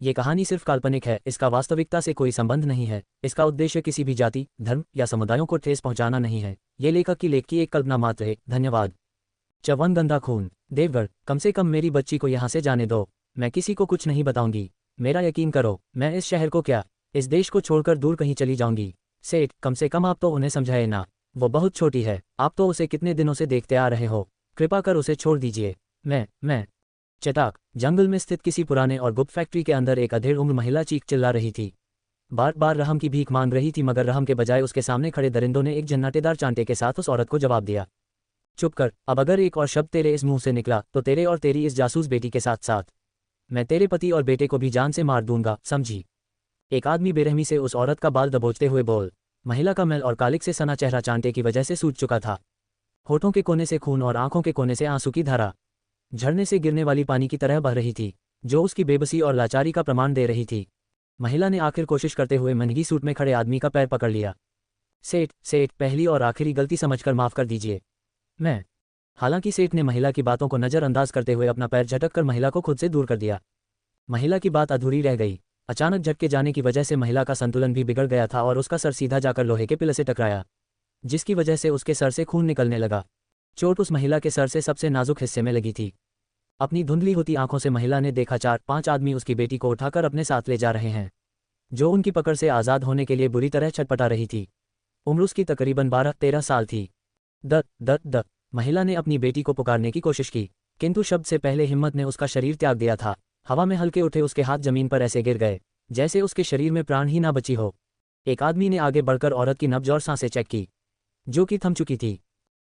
ये कहानी सिर्फ काल्पनिक है, इसका वास्तविकता से कोई संबंध नहीं है। इसका उद्देश्य किसी भी जाति, धर्म या समुदायों को ठेस पहुंचाना नहीं है। ये लेखक की लेख की एक कल्पना मात्र है। धन्यवाद। चवन गंदा खून। देवगढ़, कम से कम मेरी बच्ची को यहाँ से जाने दो। मैं किसी को कुछ नहीं बताऊंगी। मेरा यकीन करो, मैं इस शहर को क्या, इस देश को छोड़कर दूर कहीं चली जाऊंगी। सेठ, कम से कम आप तो उन्हें समझाए ना। वो बहुत छोटी है, आप तो उसे कितने दिनों से देखते आ रहे हो। कृपा कर उसे छोड़ दीजिए। मैं चटाक, जंगल में स्थित किसी पुराने और गुप्त फैक्ट्री के अंदर एक अधेड़ उम्र महिला चीख चिल्ला रही थी। बार बार रहम की भीख मांग रही थी, मगर रहम के बजाय उसके सामने खड़े दरिंदों ने एक जन्नाटेदार चांटे के साथ उस औरत को जवाब दिया, चुप कर, अब अगर एक और शब्द तेरे इस मुंह से निकला तो तेरे और तेरी इस जासूस बेटी के साथ साथ मैं तेरे पति और बेटे को भी जान से मार दूंगा, समझी। एक आदमी बेरहमी से उस औरत का बाल दबोचते हुए बोल। महिला का मैल और कालिक से सना चेहरा चांटे की वजह से सूज चुका था। होठों के कोने से खून और आंखों के कोने से आंसू की धारा झरने से गिरने वाली पानी की तरह बह रही थी, जो उसकी बेबसी और लाचारी का प्रमाण दे रही थी। महिला ने आखिर कोशिश करते हुए महंगी सूट में खड़े आदमी का पैर पकड़ लिया। सेठ, पहली और आखिरी गलती समझकर माफ कर दीजिए। मैं। हालांकि सेठ ने महिला की बातों को नज़रअंदाज करते हुए अपना पैर झटक कर महिला को खुद से दूर कर दिया। महिला की बात अधूरी रह गई। अचानक झटके जाने की वजह से महिला का संतुलन भी बिगड़ गया था और उसका सर सीधा जाकर लोहे के पिलर से टकराया, जिसकी वजह से उसके सर से खून निकलने लगा। चोट उस महिला के सर से सबसे नाजुक हिस्से में लगी थी। अपनी धुंधली होती आंखों से महिला ने देखा 4-5 आदमी उसकी बेटी को उठाकर अपने साथ ले जा रहे हैं, जो उनकी पकड़ से आज़ाद होने के लिए बुरी तरह छटपटा रही थी। उम्र उसकी तकरीबन 12-13 साल थी। द महिला ने अपनी बेटी को पुकारने की कोशिश की, किंतु शब्द से पहले हिम्मत ने उसका शरीर त्याग दिया था। हवा में हल्के उठे उसके हाथ जमीन पर ऐसे गिर गए जैसे उसके शरीर में प्राण ही ना बची हो। एक आदमी ने आगे बढ़कर औरत की नब्ज और सांसें चेक की, जो कि थम चुकी थी।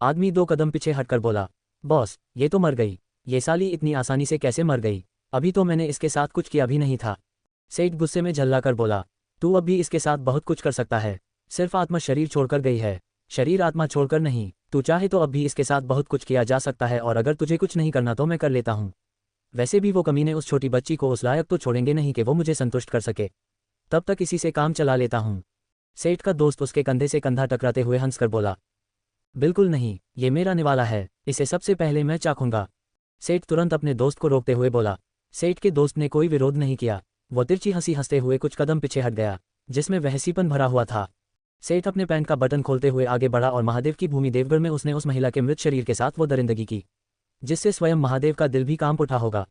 आदमी 2 कदम पीछे हटकर बोला, बॉस, ये तो मर गई। ये साली इतनी आसानी से कैसे मर गई? अभी तो मैंने इसके साथ कुछ किया भी नहीं था। सेठ गुस्से में झल्लाकर बोला, तू अब भी इसके साथ बहुत कुछ कर सकता है। सिर्फ आत्मा शरीर छोड़कर गई है, शरीर आत्मा छोड़कर नहीं। तू चाहे तो अब भी इसके साथ बहुत कुछ किया जा सकता है, और अगर तुझे कुछ नहीं करना तो मैं कर लेता हूँ। वैसे भी वो कमीने उस छोटी बच्ची को उस लायक तो छोड़ेंगे नहीं कि वो मुझे संतुष्ट कर सके। तब तक इसी से काम चला लेता हूँ। सेठ का दोस्त उसके कंधे से कंधा टकराते हुए हंसकर बोला, बिल्कुल नहीं, ये मेरा निवाला है, इसे सबसे पहले मैं चाखूंगा। सेठ तुरंत अपने दोस्त को रोकते हुए बोला। सेठ के दोस्त ने कोई विरोध नहीं किया। वो तिरछी हंसी हंसते हुए कुछ कदम पीछे हट गया, जिसमें वहसीपन भरा हुआ था। सेठ अपने पैंट का बटन खोलते हुए आगे बढ़ा और महादेव की भूमि देवगढ़ में उसने उस महिला के मृत शरीर के साथ वो दरिंदगी की, जिससे स्वयं महादेव का दिल भी कांप उठा होगा।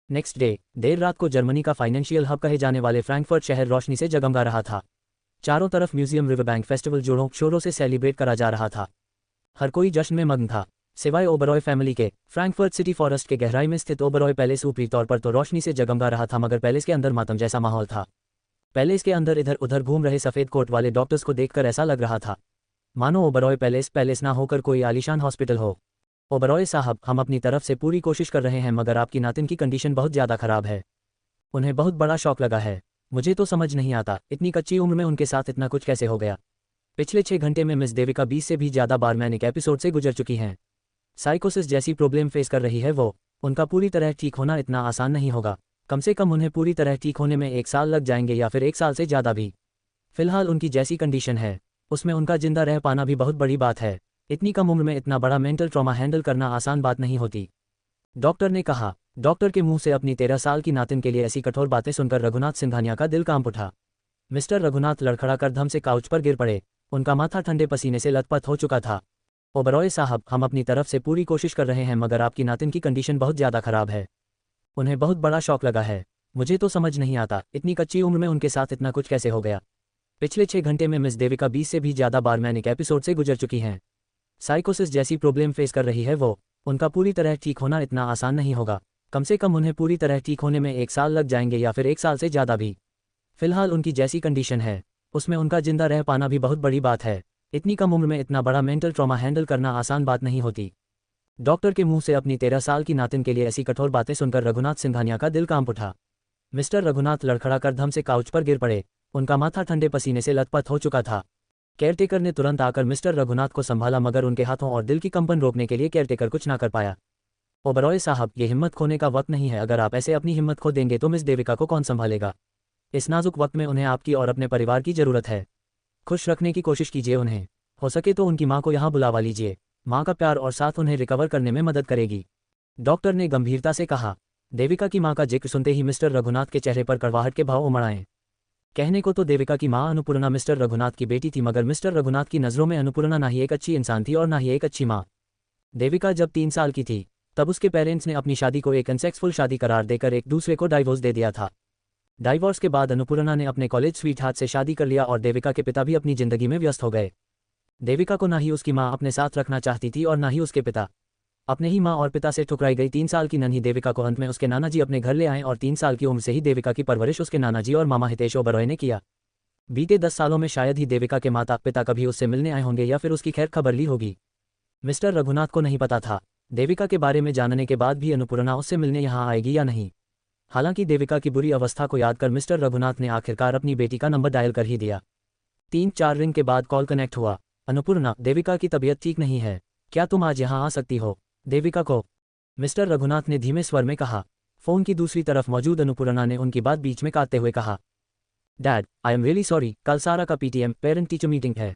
नेक्स्ट डे, देर रात को जर्मनी का फाइनेंशियल हब कहे जाने वाले फ्रैंकफर्ट शहर रोशनी से जगमगा रहा था। चारों तरफ म्यूजियम रिवरबैंक फेस्टिवल जोरों शोरों से सेलिब्रेट करा जा रहा था। हर कोई जश्न में मग्न था, सिवाय ओबरॉय फैमिली के। फ्रैंकफर्ट सिटी फॉरेस्ट के गहराई में स्थित ओबरॉय पैलेस ऊपरी तौर पर तो रोशनी से जगमगा रहा था, मगर पैलेस के अंदर मातम जैसा माहौल था। पैलेस के अंदर इधर उधर घूम रहे सफ़ेद कोट वाले डॉक्टर्स को देखकर ऐसा लग रहा था मानो ओबरॉय पैलेस ना होकर कोई आलीशान हॉस्पिटल हो। ओबरॉय साहब, हम अपनी तरफ से पूरी कोशिश कर रहे हैं, मगर आपकी नातिन की कंडीशन बहुत ज़्यादा खराब है। उन्हें बहुत बड़ा शॉक लगा है। मुझे तो समझ नहीं आता, इतनी कच्ची उम्र में उनके साथ इतना कुछ कैसे हो गया। पिछले 6 घंटे में मिस देविका 20 से भी ज़्यादा बार मैनिक एपिसोड से गुजर चुकी हैं। साइकोसिस जैसी प्रॉब्लम फेस कर रही है वो। उनका पूरी तरह ठीक होना इतना आसान नहीं होगा। कम से कम उन्हें पूरी तरह ठीक होने में 1 साल लग जाएंगे, या फिर 1 साल से ज़्यादा भी। फिलहाल उनकी जैसी कंडीशन है, उसमें उनका जिंदा रह पाना भी बहुत बड़ी बात है। इतनी कम उम्र में इतना बड़ा मेंटल ट्रॉमा हैंडल करना आसान बात नहीं होती, डॉक्टर ने कहा। डॉक्टर के मुंह से अपनी 13 साल की नातिन के लिए ऐसी कठोर बातें सुनकर रघुनाथ सिंघानिया का दिल कांप उठा। मिस्टर रघुनाथ लड़खड़ाकर धम से काउच पर गिर पड़े। उनका माथा ठंडे पसीने से लथपथ हो चुका था। ओबरॉय साहब, हम अपनी तरफ से पूरी कोशिश कर रहे हैं, मगर आपकी नातिन की कंडीशन बहुत ज़्यादा खराब है। उन्हें बहुत बड़ा शॉक लगा है। मुझे तो समझ नहीं आता, इतनी कच्ची उम्र में उनके साथ इतना कुछ कैसे हो गया। पिछले 6 घंटे में मिस देविका 20 से भी ज़्यादा बार मैनिक एपिसोड से गुजर चुकी हैं। साइकोसिस जैसी प्रॉब्लम फेस कर रही है वो। उनका पूरी तरह ठीक होना इतना आसान नहीं होगा। कम से कम उन्हें पूरी तरह ठीक होने में 1 साल लग जाएंगे, या फिर 1 साल से ज़्यादा भी। फिलहाल उनकी जैसी कंडीशन है, उसमें उनका जिंदा रह पाना भी बहुत बड़ी बात है। इतनी कम उम्र में इतना बड़ा मेंटल ट्रॉमा हैंडल करना आसान बात नहीं होती। डॉक्टर के मुंह से अपनी 13 साल की नातिन के लिए ऐसी कठोर बातें सुनकर रघुनाथ सिंघानिया का दिल कांप उठा। मिस्टर रघुनाथ लड़खड़ाकर धम से काउच पर गिर पड़े। उनका माथा ठंडे पसीने से लथपथ हो चुका था। केयरटेकर ने तुरंत आकर मिस्टर रघुनाथ को संभाला, मगर उनके हाथों और दिल की कंपन रोकने के लिए केयरटेकर कुछ ना कर पाया। ओबरॉय साहब, ये हिम्मत खोने का वक्त नहीं है। अगर आप ऐसे अपनी हिम्मत खो देंगे तो मिस देविका को कौन संभालेगा? इस नाजुक वक्त में उन्हें आपकी और अपने परिवार की जरूरत है। खुश रखने की कोशिश कीजिए उन्हें। हो सके तो उनकी माँ को यहाँ बुलावा लीजिए। माँ का प्यार और साथ उन्हें रिकवर करने में मदद करेगी, डॉक्टर ने गंभीरता से कहा। देविका की मां का जिक्र सुनते ही मिस्टर रघुनाथ के चेहरे पर कड़वाहट के भाव उमड़ आए। कहने को तो देविका की मां अन्नपूर्णा मिस्टर रघुनाथ की बेटी थी, मगर मिस्टर रघुनाथ की नज़रों में अन्नपूर्णा ना ही एक अच्छी इंसान थी और ना ही एक अच्छी मां। देविका जब 3 साल की थी तब उसके पेरेंट्स ने अपनी शादी को एक अनसेक्सफुल शादी करार देकर एक दूसरे को डाइवोर्स दे दिया था। डाइवोर्स के बाद अन्नपूर्णा ने अपने कॉलेज स्वीटहार्ट से शादी कर लिया और देविका के पिता भी अपनी जिंदगी में व्यस्त हो गए। देविका को ना ही उसकी मां अपने साथ रखना चाहती थी और ना ही उसके पिता। अपने ही मां और पिता से ठुकराई गई 3 साल की नन्ही देविका को अंत में उसके नाना जी अपने घर ले आए और 3 साल की उम्र से ही देविका की परवरिश उसके नाना जी और मामा हितेश ओबरॉय ने किया। बीते 10 सालों में शायद ही देविका के माता पिता कभी उससे मिलने आए होंगे या फिर उसकी खैर खबर ली होगी। मिस्टर रघुनाथ को नहीं पता था देविका के बारे में जानने के बाद भी अन्नपूर्णा उससे मिलने यहाँ आएगी या नहीं। हालांकि देविका की बुरी अवस्था को याद कर मिस्टर रघुनाथ ने आखिरकार अपनी बेटी का नंबर डायल कर ही दिया। 3-4 रिंग के बाद कॉल कनेक्ट हुआ। अन्नपूर्णा, देविका की तबीयत ठीक नहीं है, क्या तुम आज यहाँ आ सकती हो? देविका को मिस्टर रघुनाथ ने धीमे स्वर में कहा। फोन की दूसरी तरफ मौजूद अन्नपूर्णा ने उनकी बात बीच में काटते हुए कहा, dad, I am really sorry, कल सारा का पीटीएम पेरेंट टीचर मीटिंग है,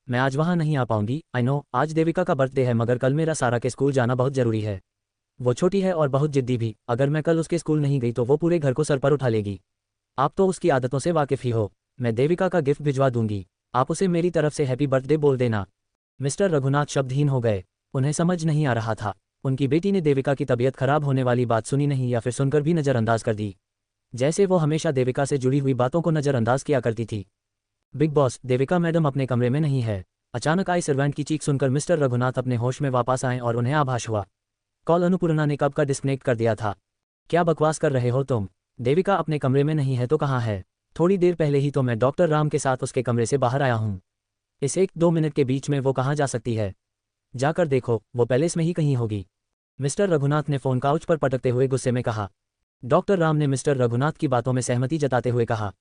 मैं आज वहाँ नहीं आ पाऊंगी। आई नो आज देविका का बर्थडे है, मगर कल मेरा सारा के स्कूल जाना बहुत जरूरी है। वो छोटी है और बहुत जिद्दी भी, अगर मैं कल उसके स्कूल नहीं गई तो वो पूरे घर को सर पर उठा लेगी। आप तो उसकी आदतों से वाकिफ ही हो। मैं देविका का गिफ्ट भिजवा दूंगी, आप उसे मेरी तरफ से हैप्पी बर्थडे बोल देना। मिस्टर रघुनाथ शब्दहीन हो गए। उन्हें समझ नहीं आ रहा था उनकी बेटी ने देविका की तबीयत खराब होने वाली बात सुनी नहीं या फिर सुनकर भी नज़रअंदाज कर दी, जैसे वो हमेशा देविका से जुड़ी हुई बातों को नज़रअंदाज किया करती थी। बिग बॉस, देविका मैडम अपने कमरे में नहीं है। अचानक आई सर्वेंट की चीख सुनकर मिस्टर रघुनाथ अपने होश में वापस आए और उन्हें आभास हुआ कॉल अन्नपूर्णा ने कब का डिस्कनेक्ट कर दिया था। क्या बकवास कर रहे हो तुम? देविका अपने कमरे में नहीं है तो कहाँ है? थोड़ी देर पहले ही तो मैं डॉक्टर राम के साथ उसके कमरे से बाहर आया हूँ। इस 1-2 मिनट के बीच में वो कहाँ जा सकती है? जाकर देखो, वो पैलेस में ही कहीं होगी। मिस्टर रघुनाथ ने फोन काउच पर पटकते हुए गुस्से में कहा। डॉक्टर राम ने मिस्टर रघुनाथ की बातों में सहमति जताते हुए कहा,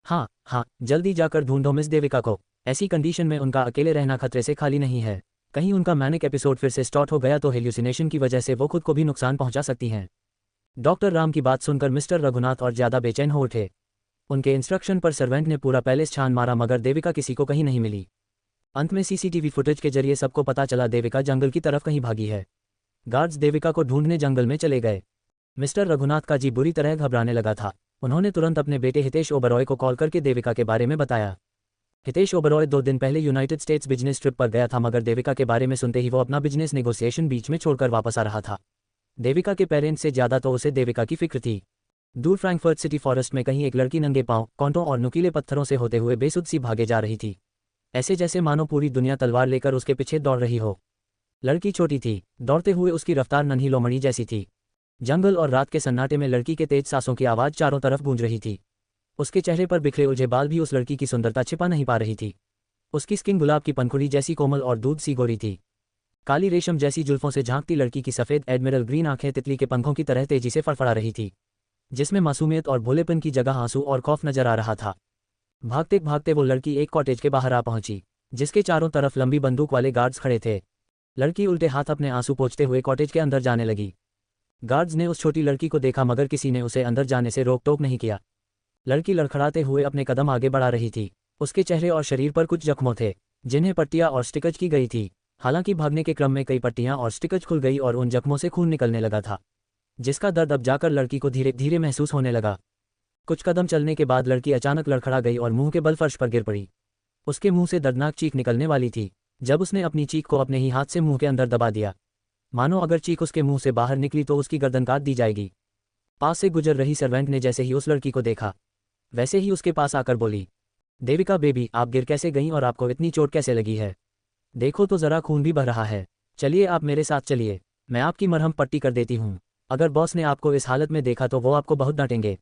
हाँ, जल्दी जाकर ढूंढो मिस देविका को। ऐसी कंडीशन में उनका अकेले रहना खतरे से खाली नहीं है। कहीं उनका मैनिक एपिसोड फिर से स्टार्ट हो गया तो हेल्यूसिनेशन की वजह से वो खुद को भी नुकसान पहुंचा सकती हैं। डॉक्टर राम की बात सुनकर मिस्टर रघुनाथ और ज्यादा बेचैन हो उठे। उनके इंस्ट्रक्शन पर सर्वेंट ने पूरा पैलेस छान मारा, मगर देविका किसी को कहीं नहीं मिली। अंत में सीसीटीवी फुटेज के जरिए सबको पता चला देविका जंगल की तरफ कहीं भागी है। गार्ड्स देविका को ढूंढने जंगल में चले गए। मिस्टर रघुनाथ का जी बुरी तरह घबराने लगा था। उन्होंने तुरंत अपने बेटे हितेश ओबरॉय को कॉल करके देविका के बारे में बताया। हितेश ओबरॉय 2 दिन पहले यूनाइटेड स्टेट्स बिजनेस ट्रिप पर गया था, मगर देविका के बारे में सुनते ही वो अपना बिजनेस नेगोशिएशन बीच में छोड़कर वापस आ रहा था। देविका के पेरेंट्स से ज्यादा तो उसे देविका की फिक्र थी। दूर फ्रैंकफर्ट सिटी फॉरेस्ट में कहीं एक लड़की नंगे पांव, कांटों और नुकीले पत्थरों से होते हुए बेसुध सी भागे जा रही थी, ऐसे जैसे मानो पूरी दुनिया तलवार लेकर उसके पीछे दौड़ रही हो। लड़की छोटी थी, दौड़ते हुए उसकी रफ्तार नन्ही लोमड़ी जैसी थी। जंगल और रात के सन्नाटे में लड़की के तेज सांसों की आवाज़ चारों तरफ गूंज रही थी। उसके चेहरे पर बिखरे उलझे बाल भी उस लड़की की सुंदरता छिपा नहीं पा रही थी। उसकी स्किन गुलाब की पंखुड़ी जैसी कोमल और दूध सी गोरी थी। काली रेशम जैसी जुल्फों से झांकती लड़की की सफ़ेद एडमिरल ग्रीन आंखें तितली के पंखों की तरह तेजी से फड़फड़ा रही थी, जिसमें मासूमियत और भोलेपन की जगह आंसू और खौफ नजर आ रहा था। भागते भागते वो लड़की एक कॉटेज के बाहर आ पहुंची, जिसके चारों तरफ लंबी बंदूक वाले गार्ड्स खड़े थे। लड़की उल्टे हाथ अपने आंसू पोंछते हुए कॉटेज के अंदर जाने लगी। गार्ड्स ने उस छोटी लड़की को देखा, मगर किसी ने उसे अंदर जाने से रोक टोक नहीं किया। लड़की लड़खड़ाते हुए अपने कदम आगे बढ़ा रही थी। उसके चेहरे और शरीर पर कुछ जख्मों थे, जिन्हें पट्टियां और स्टिकज की गई थी। हालांकि भागने के क्रम में कई पट्टियां और स्टिकज खुल गई और उन जख्मों से खून निकलने लगा था, जिसका दर्द अब जाकर लड़की को धीरे धीरे महसूस होने लगा। कुछ कदम चलने के बाद लड़की अचानक लड़खड़ा गई और मुंह के बल फर्श पर गिर पड़ी। उसके मुंह से दर्दनाक चीख निकलने वाली थी, जब उसने अपनी चीख को अपने ही हाथ से मुंह के अंदर दबा दिया, मानो अगर चीख उसके मुंह से बाहर निकली तो उसकी गर्दन काट दी जाएगी। पास से गुजर रही सर्वेंट ने जैसे ही उस लड़की को देखा, वैसे ही उसके पास आकर बोली, देविका बेबी, आप गिर कैसे गईं और आपको इतनी चोट कैसे लगी है? देखो तो जरा, खून भी बह रहा है। चलिए आप मेरे साथ चलिए, मैं आपकी मरहम पट्टी कर देती हूँ। अगर बॉस ने आपको इस हालत में देखा तो वो आपको बहुत डांटेंगे।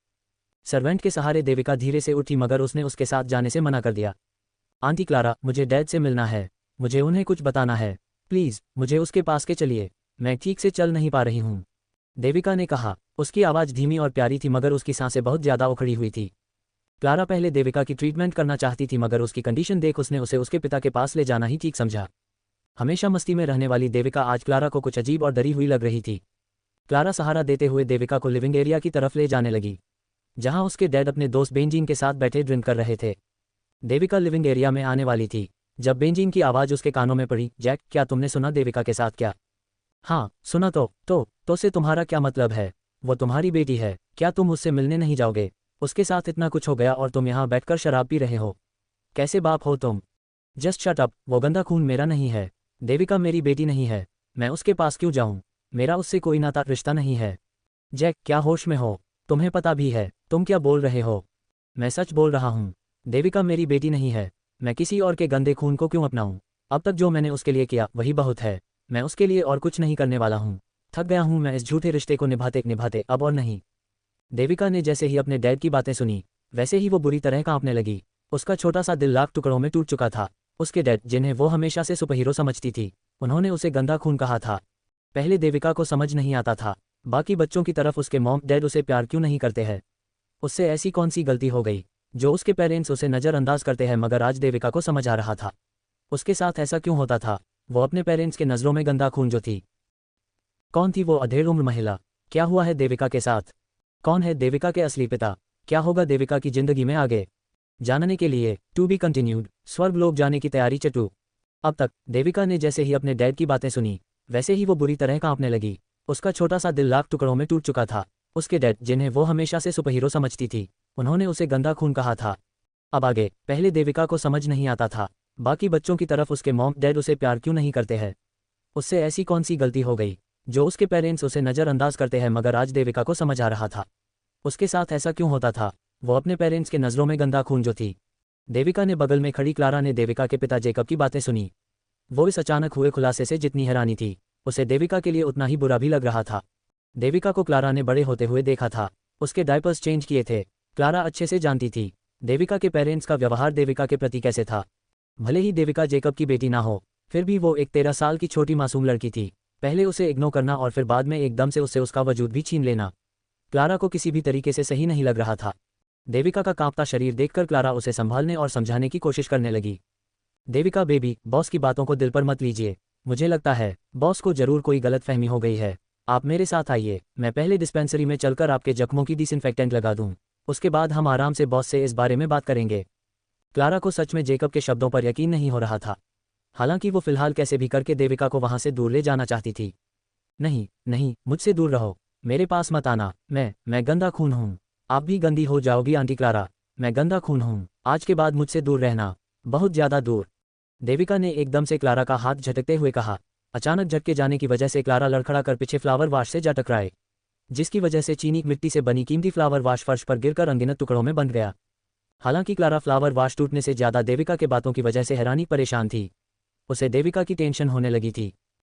सर्वेंट के सहारे देविका धीरे से उठी, मगर उसने उसके साथ जाने से मना कर दिया। आंटी क्लारा, मुझे डैड से मिलना है, मुझे उन्हें कुछ बताना है, प्लीज़ मुझे उसके पास के चलिए, मैं ठीक से चल नहीं पा रही हूँ, देविका ने कहा। उसकी आवाज़ धीमी और प्यारी थी, मगर उसकी सांसें बहुत ज़्यादा उखड़ी हुई थी। क्लारा पहले देविका की ट्रीटमेंट करना चाहती थी, मगर उसकी कंडीशन देख उसने उसे उसके पिता के पास ले जाना ही ठीक समझा। हमेशा मस्ती में रहने वाली देविका आज क्लारा को कुछ अजीब और डरी हुई लग रही थी। क्लारा सहारा देते हुए देविका को लिविंग एरिया की तरफ ले जाने लगी, जहां उसके डैड अपने दोस्त बेंजीन के साथ बैठे ड्रिंक कर रहे थे। देविका लिविंग एरिया में आने वाली थी जब बेंजीन की आवाज़ उसके कानों में पड़ी। जैक, क्या तुमने सुना देविका के साथ क्या? हाँ सुना तो से तुम्हारा क्या मतलब है? वो तुम्हारी बेटी है, क्या तुम उससे मिलने नहीं जाओगे? उसके साथ इतना कुछ हो गया और तुम यहाँ बैठकर शराब पी रहे हो। कैसे बाप हो तुम? जस्ट शट अप, वो गंदा खून मेरा नहीं है। देविका मेरी बेटी नहीं है, मैं उसके पास क्यों जाऊं? मेरा उससे कोई नाता रिश्ता नहीं है। जैक, क्या होश में हो? तुम्हें पता भी है तुम क्या बोल रहे हो? मैं सच बोल रहा हूँ। देविका मेरी बेटी नहीं है। मैं किसी और के गंदे खून को क्यों अपनाऊं? अब तक जो मैंने उसके लिए किया वही बहुत है। मैं उसके लिए और कुछ नहीं करने वाला हूँ। थक गया हूँ मैं इस झूठे रिश्ते को निभाते निभाते, अब और नहीं। देविका ने जैसे ही अपने डैड की बातें सुनी वैसे ही वो बुरी तरह कांपने लगी। उसका छोटा सा दिल लाख टुकड़ों में टूट चुका था। उसके डैड, जिन्हें वो हमेशा से सुपरहीरो समझती थी, उन्होंने उसे गंदा खून कहा था। पहले देविका को समझ नहीं आता था बाकी बच्चों की तरफ उसके मॉम डैड उसे प्यार क्यों नहीं करते हैं। उससे ऐसी कौन सी गलती हो गई जो उसके पेरेंट्स उसे नज़रअंदाज करते हैं, मगर आज देविका को समझ आ रहा था उसके साथ ऐसा क्यों होता था। वो अपने पेरेंट्स के नज़रों में गंदा खून जो थी। कौन थी वो अधेड़ उम्र महिला? क्या हुआ है देविका के साथ? कौन है देविका के असली पिता? क्या होगा देविका की जिंदगी में आगे? जानने के लिए टू बी कंटिन्यूड स्वर्गलोक जाने की तैयारी चटू। अब तक देविका ने जैसे ही अपने डैड की बातें सुनी वैसे ही वो बुरी तरह कांपने लगी। उसका छोटा सा दिल लाख टुकड़ों में टूट चुका था। उसके डैड, जिन्हें वो हमेशा से सुपरहीरो समझती थी, उन्होंने उसे गंदा खून कहा था। अब आगे, पहले देविका को समझ नहीं आता था बाकी बच्चों की तरफ उसके मॉम डैड उसे प्यार क्यों नहीं करते हैं। उससे ऐसी कौन सी गलती हो गई जो उसके पेरेंट्स उसे नज़रअंदाज करते हैं, मगर आज देविका को समझ आ रहा था उसके साथ ऐसा क्यों होता था। वो अपने पेरेंट्स के नज़रों में गंदा खून जो थी। देविका ने बगल में खड़ी क्लारा ने देविका के पिता जेकब की बातें सुनी। वो इस अचानक हुए खुलासे से जितनी हैरानी थी, उसे देविका के लिए उतना ही बुरा भी लग रहा था। देविका को क्लारा ने बड़े होते हुए देखा था, उसके डायपर्स चेंज किए थे। क्लारा अच्छे से जानती थी देविका के पेरेंट्स का व्यवहार देविका के प्रति कैसे था। भले ही देविका जेकब की बेटी ना हो, फिर भी वो एक 13 साल की छोटी मासूम लड़की थी। पहले उसे इग्नोर करना और फिर बाद में एकदम से उससे उसका वजूद भी छीन लेना क्लारा को किसी भी तरीके से सही नहीं लग रहा था। देविका का कांपता शरीर देखकर क्लारा उसे संभालने और समझाने की कोशिश करने लगी। देविका बेबी, बॉस की बातों को दिल पर मत लीजिए। मुझे लगता है बॉस को जरूर कोई गलतफहमी हो गई है। आप मेरे साथ आइए, मैं पहले डिस्पेंसरी में चलकर आपके जख्मों की डिसइंफेक्टेंट लगा दूं। उसके बाद हम आराम से बॉस से इस बारे में बात करेंगे। क्लारा को सच में जेकब के शब्दों पर यकीन नहीं हो रहा था। हालांकि वो फिलहाल कैसे भी करके देविका को वहां से दूर ले जाना चाहती थी। नहीं नहीं, मुझसे दूर रहो, मेरे पास मत आना। मैं गंदा खून हूँ। आप भी गंदी हो जाओगी आंटी क्लारा। मैं गंदा खून हूँ, आज के बाद मुझसे दूर रहना, बहुत ज़्यादा दूर। देविका ने एकदम से क्लारा का हाथ झटकते हुए कहा। अचानक झटके जाने की वजह से क्लारा लड़खड़ा कर पीछे फ्लावर वाश से जा टकराए, जिसकी वजह से चीनी मिट्टी से बनी कीमती फ्लावर वाश फर्श पर गिरकर अनगिनत टुकड़ों में बंध गया। हालांकि क्लारा फ्लावर वाश टूटने से ज़्यादा देविका के बातों की वजह से हैरानी परेशान थी। उसे देविका की टेंशन होने लगी थी।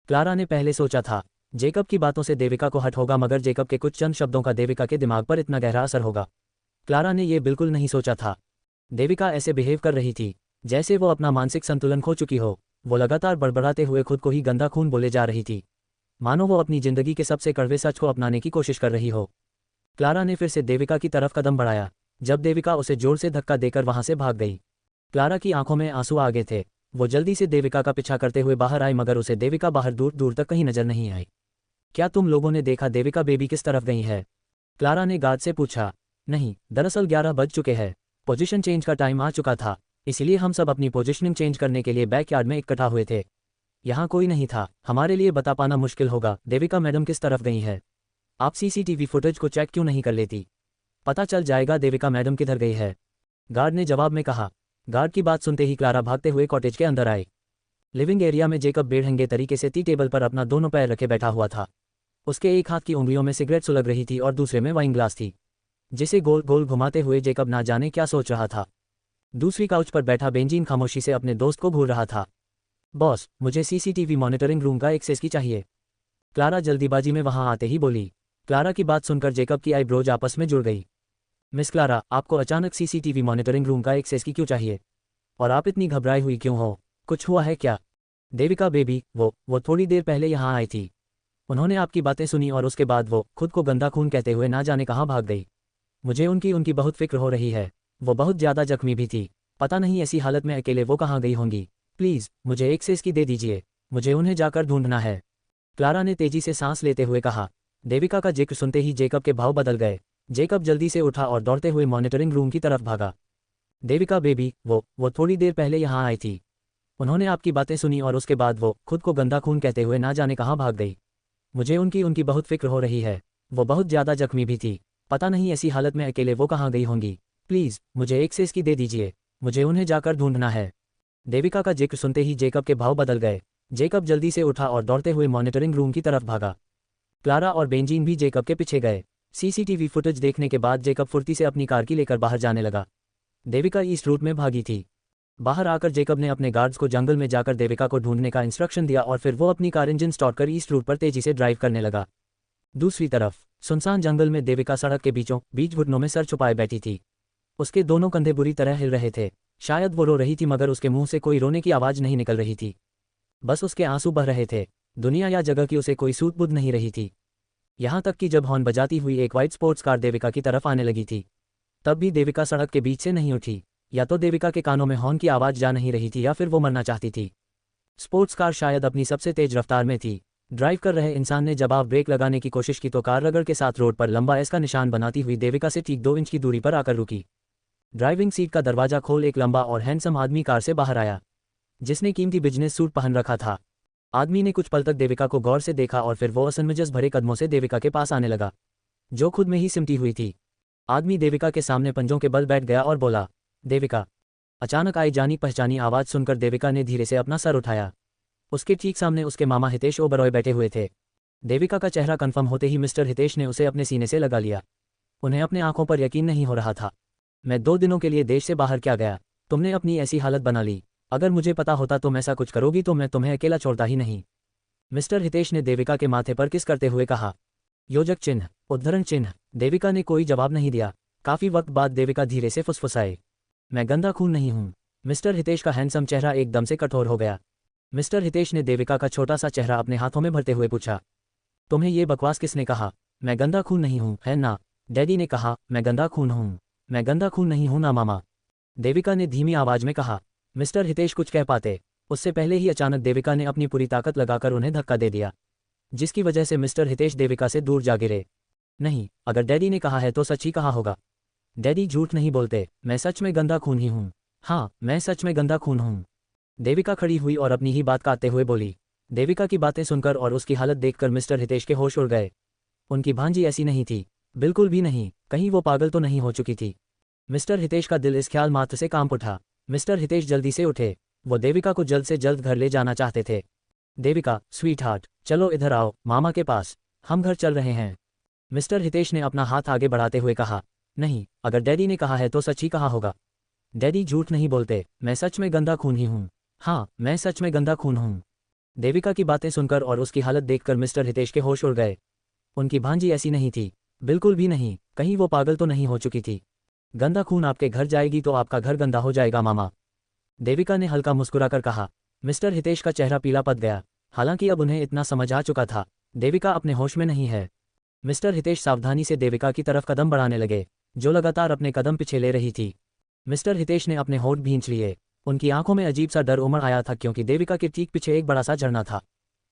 क्लारा ने पहले सोचा था जेकब की बातों से देविका को हट होगा, मगर जेकब के कुछ चंद शब्दों का देविका के दिमाग पर इतना गहरा असर होगा, क्लारा ने यह बिल्कुल नहीं सोचा था। देविका ऐसे बिहेव कर रही थी जैसे वो अपना मानसिक संतुलन खो चुकी हो। वो लगातार बड़बड़ाते हुए खुद को ही गंदा खून बोले जा रही थी, मानो वो अपनी जिंदगी के सबसे कड़वे सच को अपनाने की कोशिश कर रही हो। क्लारा ने फिर से देविका की तरफ कदम बढ़ाया, जब देविका उसे जोर से धक्का देकर वहां से भाग गई। क्लारा की आंखों में आंसू आ गए थे। वो जल्दी से देविका का पीछा करते हुए बाहर आई, मगर उसे देविका बाहर दूर दूर तक कहीं नजर नहीं आई। क्या तुम लोगों ने देखा देविका बेबी किस तरफ गई है? क्लारा ने गार्ड से पूछा। नहीं, दरअसल 11 बज चुके हैं, पोजीशन चेंज का टाइम आ चुका था, इसलिए हम सब अपनी पोजीशनिंग चेंज करने के लिए बैकयार्ड में इकट्ठा हुए थे। यहाँ कोई नहीं था, हमारे लिए बता पाना मुश्किल होगा देविका मैडम किस तरफ गई है। आप सीसीटीवी फुटेज को चेक क्यों नहीं कर लेती? पता चल जाएगा देविका मैडम किधर गई है, गार्ड ने जवाब में कहा। गार्ड की बात सुनते ही क्लारा भागते हुए कॉटेज के अंदर आए। लिविंग एरिया में जेकब बेढंगे तरीके से टी टेबल पर अपना दोनों पैर रखे बैठा हुआ था। उसके एक हाथ की उंगलियों में सिगरेट सुलग रही थी और दूसरे में वाइन ग्लास थी, जिसे गोल गोल घुमाते हुए जेकब ना जाने क्या सोच रहा था। दूसरी काउच पर बैठा बेंजीन खामोशी से अपने दोस्त को घूर रहा था। बॉस, मुझे सीसीटीवी मॉनिटरिंग रूम का एक्सेस की चाहिए, क्लारा जल्दीबाजी में वहां आते ही बोली। क्लारा की बात सुनकर जेकब की आईब्रोज आपस में जुड़ गई। मिस क्लारा, आपको अचानक सीसीटीवी मॉनिटरिंग रूम का एक्सेस की क्यों चाहिए? और आप इतनी घबराई हुई क्यों हो? कुछ हुआ है क्या? देविका बेबी, वो थोड़ी देर पहले यहाँ आई थी। उन्होंने आपकी बातें सुनी और उसके बाद वो खुद को गंदा खून कहते हुए ना जाने कहाँ भाग गई। मुझे उनकी बहुत फिक्र हो रही है। वो बहुत ज़्यादा जख्मी भी थी, पता नहीं ऐसी हालत में अकेले वो कहाँ गई होंगी। प्लीज़ मुझे एक्सेस की दे दीजिए, मुझे उन्हें जाकर ढूंढना है, क्लारा ने तेजी से सांस लेते हुए कहा। देविका का जिक्र सुनते ही जेकब के भाव बदल गए। जेकब जल्दी से उठा और दौड़ते हुए मॉनिटरिंग रूम की तरफ भागा। देविका बेबी, वो थोड़ी देर पहले यहाँ आई थी। उन्होंने आपकी बातें सुनी और उसके बाद वो खुद को गंदा खून कहते हुए ना जाने कहाँ भाग गई। मुझे उनकी बहुत फिक्र हो रही है। वो बहुत ज़्यादा जख्मी भी थी। पता नहीं ऐसी हालत में अकेले वो कहाँ गई होंगी। प्लीज़ मुझे एक से इसकी दे दीजिए, मुझे उन्हें जाकर ढूंढना है। देविका का जिक्र सुनते ही जेकब के भाव बदल गए। जेकब जल्दी से उठा और दौड़ते हुए मॉनिटरिंग रूम की तरफ भागा। क्लारा और बेंजीन भी जेकब के पीछे गए। सीसीटीवी फुटेज देखने के बाद जेकब फुर्ती से अपनी कार की लेकर बाहर जाने लगा। देविका ईस्ट रूट में भागी थी। बाहर आकर जेकब ने अपने गार्ड्स को जंगल में जाकर देविका को ढूंढने का इंस्ट्रक्शन दिया और फिर वो अपनी कार इंजन स्टार्ट कर ईस्ट रूट पर तेजी से ड्राइव करने लगा। दूसरी तरफ सुनसान जंगल में देविका सड़क के बीचों बीच घुटनों में सर छुपाए बैठी थी। उसके दोनों कंधे बुरी तरह हिल रहे थे। शायद वो रो रही थी मगर उसके मुंह से कोई रोने की आवाज़ नहीं निकल रही थी, बस उसके आंसू बह रहे थे। दुनिया या जगह की उसे कोई सूझ बूझ नहीं रही थी। यहाँ तक कि जब हॉर्न बजाती हुई एक वाइट स्पोर्ट्स कार देविका की तरफ आने लगी थी, तब भी देविका सड़क के बीच से नहीं उठी। या तो देविका के कानों में हॉर्न की आवाज़ जा नहीं रही थी या फिर वो मरना चाहती थी। स्पोर्ट्स कार शायद अपनी सबसे तेज रफ्तार में थी। ड्राइव कर रहे इंसान ने जब आप ब्रेक लगाने की कोशिश की तो कार रगड़ के साथ रोड पर लंबा एस का निशान बनाती हुई देविका से ठीक 2 इंच की दूरी पर आकर रुकी। ड्राइविंग सीट का दरवाजा खोल एक लंबा और हैंडसम आदमी कार से बाहर आया, जिसने कीमती बिजनेस सूट पहन रखा था। आदमी ने कुछ पल तक देविका को गौर से देखा और फिर वो असमंजस भरे कदमों से देविका के पास आने लगा, जो खुद में ही सिमटी हुई थी। आदमी देविका के सामने पंजों के बल बैठ गया और बोला, देविका। अचानक आई जानी पहचानी आवाज़ सुनकर देविका ने धीरे से अपना सर उठाया। उसके ठीक सामने उसके मामा हितेश ओबरॉय बैठे हुए थे। देविका का चेहरा कन्फर्म होते ही मिस्टर हितेश ने उसे अपने सीने से लगा लिया। उन्हें अपने आंखों पर यकीन नहीं हो रहा था। मैं 2 दिनों के लिए देश से बाहर क्या गया, तुमने अपनी ऐसी हालत बना ली। अगर मुझे पता होता तुम ऐसा कुछ करोगी तो मैं तुम्हें अकेला छोड़ता ही नहीं। मिस्टर हितेश ने देविका के माथे पर किस करते हुए कहा। योजक चिन्ह, उद्धरण चिन्ह। देविका ने कोई जवाब नहीं दिया। काफी वक्त बाद देविका धीरे से फुसफुसाई, मैं गंदा खून नहीं हूं। मिस्टर हितेश का हैंडसम चेहरा एकदम से कठोर हो गया। मिस्टर हितेश ने देविका का छोटा सा चेहरा अपने हाथों में भरते हुए पूछा, तुम्हें ये बकवास किसने कहा? मैं गंदा खून नहीं हूं, है ना? डैडी ने कहा मैं गंदा खून हूं। मैं गंदा खून नहीं हूं ना मामा, देविका ने धीमी आवाज में कहा। मिस्टर हितेश कुछ कह पाते उससे पहले ही अचानक देविका ने अपनी पूरी ताकत लगाकर उन्हें धक्का दे दिया, जिसकी वजह से मिस्टर हितेश देविका से दूर जा गिरे। नहीं, अगर डैडी ने कहा है तो सच ही कहा होगा। डैडी झूठ नहीं बोलते, मैं सच में गंदा खून ही हूँ। हाँ, मैं सच में गंदा खून हूँ। देविका खड़ी हुई और अपनी ही बात काटते हुए बोली। देविका की बातें सुनकर और उसकी हालत देखकर मिस्टर हितेश के होश उड़ गए। उनकी भांजी ऐसी नहीं थी, बिल्कुल भी नहीं। कहीं वो पागल तो नहीं हो चुकी थी? मिस्टर हितेश का दिल इस ख्याल मात्र से कांप उठा। मिस्टर हितेश जल्दी से उठे। वो देविका को जल्द से जल्द घर ले जाना चाहते थे। देविका, स्वीट हार्ट, चलो इधर आओ मामा के पास, हम घर चल रहे हैं। मिस्टर हितेश ने अपना हाथ आगे बढ़ाते हुए कहा। नहीं, अगर डैडी ने कहा है तो सच ही कहा होगा। डैडी झूठ नहीं बोलते, मैं सच में गंदा खून ही हूँ। हाँ, मैं सच में गंदा खून हूँ। देविका की बातें सुनकर और उसकी हालत देखकर मिस्टर हितेश के होश उड़ गए। उनकी भांजी ऐसी नहीं थी, बिल्कुल भी नहीं। कहीं वो पागल तो नहीं हो चुकी थी? गंदा खून आपके घर जाएगी तो आपका घर गंदा हो जाएगा मामा, देविका ने हल्का मुस्कुराकर कहा। मिस्टर हितेश का चेहरा पीला पड़ गया। हालांकि अब उन्हें इतना समझ आ चुका था, देविका अपने होश में नहीं है। मिस्टर हितेश सावधानी से देविका की तरफ कदम बढ़ाने लगे, जो लगातार अपने कदम पीछे ले रही थी। मिस्टर हितेश ने अपने होंठ भींच लिए। उनकी आंखों में अजीब सा डर उमड़ आया था, क्योंकि देविका के ठीक पीछे एक बड़ा सा झरना था।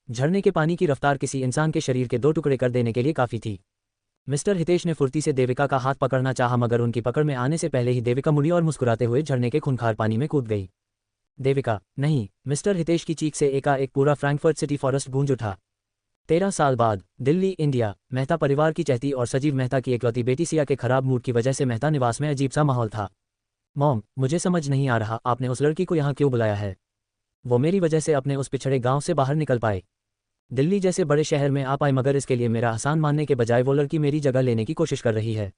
झरने के पानी की रफ्तार किसी इंसान के शरीर के 2 टुकड़े कर देने के लिए काफी थी। मिस्टर हितेश ने फुर्ती से देविका का हाथ पकड़ना चाहा, मगर उनकी पकड़ में आने से पहले ही देविका मुड़ी और मुस्कुराते हुए झरने के खूंखार पानी में कूद गई। देविका, नहीं! मिस्टर हितेश की चीख से एकाएक पूरा फ्रैंकफर्ट सिटी फॉरेस्ट गूंज उठा। 13 साल बाद दिल्ली, इंडिया। मेहता परिवार की चहती और सजीव मेहता की इकलौती बेटी सिया के खराब मूड की वजह से मेहता निवास में अजीब सा माहौल था। मॉम, मुझे समझ नहीं आ रहा आपने उस लड़की को यहाँ क्यों बुलाया है। वो मेरी वजह से अपने उस पिछड़े गांव से बाहर निकल पाए, दिल्ली जैसे बड़े शहर में आ पाए, मगर इसके लिए मेरा एहसान मानने के बजाय वो लड़की मेरी जगह लेने की कोशिश कर रही है।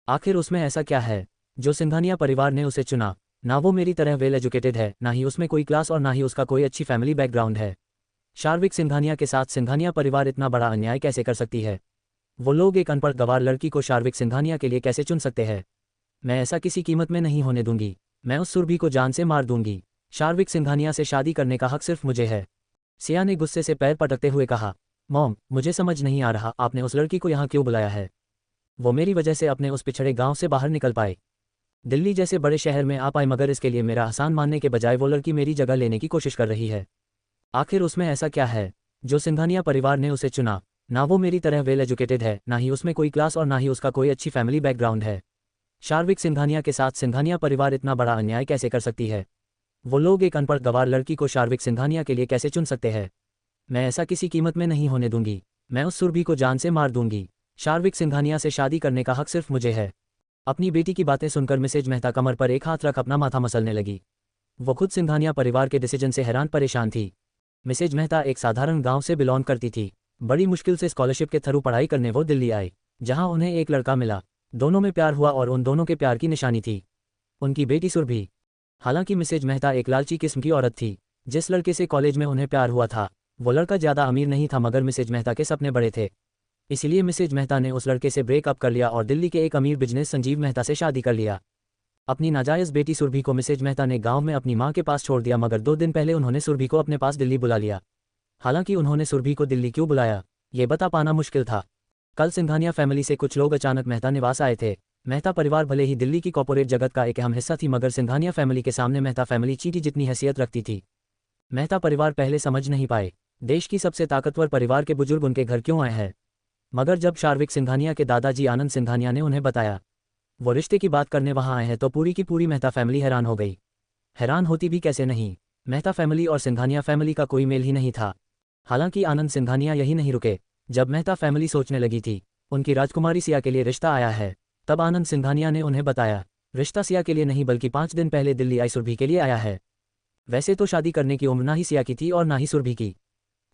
आखिर उसमें ऐसा क्या है जो सिंघानिया परिवार ने उसे चुना? ना वो मेरी तरह वेल एजुकेटेड है, ना ही उसमें कोई क्लास और ना ही उसका कोई अच्छी फैमिली बैकग्राउंड है। शार्विक सिंघानिया के साथ सिंघानिया परिवार इतना बड़ा अन्याय कैसे कर सकती है? वो लोग एक अनपढ़ गंवार लड़की को शार्विक सिंघानिया के लिए कैसे चुन सकते हैं? मैं ऐसा किसी कीमत में नहीं होने दूंगी। मैं उस सुरभि को जान से मार दूंगी। शार्विक सिंघानिया से शादी करने का हक सिर्फ मुझे है। सिया ने गुस्से से पैर पटकते हुए कहा। मॉम, मुझे समझ नहीं आ रहा आपने उस लड़की को यहाँ क्यों बुलाया है। वो मेरी वजह से अपने उस पिछड़े गांव से बाहर निकल पाए, दिल्ली जैसे बड़े शहर में आ पाए, मगर इसके लिए मेरा एहसान मानने के बजाय वो लड़की मेरी जगह लेने की कोशिश कर रही है। आखिर उसमें ऐसा क्या है जो सिंघानिया परिवार ने उसे चुना? ना वो मेरी तरह वेल एजुकेटेड है, ना ही उसमें कोई क्लास और ना ही उसका कोई अच्छी फैमिली बैकग्राउंड है। शार्विक सिंघानिया के साथ सिंघानिया परिवार इतना बड़ा अन्याय कैसे कर सकती है? वो लोग एक अनपढ़ गंवार लड़की को शार्विक सिंघानिया के लिए कैसे चुन सकते हैं? मैं ऐसा किसी कीमत में नहीं होने दूंगी। मैं उस सुरभि को जान से मार दूंगी। शार्विक सिंघानिया से शादी करने का हक सिर्फ मुझे है। अपनी बेटी की बातें सुनकर मिसेज मेहता कमर पर एक हाथ रख अपना माथा मसलने लगी। वो खुद सिंघानिया परिवार के डिसीजन से हैरान परेशान थी। मिसेज मेहता एक साधारण गांव से बिलोंग करती थी। बड़ी मुश्किल से स्कॉलरशिप के थ्रू पढ़ाई करने वो दिल्ली आए, जहां उन्हें एक लड़का मिला। दोनों में प्यार हुआ और उन दोनों के प्यार की निशानी थी उनकी बेटी सुरभि। हालांकि मिसेज मेहता एक लालची किस्म की औरत थी। जिस लड़के से कॉलेज में उन्हें प्यार हुआ था वो लड़का ज़्यादा अमीर नहीं था, मगर मिसेज मेहता के सपने बड़े थे। इसीलिए मिसेज मेहता ने उस लड़के से ब्रेकअप कर लिया और दिल्ली के एक अमीर बिजनेस संजीव मेहता से शादी कर लिया। अपनी नाजायज़ बेटी सुरभि को मिसेज मेहता ने गांव में अपनी मां के पास छोड़ दिया, मगर 2 दिन पहले उन्होंने सुरभि को अपने पास दिल्ली बुला लिया। हालांकि उन्होंने सुरभि को दिल्ली क्यों बुलाया ये बता पाना मुश्किल था। कल सिंघानिया फैमिली से कुछ लोग अचानक मेहता निवास आए थे। मेहता परिवार भले ही दिल्ली की कॉर्पोरेट जगत का एक अहम हिस्सा थी, मगर सिंघानिया फैमिली के सामने मेहता फैमिली चींटी जितनी हैसियत रखती थी। मेहता परिवार पहले समझ नहीं पाए देश की सबसे ताकतवर परिवार के बुजुर्ग उनके घर क्यों आए हैं, मगर जब शार्विक सिंघानिया के दादाजी आनंद सिंघानिया ने उन्हें बताया वो रिश्ते की बात करने वहां आए हैं, तो पूरी की पूरी मेहता फैमिली हैरान हो गई। हैरान होती भी कैसे नहीं, मेहता फैमिली और सिंघानिया फैमिली का कोई मेल ही नहीं था। हालांकि आनंद सिंघानिया यही नहीं रुके। जब मेहता फैमिली सोचने लगी थी उनकी राजकुमारी सिया के लिए रिश्ता आया है, तब आनंद सिंघानिया ने उन्हें बताया रिश्ता सिया के लिए नहीं बल्कि 5 दिन पहले दिल्ली आई सुरभि के लिए आया है। वैसे तो शादी करने की उम्र ना ही सिया की थी और ना ही सुरभि की।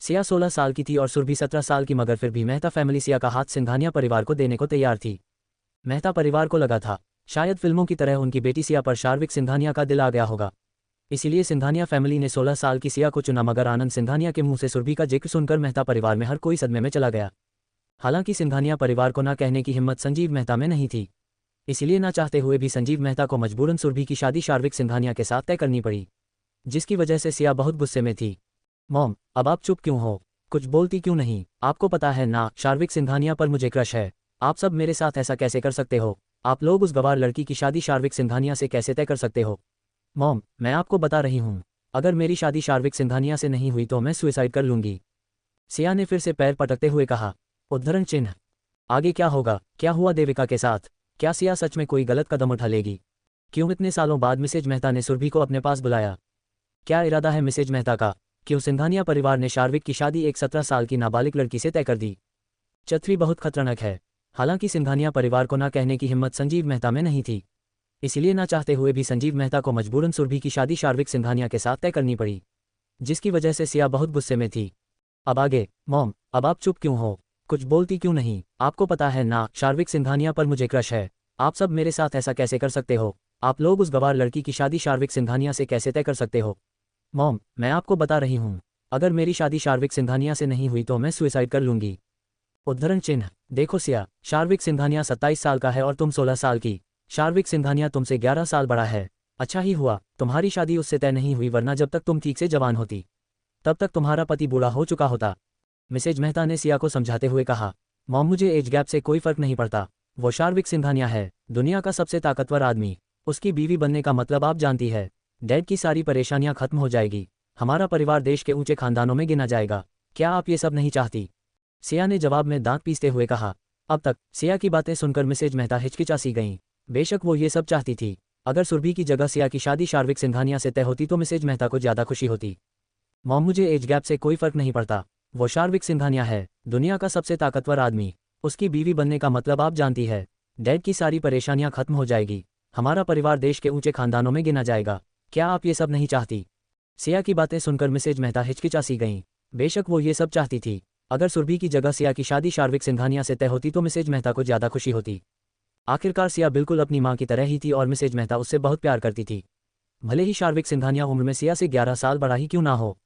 सिया 16 साल की थी और सुरभि 17 साल की, मगर फिर भी मेहता फैमिली सिया का हाथ सिंघानिया परिवार को देने को तैयार थी। मेहता परिवार को लगा था शायद फिल्मों की तरह उनकी बेटी सिया पर शार्विक सिंघानिया का दिल आ गया होगा, इसीलिए सिंघानिया फैमिली ने 16 साल की सिया को चुना। मगर आनंद सिंघानिया के मुंह से सुरभि का जिक्र सुनकर मेहता परिवार में हर कोई सदमे में चला गया। हालांकि सिंघानिया परिवार को ना कहने की हिम्मत संजीव मेहता में नहीं थी, इसीलिए ना चाहते हुए भी संजीव मेहता को मजबूरन सुरभि की शादी शार्विक सिंघानिया के साथ तय करनी पड़ी, जिसकी वजह से सिया बहुत गुस्से में थी। मॉम, अब आप चुप क्यों हो, कुछ बोलती क्यों नहीं? आपको पता है ना शार्विक सिंघानिया पर मुझे क्रश है। आप सब मेरे साथ ऐसा कैसे कर सकते हो? आप लोग उस गवार लड़की की शादी शार्विक सिंघानिया से कैसे तय कर सकते हो? मॉम, मैं आपको बता रही हूँ, अगर मेरी शादी शार्विक सिंघानिया से नहीं हुई तो मैं सुसाइड कर लूंगी। सिया ने फिर से पैर पटकते हुए कहा। उद्धरण चिन्ह। आगे क्या होगा? क्या हुआ देविका के साथ? क्या सिया सच में कोई गलत कदम उठा लेगी? क्यों इतने सालों बाद मिसेज मेहता ने सुरभि को अपने पास बुलाया? क्या इरादा है मिसेज मेहता का? क्यों सिंघानिया परिवार ने शार्विक की शादी एक 17 साल की नाबालिग लड़की से तय कर दी? चतवी बहुत खतरनाक है। हालांकि सिंघानिया परिवार को ना कहने की हिम्मत संजीव मेहता में नहीं थी, इसीलिए ना चाहते हुए भी संजीव मेहता को मजबूरन सुरभि की शादी शार्विक सिंघानिया के साथ तय करनी पड़ी, जिसकी वजह से सिया बहुत गुस्से में थी। अब आगे। मॉम, अब आप चुप क्यों हो, कुछ बोलती क्यों नहीं? आपको पता है ना शार्विक सिंघानिया पर मुझे क्रश है। आप सब मेरे साथ ऐसा कैसे कर सकते हो? आप लोग उस गवार लड़की की शादी शार्विक सिंघानिया से कैसे तय कर सकते हो? मॉम, मैं आपको बता रही हूँ, अगर मेरी शादी शार्विक सिंघानिया से नहीं हुई तो मैं सुसाइड कर लूंगी। उद्धरण चिन्ह। देखो सिया, शार्विक सिंघानिया 27 साल का है और तुम 16 साल की। शार्विक सिंघानिया तुमसे 11 साल बड़ा है। अच्छा ही हुआ तुम्हारी शादी उससे तय नहीं हुई, वरना जब तक तुम ठीक से जवान होती तब तक तुम्हारा पति बूढ़ा हो चुका होता। मिसेज मेहता ने सिया को समझाते हुए कहा। मॉम, मुझे एज गैप से कोई फर्क नहीं पड़ता। वो शार्विक सिंघानिया है, दुनिया का सबसे ताकतवर आदमी। उसकी बीवी बनने का मतलब आप जानती है। डैड की सारी परेशानियां खत्म हो जाएगी, हमारा परिवार देश के ऊंचे खानदानों में गिना जाएगा। क्या आप ये सब नहीं चाहती? सिया ने जवाब में दांत पीसते हुए कहा। अब तक सिया की बातें सुनकर मिसेज मेहता हिचकिचासी गईं। बेशक वो ये सब चाहती थी। अगर सुरभि की जगह सिया की शादी शार्विक सिंघानिया से तय होती तो मिसेज मेहता को ज्यादा खुशी होती। मॉम, मुझे एज गैप से कोई फर्क नहीं पड़ता। वो शार्विक सिंघानिया है, दुनिया का सबसे ताकतवर आदमी। उसकी बीवी बनने का मतलब आप जानती है। डैड की सारी परेशानियां खत्म हो जाएगी, हमारा परिवार देश के ऊंचे खानदानों में गिना जाएगा। क्या आप ये सब नहीं चाहती? सिया की बातें सुनकर मिसेज मेहता हिचकिचासी गईं। बेशक वो ये सब चाहती थी। अगर सुरभि की जगह सिया की शादी शार्विक सिंघानिया से तय होती तो मिसेज मेहता को ज्यादा खुशी होती। आखिरकार सिया बिल्कुल अपनी मां की तरह ही थी और मिसेज मेहता उससे बहुत प्यार करती थी। भले ही शार्विक सिंघानिया उम्र में सिया से 11 साल बड़ा ही क्यों ना हो,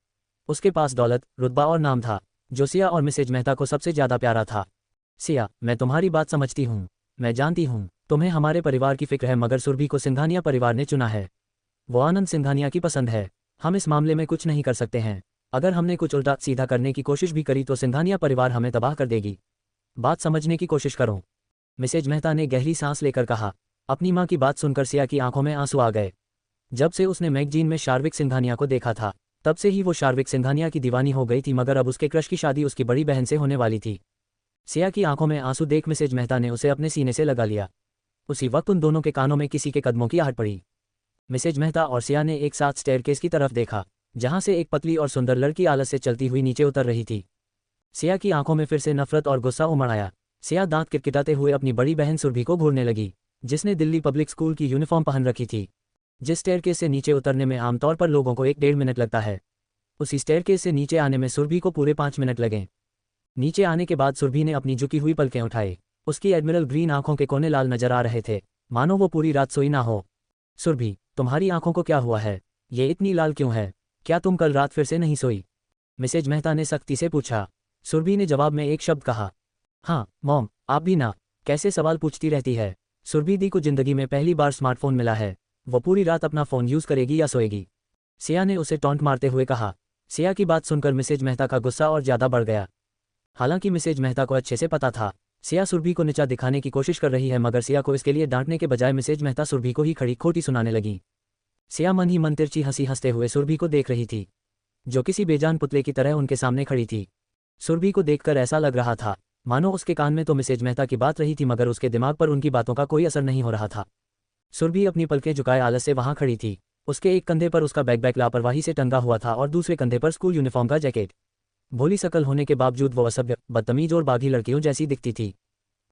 उसके पास दौलत, रुतबा और नाम था, जो सिया और मिसेज मेहता को सबसे ज्यादा प्यारा था। सिया, मैं तुम्हारी बात समझती हूँ, मैं जानती हूँ तुम्हें हमारे परिवार की फिक्र है, मगर सुरभि को सिंघानिया परिवार ने चुना है। वो आनंद सिंघानिया की पसंद है। हम इस मामले में कुछ नहीं कर सकते हैं। अगर हमने कुछ उल्टा सीधा करने की कोशिश भी करी तो सिंघानिया परिवार हमें तबाह कर देगी। बात समझने की कोशिश करो। मिसेज मेहता ने गहरी सांस लेकर कहा। अपनी मां की बात सुनकर सिया की आंखों में आंसू आ गए। जब से उसने मैगजीन में शार्विक सिंघानिया को देखा था तब से ही वो शार्विक सिंघानिया की दीवानी हो गई थी, मगर अब उसके क्रश की शादी उसकी बड़ी बहन से होने वाली थी। सिया की आंखों में आंसू देख मिसेज मेहता ने उसे अपने सीने से लगा लिया। उसी वक्त उन दोनों के कानों में किसी के कदमों की आहट पड़ी। मिसेज मेहता और सिया ने एक साथ स्टेयरकेस की तरफ देखा, जहां से एक पतली और सुंदर लड़की आलस से चलती हुई नीचे उतर रही थी। सिया की आंखों में फिर से नफरत और गुस्सा उमड़ आया। सिया दांत किटकिटाते हुए अपनी बड़ी बहन सुरभि को घूरने लगी, जिसने दिल्ली पब्लिक स्कूल की यूनिफॉर्म पहन रखी थी। जिस स्टेयरकेस से नीचे उतरने में आमतौर पर लोगों को 1-1.5 मिनट लगता है, उसी स्टेयरकेस से नीचे आने में सुरभि को पूरे 5 मिनट लगे। नीचे आने के बाद सुरभि ने अपनी झुकी हुई पलकें उठाई। उसकी एडमिरल ग्रीन आंखों के कोने लाल नजर आ रहे थे, मानो वो पूरी रात सोई ना हो। सुरभि, तुम्हारी आंखों को क्या हुआ है? ये इतनी लाल क्यों है? क्या तुम कल रात फिर से नहीं सोई? मिसेज मेहता ने सख्ती से पूछा। सुरभि ने जवाब में एक शब्द कहा, हाँ मॉम। आप भी ना, कैसे सवाल पूछती रहती है। सुरभि दी को जिंदगी में पहली बार स्मार्टफोन मिला है, वो पूरी रात अपना फ़ोन यूज़ करेगी या सोएगी? सिया ने उसे टॉन्ट मारते हुए कहा। सिया की बात सुनकर मिसेज मेहता का गुस्सा और ज़्यादा बढ़ गया। हालांकि मिसेज मेहता को अच्छे से पता था सिया सुरभि को नीचा दिखाने की कोशिश कर रही है, मगर सिया को इसके लिए डांटने के बजाय मिसेज मेहता सुरभि को ही खड़ी खोटी सुनाने लगी। सिया मन ही मन तिरछी हंसी हंसते हुए सुरभि को देख रही थी, जो किसी बेजान पुतले की तरह उनके सामने खड़ी थी। सुरभि को देखकर ऐसा लग रहा था मानो उसके कान में तो मिसेज मेहता की बात रही थी, मगर उसके दिमाग पर उनकी बातों का कोई असर नहीं हो रहा था। सुरभि अपनी पलकें झुकाए आलस से वहां खड़ी थी। उसके एक कंधे पर उसका बैकपैक लापरवाही से टंगा हुआ था और दूसरे कंधे पर स्कूल यूनिफॉर्म का जैकेट। भोली शकल होने के बावजूद वो असभ्य, बदतमीज और बागी लड़कियों जैसी दिखती थी।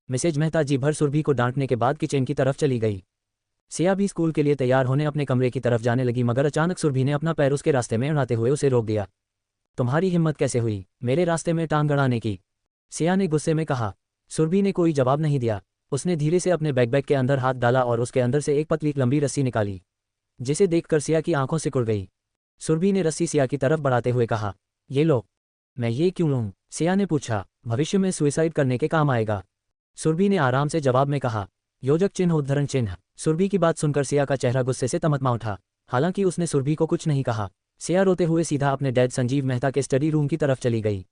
मिसेज मेहता जी भर सुरभि को डांटने के बाद किचन की तरफ चली गई। सिया भी स्कूल के लिए तैयार होने अपने कमरे की तरफ जाने लगी, मगर अचानक सुरभि ने अपना पैर उसके रास्ते में अड़ाते हुए उसे रोक दिया। तुम्हारी हिम्मत कैसे हुई मेरे रास्ते में टांग अड़ाने की? सिया ने गुस्से में कहा। सुरभि ने कोई जवाब नहीं दिया। उसने धीरे से अपने बैकपैक के अंदर हाथ डाला और उसके अंदर से एक पतली लंबी रस्सी निकाली, जिसे देखकर सिया की आंखों सिकुड़ गई। सुरभि ने रस्सी सिया की तरफ बढ़ाते हुए कहा, ये लो। मैं ये क्यों लूँ? सिया ने पूछा। भविष्य में सुसाइड करने के काम आएगा। सुरभि ने आराम से जवाब में कहा, योजक चिन्ह उद्धरण चिन्ह। सुरभि की बात सुनकर सिया का चेहरा गुस्से से तमतमा उठा। हालांकि उसने सुरभि को कुछ नहीं कहा। सिया रोते हुए सीधा अपने डैड संजीव मेहता के स्टडी रूम की तरफ चली गई,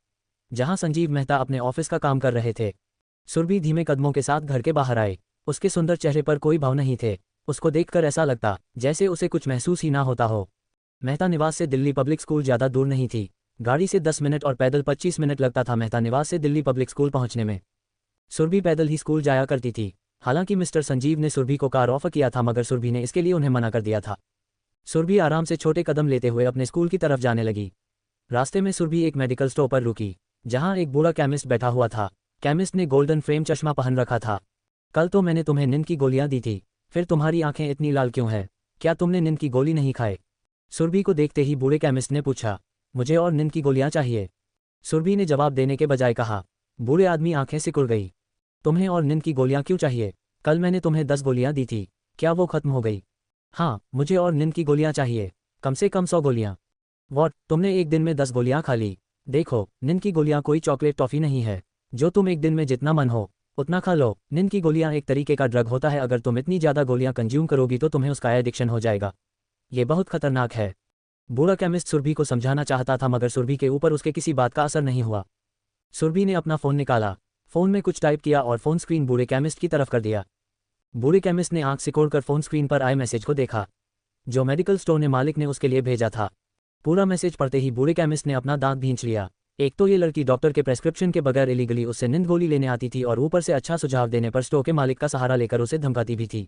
जहां संजीव मेहता अपने ऑफिस का काम कर रहे थे। सुरभि धीमे कदमों के साथ घर के बाहर आए। उसके सुंदर चेहरे पर कोई भाव नहीं थे। उसको देखकर ऐसा लगता जैसे उसे कुछ महसूस ही ना होता हो। मेहता निवास से दिल्ली पब्लिक स्कूल ज़्यादा दूर नहीं थी। गाड़ी से 10 मिनट और पैदल 25 मिनट लगता था मेहता निवास से दिल्ली पब्लिक स्कूल पहुंचने में। सुरभि पैदल ही स्कूल जाया करती थी। हालांकि मिस्टर संजीव ने सुरभि को कार ऑफर किया था, मगर सुरभि ने इसके लिए उन्हें मना कर दिया था। सुरभि आराम से छोटे कदम लेते हुए अपने स्कूल की तरफ जाने लगी। रास्ते में सुरभि एक मेडिकल स्टोर पर रुकी, जहां एक बूढ़ा केमिस्ट बैठा हुआ था। केमिस्ट ने गोल्डन फ्रेम चश्मा पहन रखा था। कल तो मैंने तुम्हें नींद की गोलियां दी थी, फिर तुम्हारी आंखें इतनी लाल क्यों है? क्या तुमने नींद की गोली नहीं खाए? सुरभि को देखते ही बूढ़े केमिस्ट ने पूछा। मुझे और नींद की गोलियां चाहिए। सुरभि ने जवाब देने के बजाय कहा। बूढ़े आदमी आंखें सिकुड़ गई। तुम्हें और नींद की गोलियां क्यों चाहिए? कल मैंने तुम्हें 10 गोलियां दी थी, क्या वो खत्म हो गई? हाँ, मुझे और नींद की गोलियां चाहिए, कम से कम 100 गोलियां। वॉट, तुमने एक दिन में 10 गोलियां खा ली? देखो, नींद की गोलियां कोई चॉकलेट टॉफी नहीं है जो तुम एक दिन में जितना मन हो उतना खा लो। नींद की गोलियां एक तरीके का ड्रग होता है। अगर तुम इतनी ज़्यादा गोलियां कंज्यूम करोगी तो तुम्हें उसका एडिक्शन हो जाएगा। ये बहुत खतरनाक है। बूढ़ा केमिस्ट सुरभि को समझाना चाहता था, मगर सुरभि के ऊपर उसके किसी बात का असर नहीं हुआ। सुरभि ने अपना फ़ोन निकाला, फ़ोन में कुछ टाइप किया और फ़ोन स्क्रीन बूढ़े केमिस्ट की तरफ कर दिया। बूढ़े केमिस्ट ने आंख सिकोड़कर फ़ोन स्क्रीन पर आए मैसेज को देखा, जो मेडिकल स्टोर ने मालिक ने उसके लिए भेजा था। पूरा मैसेज पढ़ते ही बूढ़े केमिस्ट ने अपना दांत भींच लिया। एक तो ये लड़की डॉक्टर के प्रेस्क्रिप्शन के बगैर इलीगली उससे नींद गोली लेने आती थी और ऊपर से अच्छा सुझाव देने पर स्टोर के मालिक का सहारा लेकर उसे धमकाती भी थी।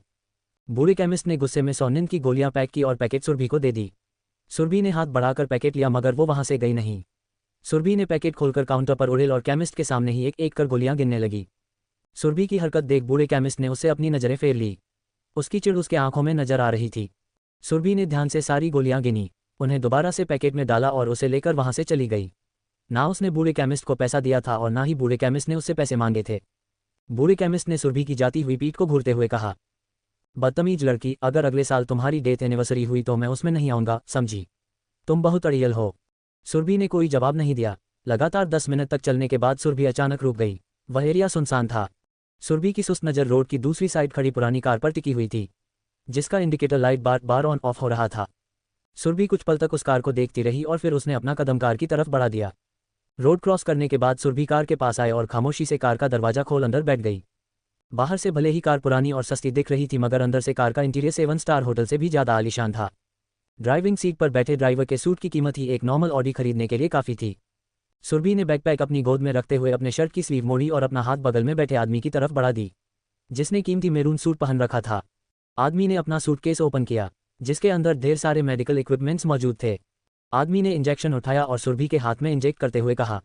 बूढ़े केमिस्ट ने गुस्से में 100 नींद की गोलियां पैक की और पैकेट सुरभि को दे दी। सुरभि ने हाथ बढ़ाकर पैकेट लिया, मगर वो वहां से गई नहीं। सुरभि ने पैकेट खोलकर काउंटर पर उड़ेल और केमिस्ट के सामने ही एक एक कर गोलियां गिनने लगी। सुरभि की हरकत देख बूढ़े केमिस्ट ने उससे अपनी नजरें फेर ली। उसकी चिढ़ उसके आंखों में नजर आ रही थी। सुरभि ने ध्यान से सारी गोलियां गिनी, उन्हें दोबारा से पैकेट में डाला और उसे लेकर वहां से चली गई। ना उसने बूढ़े केमिस्ट को पैसा दिया था और ना ही बूढ़े केमिस्ट ने उससे पैसे मांगे थे। बूढ़े केमिस्ट ने सुरभि की जाती हुई पीठ को घूरते हुए कहा, बदतमीज लड़की, अगर अगले साल तुम्हारी डेथ एनिवर्सरी हुई तो मैं उसमें नहीं आऊंगा, समझी? तुम बहुत अड़ियल हो। सुरभि ने कोई जवाब नहीं दिया। लगातार 10 मिनट तक चलने के बाद सुरभि अचानक रुक गई। वह एरिया सुनसान था। सुरभि की सुस्त नज़र रोड की दूसरी साइड खड़ी पुरानी कार पर टिकी हुई थी, जिसका indicator light bar bar on off हो रहा था। सुरभि कुछ पल तक उस कार को देखती रही और फिर उसने अपना कदम कार की तरफ बढ़ा दिया। रोड क्रॉस करने के बाद सुरभि कार के पास आए और खामोशी से कार का दरवाजा खोल अंदर बैठ गई। बाहर से भले ही कार पुरानी और सस्ती दिख रही थी, मगर अंदर से कार का इंटीरियर 7 स्टार होटल से भी ज़्यादा आलीशान था। ड्राइविंग सीट पर बैठे ड्राइवर के सूट की कीमत ही एक नॉर्मल ऑडी खरीदने के लिए काफ़ी थी। सुरभि ने बैकपैक अपनी गोद में रखते हुए अपने शर्ट की स्लीव मोड़ी और अपना हाथ बगल में बैठे आदमी की तरफ बढ़ा दी, जिसने कीमती मेरून सूट पहन रखा था। आदमी ने अपना सूटकेस ओपन किया, जिसके अंदर ढेर सारे मेडिकल इक्विपमेंट्स मौजूद थे। आदमी ने इंजेक्शन उठाया और सुरभि के हाथ में इंजेक्ट करते हुए कहा,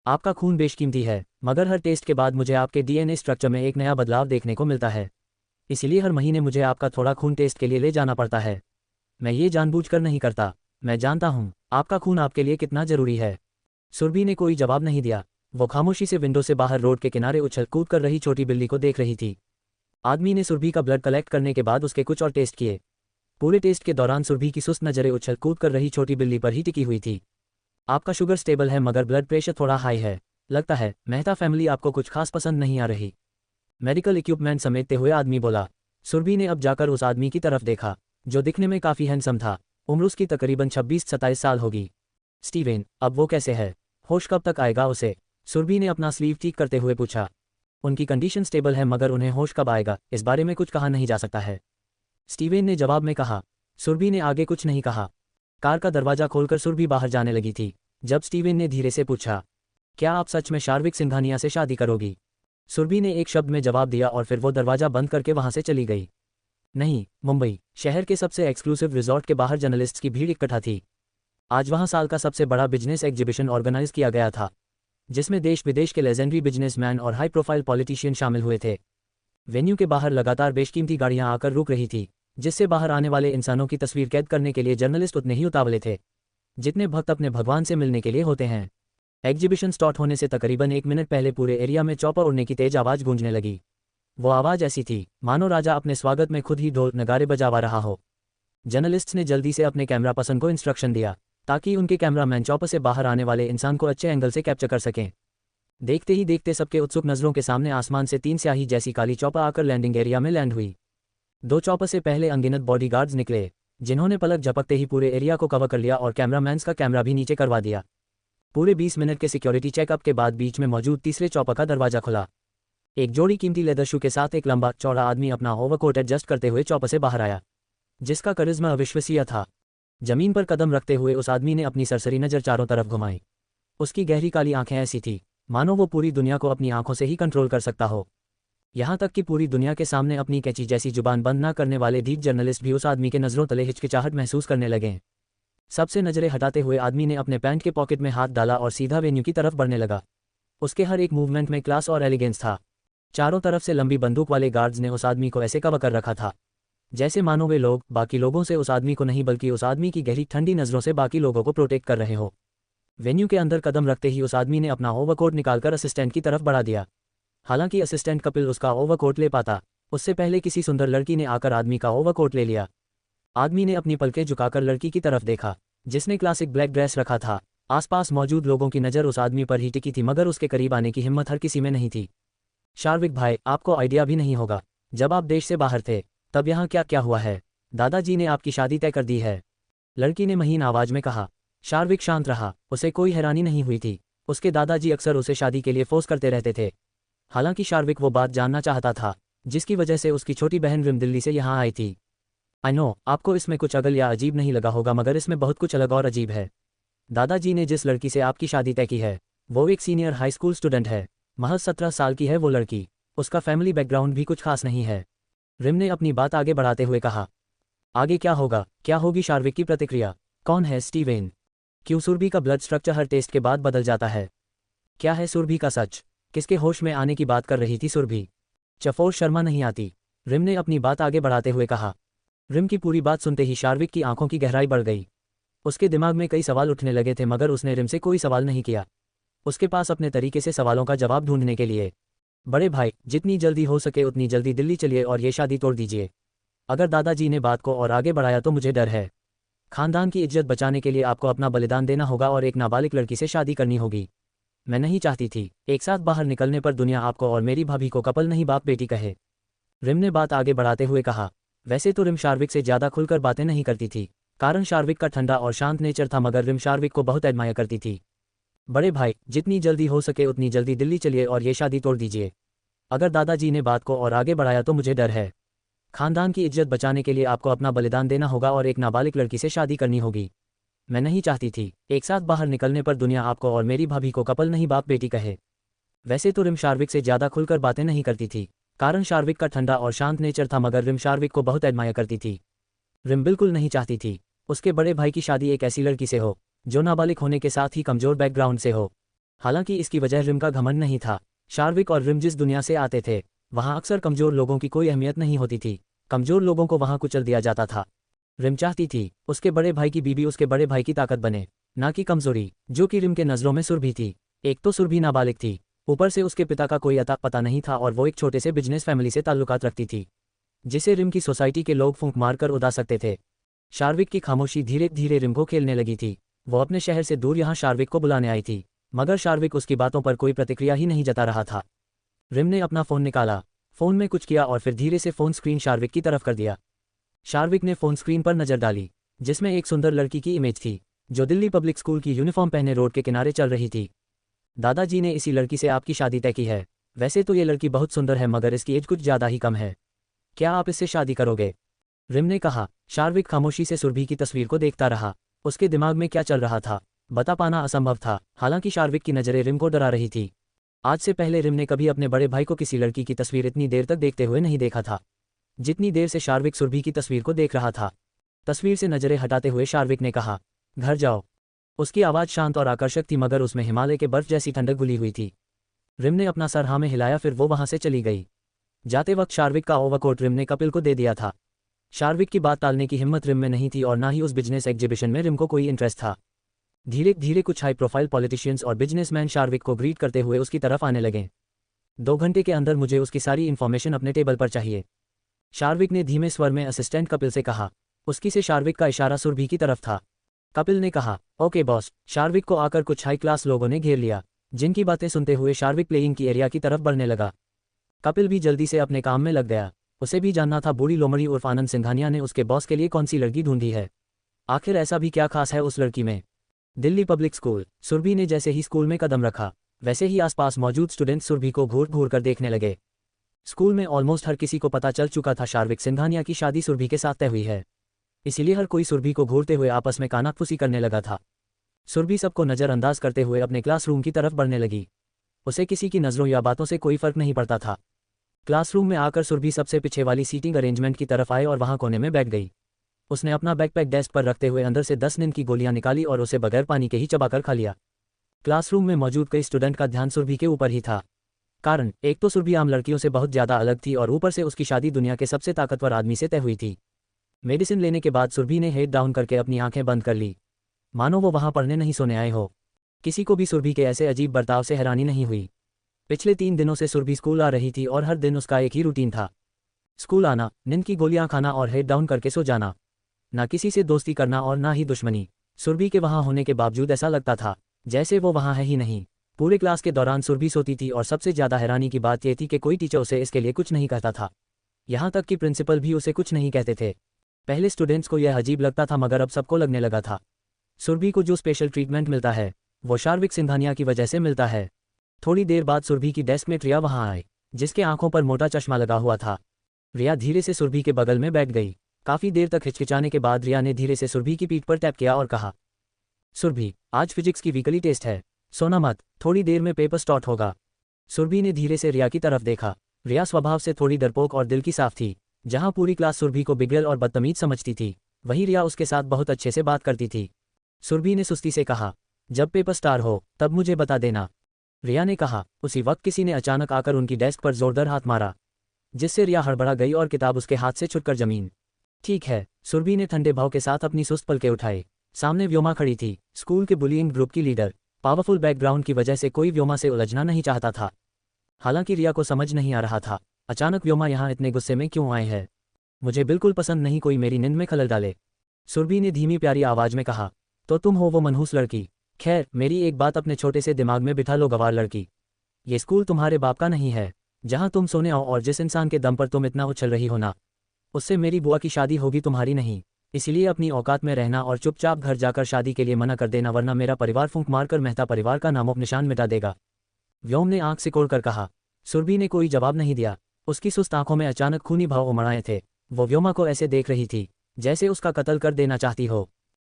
आपका खून बेशकीमती है, मगर हर टेस्ट के बाद मुझे आपके डीएनए स्ट्रक्चर में एक नया बदलाव देखने को मिलता है। इसीलिए हर महीने मुझे आपका थोड़ा खून टेस्ट के लिए ले जाना पड़ता है। मैं ये जानबूझकर नहीं करता। मैं जानता हूँ आपका खून आपके लिए कितना जरूरी है। सुरभि ने कोई जवाब नहीं दिया। वो खामोशी से विंडो से बाहर रोड के किनारे उछल कूद कर रही छोटी बिल्ली को देख रही थी। आदमी ने सुरभि का ब्लड कलेक्ट करने के बाद उसके कुछ और टेस्ट किए। पूरे टेस्ट के दौरान सुरभि की सुस्त नजरें उछल कूद कर रही छोटी बिल्ली पर ही टिकी हुई थी। आपका शुगर स्टेबल है मगर ब्लड प्रेशर थोड़ा हाई है। लगता है मेहता फैमिली आपको कुछ खास पसंद नहीं आ रही। मेडिकल इक्विपमेंट समेटते हुए आदमी बोला। सुरभि ने अब जाकर उस आदमी की तरफ देखा, जो दिखने में काफी हैंडसम था। उम्र उसकी तकरीबन 26-27 साल होगी। स्टीवेन, अब वो कैसे है? होश कब तक आएगा उसे? सुरभि ने अपना स्लीव ठीक करते हुए पूछा। उनकी कंडीशन स्टेबल है मगर उन्हें होश कब आएगा इस बारे में कुछ कहा नहीं जा सकता है, स्टीवेन ने जवाब में कहा। सुरभि ने आगे कुछ नहीं कहा। कार का दरवाजा खोलकर सुरभि बाहर जाने लगी थी, जब स्टीवेन ने धीरे से पूछा, क्या आप सच में शार्विक सिंघानिया से शादी करोगी? सुरभि ने एक शब्द में जवाब दिया और फिर वो दरवाजा बंद करके वहां से चली गई। नहीं, मुंबई शहर के सबसे एक्सक्लूसिव रिजॉर्ट के बाहर जर्नलिस्ट्स की भीड़ इकट्ठा थी। आज वहां साल का सबसे बड़ा बिजनेस एग्जीबिशन ऑर्गेनाइज किया गया था, जिसमें देश विदेश के लेजेंडरी बिजनेसमैन और हाई प्रोफाइल पॉलिटिशियन शामिल हुए थे। वेन्यू के बाहर लगातार बेशकीमती गाड़ियां आकर रुक रही थी, जिससे बाहर आने वाले इंसानों की तस्वीर कैद करने के लिए जर्नलिस्ट उतने ही उतावले थे जितने भक्त अपने भगवान से मिलने के लिए होते हैं। एग्जीबिशन स्टार्ट होने से तकरीबन 1 मिनट पहले पूरे एरिया में चौपर उड़ने की तेज आवाज गूंजने लगी। वो आवाज ऐसी थी मानो राजा अपने स्वागत में खुद ही ढोल नगारे बजावा रहा हो। जर्नलिस्ट्स ने जल्दी से अपने कैमरा पर्सन को इंस्ट्रक्शन दिया ताकि उनके कैमरामैन चौपर से बाहर आने वाले इंसान को अच्छे एंगल से कैप्चर कर सकें। देखते ही देखते सबके उत्सुक नजरों के सामने आसमान से 3 स्याही जैसी काली चौपर आकर लैंडिंग एरिया में लैंड हुई। 2 चौपर से पहले अनगिनत बॉडीगार्ड्स निकले, जिन्होंने पलक झपकते ही पूरे एरिया को कवर कर लिया और कैमरामैन्स का कैमरा भी नीचे करवा दिया। पूरे 20 मिनट के सिक्योरिटी चेकअप के बाद बीच में मौजूद तीसरे चौपर का दरवाजा खुला। एक जोड़ी कीमती लेदर शू के साथ एक लंबा चौड़ा आदमी अपना ओवरकोट एडजस्ट करते हुए चौपर से बाहर आया, जिसका करिश्मा अविश्वसनीय था। जमीन पर कदम रखते हुए उस आदमी ने अपनी सरसरी नजर चारों तरफ घुमाई। उसकी गहरी काली आंखें ऐसी थी मानो वो पूरी दुनिया को अपनी आंखों से ही कंट्रोल कर सकता हो। यहाँ तक कि पूरी दुनिया के सामने अपनी कैंची जैसी जुबान बंद न करने वाले ढीठ जर्नलिस्ट भी उस आदमी के नजरों तले हिचकिचाहट महसूस करने लगे। सबसे नजरें हटाते हुए आदमी ने अपने पैंट के पॉकेट में हाथ डाला और सीधा वेन्यू की तरफ बढ़ने लगा। उसके हर एक मूवमेंट में क्लास और एलिगेंस था। चारों तरफ से लंबी बंदूक वाले गार्ड्स ने उस आदमी को ऐसे कवर कर रखा था जैसे मानो वे लोग बाकी लोगों से उस आदमी को नहीं बल्कि उस आदमी की गहरी ठंडी नजरों से बाकी लोगों को प्रोटेक्ट कर रहे हो। वेन्यू के अंदर कदम रखते ही उस आदमी ने अपना ओवरकोट निकालकर असिस्टेंट की तरफ बढ़ा दिया। हालांकि असिस्टेंट कपिल उसका ओवरकोट ले पाता, उससे पहले किसी सुंदर लड़की ने आकर आदमी का ओवरकोट ले लिया। आदमी ने अपनी पलकें झुकाकर लड़की की तरफ देखा, जिसने क्लासिक ब्लैक ड्रेस रखा था। आसपास मौजूद लोगों की नज़र उस आदमी पर ही टिकी थी मगर उसके करीब आने की हिम्मत हर किसी में नहीं थी। शार्विक भाई, आपको आइडिया भी नहीं होगा, जब आप देश से बाहर थे तब यहाँ क्या क्या हुआ है। दादाजी ने आपकी शादी तय कर दी है, लड़की ने महीन आवाज में कहा। शार्विक शांत रहा, उसे कोई हैरानी नहीं हुई थी। उसके दादाजी अक्सर उसे शादी के लिए फोर्स करते रहते थे। हालांकि शार्विक वो बात जानना चाहता था जिसकी वजह से उसकी छोटी बहन रिम दिल्ली से यहाँ आई थी। आई नो, आपको इसमें कुछ अगल या अजीब नहीं लगा होगा मगर इसमें बहुत कुछ अलग और अजीब है। दादाजी ने जिस लड़की से आपकी शादी तय की है वो एक सीनियर हाई स्कूल स्टूडेंट है। महज 17 साल की है वो लड़की। उसका फैमिली बैकग्राउंड भी कुछ खास नहीं है। रिम ने अपनी बात आगे बढ़ाते हुए कहा। आगे क्या होगा? क्या होगी शार्विक की प्रतिक्रिया? कौन है स्टीवेन? क्यों सुरभि का ब्लड स्ट्रक्चर हर टेस्ट के बाद बदल जाता है? क्या है सुरभि का सच? किसके होश में आने की बात कर रही थी सुरभि? चफोर शर्मा नहीं आती, रिम ने अपनी बात आगे बढ़ाते हुए कहा। रिम की पूरी बात सुनते ही शार्विक की आंखों की गहराई बढ़ गई। उसके दिमाग में कई सवाल उठने लगे थे मगर उसने रिम से कोई सवाल नहीं किया। उसके पास अपने तरीके से सवालों का जवाब ढूंढने के लिए। बड़े भाई, जितनी जल्दी हो सके उतनी जल्दी दिल्ली चलिए और ये शादी तोड़ दीजिए। अगर दादाजी ने बात को और आगे बढ़ाया तो मुझे डर है। खानदान की इज्जत बचाने के लिए आपको अपना बलिदान देना होगा और एक नाबालिग लड़की से शादी करनी होगी। मैं नहीं चाहती थी एक साथ बाहर निकलने पर दुनिया आपको और मेरी भाभी को कपल नहीं बाप बेटी कहे, रिम ने बात आगे बढ़ाते हुए कहा। वैसे तो रिम शार्विक से ज्यादा खुलकर बातें नहीं करती थी, कारण शार्विक का ठंडा और शांत नेचर था, मगर रिम शार्विक को बहुत एडमायर करती थी। बड़े भाई, जितनी जल्दी हो सके उतनी जल्दी दिल्ली चलिए और ये शादी तोड़ दीजिए। अगर दादाजी ने बात को और आगे बढ़ाया तो मुझे डर है। खानदान की इज्जत बचाने के लिए आपको अपना बलिदान देना होगा और एक नाबालिग लड़की से शादी करनी होगी। मैं नहीं चाहती थी एक साथ बाहर निकलने पर दुनिया आपको और मेरी भाभी को कपल नहीं बाप बेटी कहे। वैसे तो रिम शार्विक से ज्यादा खुलकर बातें नहीं करती थी, कारण शार्विक का ठंडा और शांत नेचर था, मगर रिम शार्विक को बहुत एडमायर करती थी। रिम बिल्कुल नहीं चाहती थी उसके बड़े भाई की शादी एक ऐसी लड़की से हो जो नाबालिग होने के साथ ही कमजोर बैकग्राउंड से हो। हालांकि इसकी वजह रिम का घमंड नहीं था। शार्विक और रिम जिस दुनिया से आते थे वहां अक्सर कमजोर लोगों की कोई अहमियत नहीं होती थी। कमजोर लोगों को वहां कुचल दिया जाता था। रिम चाहती थी उसके बड़े भाई की बीबी उसके बड़े भाई की ताकत बने, ना कि कमजोरी, जो कि रिम के नज़रों में सुरभि थी। एक तो सुरभि नाबालिग थी, ऊपर से उसके पिता का कोई अता पता नहीं था और वो एक छोटे से बिजनेस फैमिली से ताल्लुकात रखती थी, जिसे रिम की सोसाइटी के लोग फूंक मारकर उड़ा सकते थे। शार्विक की खामोशी धीरे धीरे रिम को खेलने लगी थी। वो अपने शहर से दूर यहाँ शार्विक को बुलाने आई थी, मगर शार्विक उसकी बातों पर कोई प्रतिक्रिया ही नहीं जता रहा था। रिम ने अपना फ़ोन निकाला, फ़ोन में कुछ किया और फिर धीरे से फ़ोन स्क्रीन शार्विक की तरफ कर दिया। शार्विक ने फ़ोन स्क्रीन पर नज़र डाली, जिसमें एक सुंदर लड़की की इमेज थी, जो दिल्ली पब्लिक स्कूल की यूनिफॉर्म पहने रोड के किनारे चल रही थी। दादाजी ने इसी लड़की से आपकी शादी तय की है। वैसे तो ये लड़की बहुत सुंदर है, मगर इसकी एज कुछ ज़्यादा ही कम है। क्या आप इससे शादी करोगे? रिम ने कहा। शार्विक खामोशी से सुरभि की तस्वीर को देखता रहा। उसके दिमाग में क्या चल रहा था बता पाना असंभव था। हालांकि शार्विक की नज़रें रिम को डरा रही थी। आज से पहले रिम ने कभी अपने बड़े भाई को किसी लड़की की तस्वीर इतनी देर तक देखते हुए नहीं देखा था, जितनी देर से शार्विक सुरभि की तस्वीर को देख रहा था। तस्वीर से नज़रें हटाते हुए शार्विक ने कहा, घर जाओ। उसकी आवाज़ शांत और आकर्षक थी, मगर उसमें हिमालय के बर्फ जैसी ठंडक घुली हुई थी। रिम ने अपना सर हाँ में हिलाया, फिर वो वहां से चली गई। जाते वक्त शार्विक का ओवरकोट रिम ने कपिल को दे दिया था। शार्विक की बात टालने की हिम्मत रिम में नहीं थी और ना ही उस बिजनेस एग्जीबिशन में रिम को कोई इंटरेस्ट था। धीरे धीरे कुछ हाई प्रोफाइल पॉलिटिशियंस और बिजनेसमैन शार्विक को ग्रीट करते हुए उसकी तरफ आने लगे। 2 घंटे के अंदर मुझे उसकी सारी इन्फॉर्मेशन अपने टेबल पर चाहिए, शार्विक ने धीमे स्वर में असिस्टेंट कपिल से कहा। उसकी से शार्विक का इशारा सुरभि की तरफ था। कपिल ने कहा, ओके बॉस। शार्विक को आकर कुछ हाई क्लास लोगों ने घेर लिया, जिनकी बातें सुनते हुए शार्विक प्लेइंग की एरिया की तरफ बढ़ने लगा। कपिल भी जल्दी से अपने काम में लग गया। उसे भी जानना था बूढ़ी लोमड़ी उर्फ आनंद सिंघानिया ने उसके बॉस के लिए कौन सी लड़की ढूंढी है। आखिर ऐसा भी क्या खास है उस लड़की में। Delhi public school. सुरभि ने जैसे ही स्कूल में कदम रखा, वैसे ही आसपास मौजूद स्टूडेंट्स सुरभि को घूर घूर कर देखने लगे। स्कूल में ऑलमोस्ट हर किसी को पता चल चुका था शार्विक सिंघानिया की शादी सुरभि के साथ तय हुई है, इसीलिए हर कोई सुरभि को घूरते हुए आपस में कानाफूसी करने लगा था। सुरभि सबको नज़रअंदाज करते हुए अपने क्लासरूम की तरफ बढ़ने लगी। उसे किसी की नज़रों या बातों से कोई फर्क नहीं पड़ता था। क्लासरूम में आकर सुरभि सबसे पीछे वाली सीटिंग अरेंजमेंट की तरफ आए और वहां कोने में बैठ गई। उसने अपना बैकपैक डेस्क पर रखते हुए अंदर से 10 नींद की गोलियां निकाली और उसे बगैर पानी के ही चबाकर खा लिया। क्लासरूम में मौजूद कई स्टूडेंट का ध्यान सुरभि के ऊपर ही था। कारण, एक तो सुरभि आम लड़कियों से बहुत ज़्यादा अलग थी और ऊपर से उसकी शादी दुनिया के सबसे ताकतवर आदमी से तय हुई थी। मेडिसिन लेने के बाद सुरभि ने हेड डाउन करके अपनी आंखें बंद कर ली, मानो वो वहां पढ़ने नहीं सोने आए हो। किसी को भी सुरभि के ऐसे अजीब बर्ताव से हैरानी नहीं हुई। पिछले 3 दिनों से सुरभि स्कूल आ रही थी और हर दिन उसका एक ही रूटीन था, स्कूल आना, नींद की गोलियां खाना और हेड डाउन करके सो जाना। ना किसी से दोस्ती करना और ना ही दुश्मनी। सुरभि के वहां होने के बावजूद ऐसा लगता था जैसे वो वहां है ही नहीं। पूरे क्लास के दौरान सुरभि सोती थी और सबसे ज़्यादा हैरानी की बात यह थी कि कोई टीचर उसे इसके लिए कुछ नहीं कहता था। यहाँ तक कि प्रिंसिपल भी उसे कुछ नहीं कहते थे। पहले स्टूडेंट्स को यह अजीब लगता था, मगर अब सबको लगने लगा था सुरभि को जो स्पेशल ट्रीटमेंट मिलता है वो शार्विक सिंघानिया की वजह से मिलता है। थोड़ी देर बाद सुरभि की डेस्क में रिया वहां आई, जिसके आंखों पर मोटा चश्मा लगा हुआ था। रिया धीरे से सुरभि के बगल में बैठ गई। काफी देर तक हिचकिचाने के बाद रिया ने धीरे से सुरभि की पीठ पर टैप किया और कहा, सुरभि, आज फिजिक्स की वीकली टेस्ट है, सोना मत, थोड़ी देर में पेपर स्टार्ट होगा। सुरभि ने धीरे से रिया की तरफ देखा। रिया स्वभाव से थोड़ी डरपोक और दिल की साफ थी। जहां पूरी क्लास सुरभि को बिगड़ल और बदतमीज समझती थी, वहीं रिया उसके साथ बहुत अच्छे से बात करती थी। सुरभि ने सुस्ती से कहा, जब पेपर स्टार्ट हो तब मुझे बता देना, रिया ने कहा। उसी वक्त किसी ने अचानक आकर उनकी डेस्क पर जोरदार हाथ मारा, जिससे रिया हड़बड़ा गई और किताब उसके हाथ से छुटकर जमीन। ठीक है, सुरभि ने ठंडे भाव के साथ अपनी सुस्त पलकें उठाई। सामने व्योमा खड़ी थी, स्कूल के बुलिंग ग्रुप की लीडर। पावरफुल बैकग्राउंड की वजह से कोई व्योमा से उलझना नहीं चाहता था। हालांकि रिया को समझ नहीं आ रहा था अचानक व्योमा यहाँ इतने गुस्से में क्यों आए हैं। मुझे बिल्कुल पसंद नहीं कोई मेरी नींद में खलल डाले, सुरभि ने धीमी प्यारी आवाज में कहा। तो तुम हो वो मनहूस लड़की। खैर, मेरी एक बात अपने छोटे से दिमाग में बिठा लो गवार लड़की, ये स्कूल तुम्हारे बाप का नहीं है जहां तुम सोने आओ, और जिस इंसान के दम पर तुम इतना उछल रही हो ना, उससे मेरी बुआ की शादी होगी, तुम्हारी नहीं। इसलिए अपनी औकात में रहना और चुपचाप घर जाकर शादी के लिए मना कर देना, वरना मेरा परिवार फूंक मारकर मेहता परिवार का नामो निशान मिटा देगा, व्योम ने आंख सिकोड़कर कहा। सुरभि ने कोई जवाब नहीं दिया। उसकी सुस्त आंखों में अचानक खूनी भाव उमड़ आए थे। वो व्योमा को ऐसे देख रही थी जैसे उसका कत्ल कर देना चाहती हो।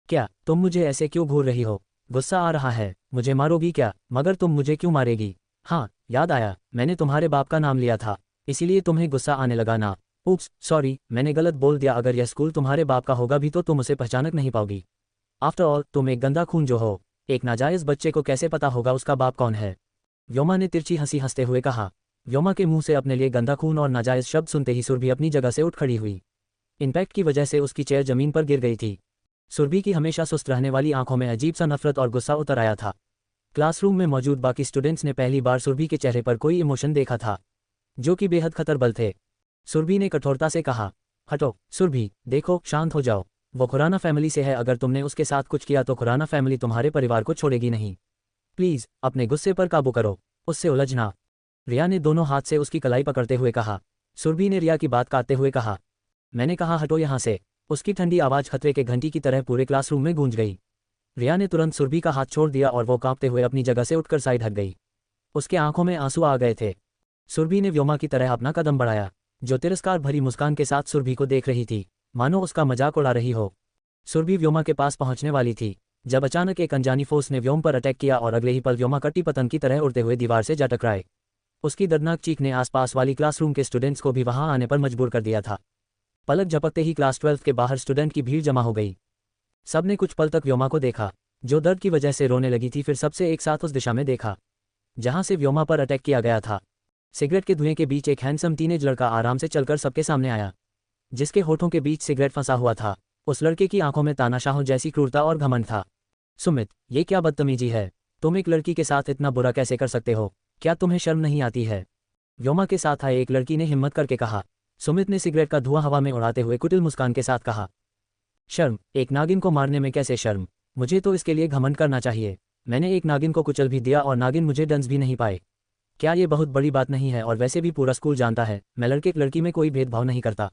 क्या तुम मुझे ऐसे क्यों घूर रही हो? गुस्सा आ रहा है? मुझे मारोगी क्या? मगर तुम मुझे क्यों मारेगी? हाँ, याद आया, मैंने तुम्हारे बाप का नाम लिया था, इसीलिए तुम्हें गुस्सा आने लगा ना। उप्स, सॉरी, मैंने गलत बोल दिया। अगर यह स्कूल तुम्हारे बाप का होगा भी तो तुम उसे पहचानक नहीं पाओगी। आफ्टर ऑल तुम एक गंदा खून जो हो। एक नाजायज बच्चे को कैसे पता होगा उसका बाप कौन है? व्योमा ने तिरछी हंसी हंसते हुए कहा। व्योमा के मुंह से अपने लिए गंदा खून और नाजायज शब्द सुनते ही सुरभि अपनी जगह से उठ खड़ी हुई। इम्पैक्ट की वजह से उसकी चेयर जमीन पर गिर गई थी। सुरभि की हमेशा सुस्त रहने वाली आंखों में अजीब सा नफरत और गुस्सा उतर आया था। क्लासरूम में मौजूद बाकी स्टूडेंट्स ने पहली बार सुरभि के चेहरे पर कोई इमोशन देखा था, जो कि बेहद खतरबल थे। सुरभि ने कठोरता से कहा, हटो सुरभि, देखो शांत हो जाओ। वो खुराना फैमिली से है, अगर तुमने उसके साथ कुछ किया तो खुराना फैमिली तुम्हारे परिवार को छोड़ेगी नहीं। प्लीज अपने गुस्से पर काबू करो, उससे उलझना। रिया ने दोनों हाथ से उसकी कलाई पकड़ते हुए कहा। सुरभि ने रिया की बात काटते हुए कहा, मैंने कहा हटो यहाँ से। उसकी ठंडी आवाज़ खतरे के घंटी की तरह पूरे क्लासरूम में गूंज गई। रिया ने तुरंत सुरभि का हाथ छोड़ दिया और वो कांपते हुए अपनी जगह से उठकर साइड हट गई। उसके आंखों में आंसू आ गए थे। सुरभि ने व्योमा की तरह अपना कदम बढ़ाया, जो तिरस्कार भरी मुस्कान के साथ सुरभि को देख रही थी, मानो उसका मजाक उड़ा रही हो। सुरभि व्योमा के पास पहुंचने वाली थी जब अचानक एक अनजानी फोर्स ने व्योम पर अटैक किया और अगले ही पल व्योमा कट्टी पतंग की तरह उड़ते हुए दीवार से जा टकराए। उसकी दर्दनाक चीख ने आसपास वाली क्लासरूम के स्टूडेंट्स को भी वहां आने पर मजबूर कर दिया था। पलक झपकते ही क्लास 12 के बाहर स्टूडेंट की भीड़ जमा हो गई। सबने कुछ पल तक व्योमा को देखा, जो दर्द की वजह से रोने लगी थी, फिर सबसे एक साथ उस दिशा में देखा जहां से व्योमा पर अटैक किया गया था। सिगरेट के धुएं के बीच एक हैंडसम टीनेज लड़का आराम से चलकर सबके सामने आया, जिसके होठों के बीच सिगरेट फंसा हुआ था। उस लड़के की आंखों में तानाशाहों जैसी क्रूरता और घमंड था। सुमित, ये क्या बदतमीजी है? तुम एक लड़की के साथ इतना बुरा कैसे कर सकते हो? क्या तुम्हें शर्म नहीं आती है? व्योमा के साथ आए एक लड़की ने हिम्मत करके कहा। सुमित ने सिगरेट का धुआं हवा में उड़ाते हुए कुटिल मुस्कान के साथ कहा, शर्म? एक नागिन को मारने में कैसे शर्म? मुझे तो इसके लिए घमंड करना चाहिए। मैंने एक नागिन को कुचल भी दिया और नागिन मुझे डंस भी नहीं पाए। क्या ये बहुत बड़ी बात नहीं है? और वैसे भी पूरा स्कूल जानता है मैं लड़के लड़की में कोई भेदभाव नहीं करता।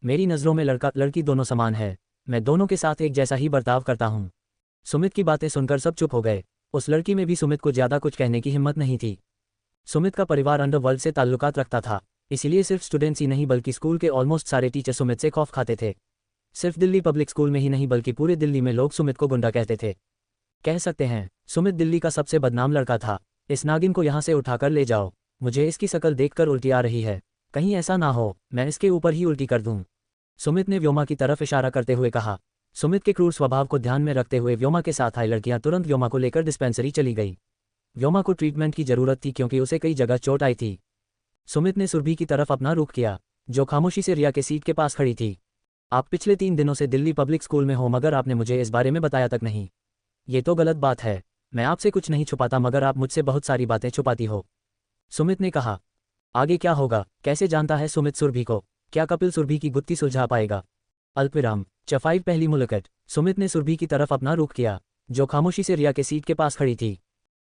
मेरी नज़रों में लड़का लड़की दोनों समान है। मैं दोनों के साथ एक जैसा ही बर्ताव करता हूँ। सुमित की बातें सुनकर सब चुप हो गए। उस लड़की में भी सुमित को ज्यादा कुछ कहने की हिम्मत नहीं थी। सुमित का परिवार अंडरवर्ल्ड से ताल्लुकात रखता था, इसीलिए सिर्फ स्टूडेंट्स ही नहीं बल्कि स्कूल के ऑलमोस्ट सारे टीचर सुमित से खौफ खाते थे। सिर्फ दिल्ली पब्लिक स्कूल में ही नहीं बल्कि पूरे दिल्ली में लोग सुमित को गुंडा कहते थे। कह सकते हैं सुमित दिल्ली का सबसे बदनाम लड़का था। इस नागिन को यहाँ से उठाकर ले जाओ। मुझे इसकी शक्ल देखकर उल्टी आ रही है। कहीं ऐसा ना हो मैं इसके ऊपर ही उल्टी कर दूं। सुमित ने व्योमा की तरफ इशारा करते हुए कहा। सुमित के क्रूर स्वभाव को ध्यान में रखते हुए व्योमा के साथ आई लड़कियां तुरंत व्योमा को लेकर डिस्पेंसरी चली गई। व्योमा को ट्रीटमेंट की जरूरत थी क्योंकि उसे कई जगह चोट आई थी। सुमित ने सुरभि की तरफ अपना रुख किया, जो खामोशी से रिया के सीट के पास खड़ी थी। आप पिछले 3 दिनों से दिल्ली पब्लिक स्कूल में हो मगर आपने मुझे इस बारे में बताया तक नहीं। ये तो गलत बात है। मैं आपसे कुछ नहीं छुपाता मगर आप मुझसे बहुत सारी बातें छुपाती हो। सुमित ने कहा। आगे क्या होगा कैसे जानता है सुमित सुरभि को? क्या कपिल सुरभि की गुत्थी सुलझा पाएगा? अल्पविराम। चफाई पहली मुलाकात। सुमित ने सुरभि की तरफ अपना रुख किया, जो खामोशी से रिया के सीट के पास खड़ी थी।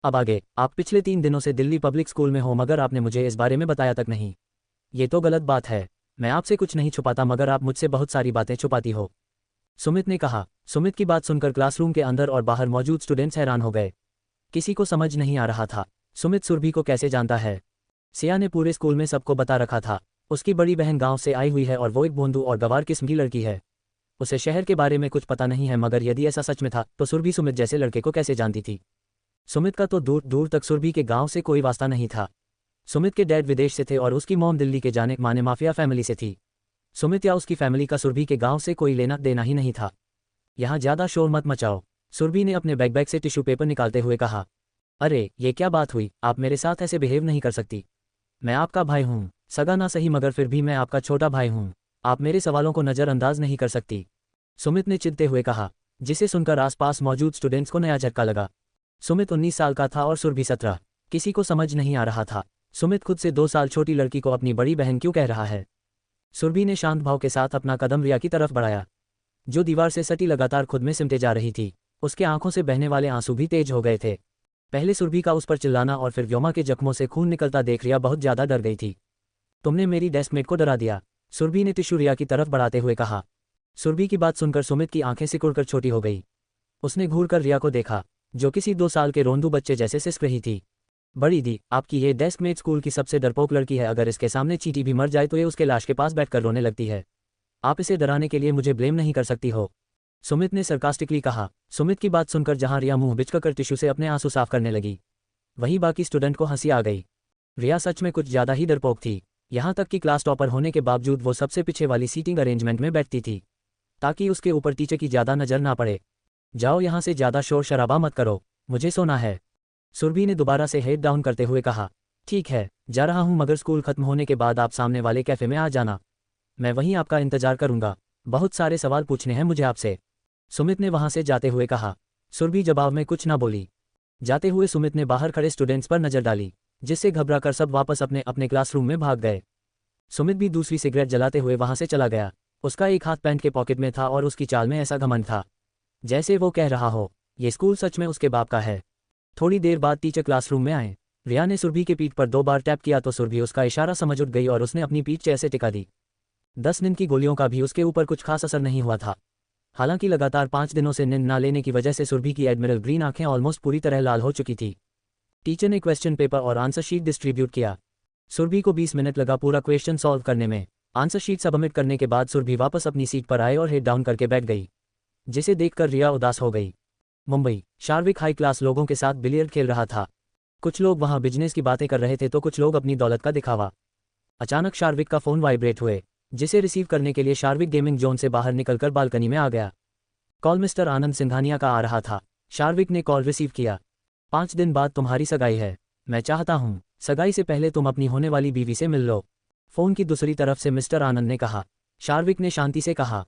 अब आगे, आप पिछले 3 दिनों से दिल्ली पब्लिक स्कूल में हो मगर आपने मुझे इस बारे में बताया तक नहीं। ये तो गलत बात है। मैं आपसे कुछ नहीं छुपाता मगर आप मुझसे बहुत सारी बातें छुपाती हो। सुमित ने कहा। सुमित की बात सुनकर क्लासरूम के अंदर और बाहर मौजूद स्टूडेंट्स हैरान हो गए। किसी को समझ नहीं आ रहा था सुमित सुरभि को कैसे जानता है। सिया ने पूरे स्कूल में सबको बता रखा था। उसकी बड़ी बहन गांव से आई हुई है और वो एक भोंदू और गवार किस्म की लड़की है। उसे शहर के बारे में कुछ पता नहीं है मगर यदि ऐसा सच में था तो सुरभि सुमित जैसे लड़के को कैसे जानती थी? सुमित का तो दूर दूर तक सुरभि के गांव से कोई वास्ता नहीं था। सुमित के डैड विदेश से थे और उसकी मॉम दिल्ली के जाने माने माफिया फैमिली से थी। सुमित या उसकी फैमिली का सुरभि के गांव से कोई लेना देना ही नहीं था। यहाँ ज्यादा शोर मत मचाओ। सुरभि ने अपने बैग से टिश्यू पेपर निकालते हुए कहा। अरे ये क्या बात हुई? आप मेरे साथ ऐसे बिहेव नहीं कर सकती। मैं आपका भाई हूँ, सगा ना सही मगर फिर भी मैं आपका छोटा भाई हूँ। आप मेरे सवालों को नज़रअंदाज नहीं कर सकती, सुमित ने चिढ़ते हुए कहा, जिसे सुनकर आसपास मौजूद स्टूडेंट्स को नया झटका लगा। सुमित 19 साल का था और सुरभि 17। किसी को समझ नहीं आ रहा था सुमित खुद से 2 साल छोटी लड़की को अपनी बड़ी बहन क्यों कह रहा है। सुरभि ने शांत भाव के साथ अपना कदम रिया की तरफ बढ़ाया, जो दीवार से सटी लगातार खुद में सिमटे जा रही थी। उसके आंखों से बहने वाले आंसू भी तेज हो गए थे। पहले सुरभि का उस पर चिल्लाना और फिर व्योमा के जख्मों से खून निकलता देख रिया बहुत ज्यादा डर गई थी। तुमने मेरी डेस्कमेट को डरा दिया, सुरभि ने टिश्यू रिया की तरफ बढ़ाते हुए कहा। सुरभि की बात सुनकर सुमित की आंखें सिकुड़कर छोटी हो गई। उसने घूरकर रिया को देखा, जो किसी 2 साल के रोंदू बच्चे जैसे सिसक रही थी। बड़ी दी, आपकी ये डेस्कमेट स्कूल की सबसे डरपोक लड़की है। अगर इसके सामने चींटी भी मर जाए तो ये उसके लाश के पास बैठकर रोने लगती है। आप इसे डराने के लिए मुझे ब्लेम नहीं कर सकती हो, सुमित ने सरकास्टिकली कहा। सुमित की बात सुनकर जहां रिया मुंह बिचकर टिश्यू से अपने आंसू साफ करने लगी, वहीं बाकी स्टूडेंट को हंसी आ गई। रिया सच में कुछ ज्यादा ही डरपोक थी। यहां तक कि क्लास टॉपर होने के बावजूद वो सबसे पीछे वाली सीटिंग अरेंजमेंट में बैठती थी, ताकि उसके ऊपर टीचर की ज्यादा नजर ना पड़े। जाओ यहां से, ज्यादा शोर शराबा मत करो, मुझे सोना है। सुरभि ने दोबारा से हेड डाउन करते हुए कहा। ठीक है, जा रहा हूँ, मगर स्कूल खत्म होने के बाद आप सामने वाले कैफ़े में आ जाना। मैं वहीं आपका इंतजार करूंगा। बहुत सारे सवाल पूछने हैं मुझे आपसे। सुमित ने वहां से जाते हुए कहा। सुरभि जवाब में कुछ ना बोली। जाते हुए सुमित ने बाहर खड़े स्टूडेंट्स पर नजर डाली, जिससे घबराकर सब वापस अपने अपने क्लासरूम में भाग गए। सुमित भी दूसरी सिगरेट जलाते हुए वहां से चला गया। उसका एक हाथ पैंट के पॉकेट में था और उसकी चाल में ऐसा घमंड था जैसे वो कह रहा हो, ये स्कूल सच में उसके बाप का है। थोड़ी देर बाद टीचर क्लासरूम में आए। रिया ने सुरभि के पीठ पर 2 बार टैप किया तो सुरभि उसका इशारा समझ उठ गई और उसने अपनी पीठ ऐसे टिका दी। 10 नींद की गोलियों का भी उसके ऊपर कुछ खास असर नहीं हुआ था। हालांकि लगातार 5 दिनों से नींद ना लेने की वजह से सुरभि की एडमिरल ग्रीन आंखें ऑलमोस्ट पूरी तरह लाल हो चुकी थी। टीचर ने क्वेश्चन पेपर और आंसर शीट डिस्ट्रीब्यूट किया। सुरभि को 20 मिनट लगा पूरा क्वेश्चन सॉल्व करने में। आंसर शीट सबमिट करने के बाद सुरभि वापस अपनी सीट पर आए और हेड डाउन करके बैठ गई, जिसे देखकर रिया उदास हो गई। मुंबई, शार्विक हाई क्लास लोगों के साथ बिलियर्ड खेल रहा था। कुछ लोग वहां बिजनेस की बातें कर रहे थे तो कुछ लोग अपनी दौलत का दिखावा। अचानक शार्विक का फोन वाइब्रेट हुए, जिसे रिसीव करने के लिए शार्विक गेमिंग जोन से बाहर निकलकर बालकनी में आ गया। कॉल मिस्टर आनंद सिंघानिया का आ रहा था। शार्विक ने कॉल रिसीव किया। 5 दिन बाद तुम्हारी सगाई है। मैं चाहता हूं सगाई से पहले तुम अपनी होने वाली बीवी से मिल लो। फोन की दूसरी तरफ से मिस्टर आनंद ने कहा। शार्विक ने शांति से कहा,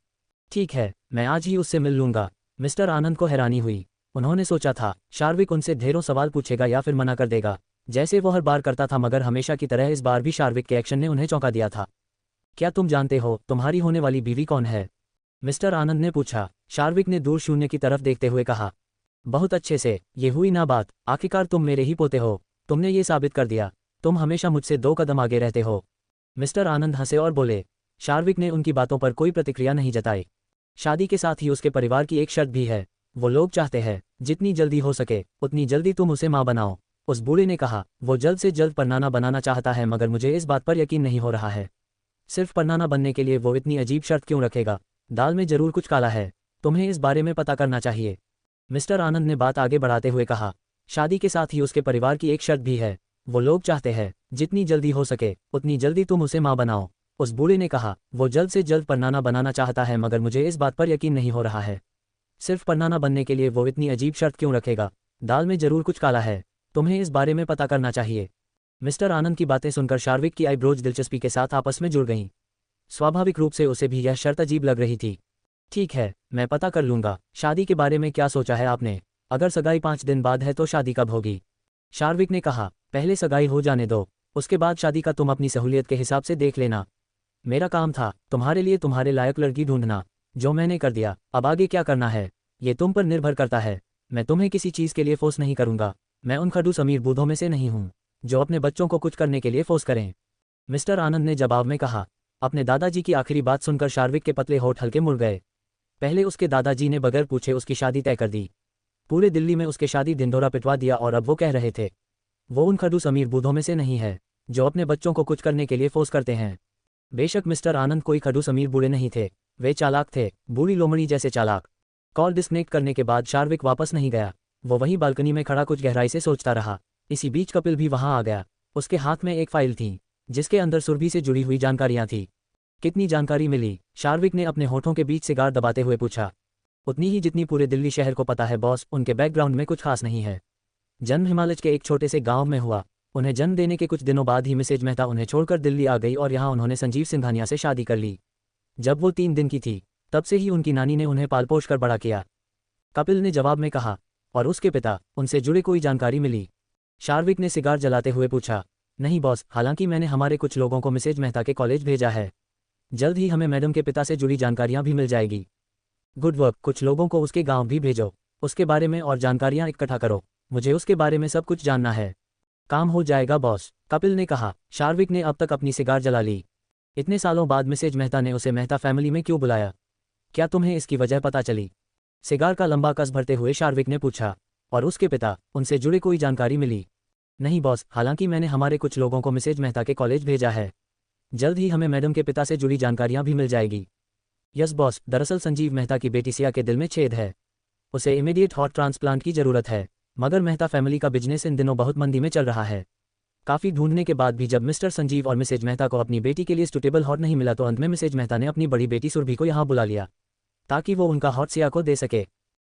ठीक है, मैं आज ही उससे मिल लूंगा। मिस्टर आनंद को हैरानी हुई। उन्होंने सोचा था शार्विक उनसे ढेरों सवाल पूछेगा या फिर मना कर देगा, जैसे वो हर बार करता था, मगर हमेशा की तरह इस बार भी शार्विक के एक्शन ने उन्हें चौंका दिया था। क्या तुम जानते हो तुम्हारी होने वाली बीवी कौन है? मिस्टर आनंद ने पूछा। शार्विक ने दूर शून्य की तरफ देखते हुए कहा, बहुत अच्छे से, ये हुई ना बात, आखिरकार तुम मेरे ही पोते हो। तुमने ये साबित कर दिया, तुम हमेशा मुझसे 2 कदम आगे रहते हो। मिस्टर आनंद हंसे और बोले। शार्विक ने उनकी बातों पर कोई प्रतिक्रिया नहीं जताई। शादी के साथ ही उसके परिवार की एक शर्त भी है। वो लोग चाहते हैं जितनी जल्दी हो सके उतनी जल्दी तुम उसे मां बनाओ। उस बूढ़े ने कहा। वो जल्द से जल्द परनाना बनाना चाहता है, मगर मुझे इस बात पर यकीन नहीं हो रहा है। सिर्फ परनाना बनने के लिए वो इतनी अजीब शर्त क्यों रखेगा? दाल में जरूर कुछ काला है। तुम्हें इस बारे में पता करना चाहिए। मिस्टर आनंद ने बात आगे बढ़ाते हुए कहा। शादी के साथ ही उसके परिवार की एक शर्त भी है। वो लोग चाहते हैं जितनी जल्दी हो सके उतनी जल्दी तुम उसे मां बनाओ। उस बूढ़े ने कहा। वो जल्द से जल्द परनाना बनाना चाहता है, मगर मुझे इस बात पर यकीन नहीं हो रहा है। सिर्फ परनाना बनने के लिए वो इतनी अजीब शर्त क्यों रखेगा? दाल में जरूर कुछ काला है। तुम्हें इस बारे में पता करना चाहिए। मिस्टर आनंद की बातें सुनकर शार्विक की आईब्रोज दिलचस्पी के साथ आपस में जुड़ गईं। स्वाभाविक रूप से उसे भी यह शर्त अजीब लग रही थी। ठीक है, मैं पता कर लूंगा। शादी के बारे में क्या सोचा है आपने? अगर सगाई 5 दिन बाद है तो शादी कब होगी? शार्विक ने कहा। पहले सगाई हो जाने दो, उसके बाद शादी का तुम अपनी सहूलियत के हिसाब से देख लेना। मेरा काम था तुम्हारे लिए तुम्हारे लायक लड़की ढूंढना, जो मैंने कर दिया। अब आगे क्या करना है ये तुम पर निर्भर करता है। मैं तुम्हें किसी चीज़ के लिए फोर्स नहीं करूंगा। मैं उन खडूस अमीर बूढ़ों में से नहीं हूं जो अपने बच्चों को कुछ करने के लिए फोर्स करें। मिस्टर आनंद ने जवाब में कहा। अपने दादाजी की आखिरी बात सुनकर शार्विक के पतले होठ हल्के मुड़ गए। पहले उसके दादाजी ने बगैर पूछे उसकी शादी तय कर दी। पूरे दिल्ली में उसके शादी ढिंढोरा पिटवा दिया और अब वो कह रहे थे वो उन खडूस अमीर बूढ़ों में से नहीं है जो अपने बच्चों को कुछ करने के लिए फोर्स करते हैं। बेशक मिस्टर आनंद कोई खडूस अमीर बूढ़े नहीं थे, वे चालाक थे, बूढ़ी लोमड़ी जैसे चालाक। कॉल डिस्कनेक्ट करने के बाद शार्विक वापस नहीं गया। वो वहीं बालकनी में खड़ा कुछ गहराई से सोचता रहा। इसी बीच कपिल भी वहां आ गया। उसके हाथ में एक फाइल थी जिसके अंदर सुरभि से जुड़ी हुई जानकारियां थी। कितनी जानकारी मिली? शार्विक ने अपने होठों के बीच सिगार दबाते हुए पूछा। उतनी ही जितनी पूरे दिल्ली शहर को पता है बॉस। उनके बैकग्राउंड में कुछ खास नहीं है। जन्म हिमालय के एक छोटे से गांव में हुआ। उन्हें जन्म देने के कुछ दिनों बाद ही मिसेज मेहता उन्हें छोड़कर दिल्ली आ गई और यहाँ उन्होंने संजीव सिंघानिया से शादी कर ली। जब वो 3 दिन की थी तब से ही उनकी नानी ने उन्हें पाल पोष कर बड़ा किया। कपिल ने जवाब में कहा। और उसके पिता, उनसे जुड़े कोई जानकारी मिली? शार्विक ने सिगार जलाते हुए पूछा। नहीं बॉस, हालांकि मैंने हमारे कुछ लोगों को मिसेज मेहता के कॉलेज भेजा है। जल्द ही हमें मैडम के पिता से जुड़ी जानकारियां भी मिल जाएगी। Good work. कुछ लोगों को उसके गांव भी भेजो, उसके बारे में और जानकारियां इकट्ठा करो। मुझे उसके बारे में सब कुछ जानना है। काम हो जाएगा बॉस, कपिल ने कहा। शार्विक ने अब तक अपनी सिगार जला ली। इतने सालों बाद मिसेज मेहता ने उसे मेहता फैमिली में क्यों बुलाया? क्या तुम्हें इसकी वजह पता चली? सिगार का लंबा कस भरते हुए शार्विक ने पूछा। और उसके पिता, उनसे जुड़े कोई जानकारी मिली? नहीं बॉस, हालांकि मैंने हमारे कुछ लोगों को मिसेज मेहता के कॉलेज भेजा है। जल्द ही हमें मैडम के पिता से जुड़ी जानकारियां भी मिल जाएगी। यस बॉस, दरअसल संजीव मेहता की बेटी सिया के दिल में छेद है। उसे इमीडिएट हार्ट ट्रांसप्लांट की जरूरत है, मगर मेहता फैमिली का बिजनेस इन दिनों बहुत मंदी में चल रहा है। काफ़ी ढूंढने के बाद भी जब मिस्टर संजीव और मिसेज मेहता को अपनी बेटी के लिए सुटेबल हार्ट नहीं मिला तो अंत में मिसेज मेहता ने अपनी बड़ी बेटी सुरभि को यहाँ बुला लिया ताकि वो उनका हार्ट सिया को दे सके।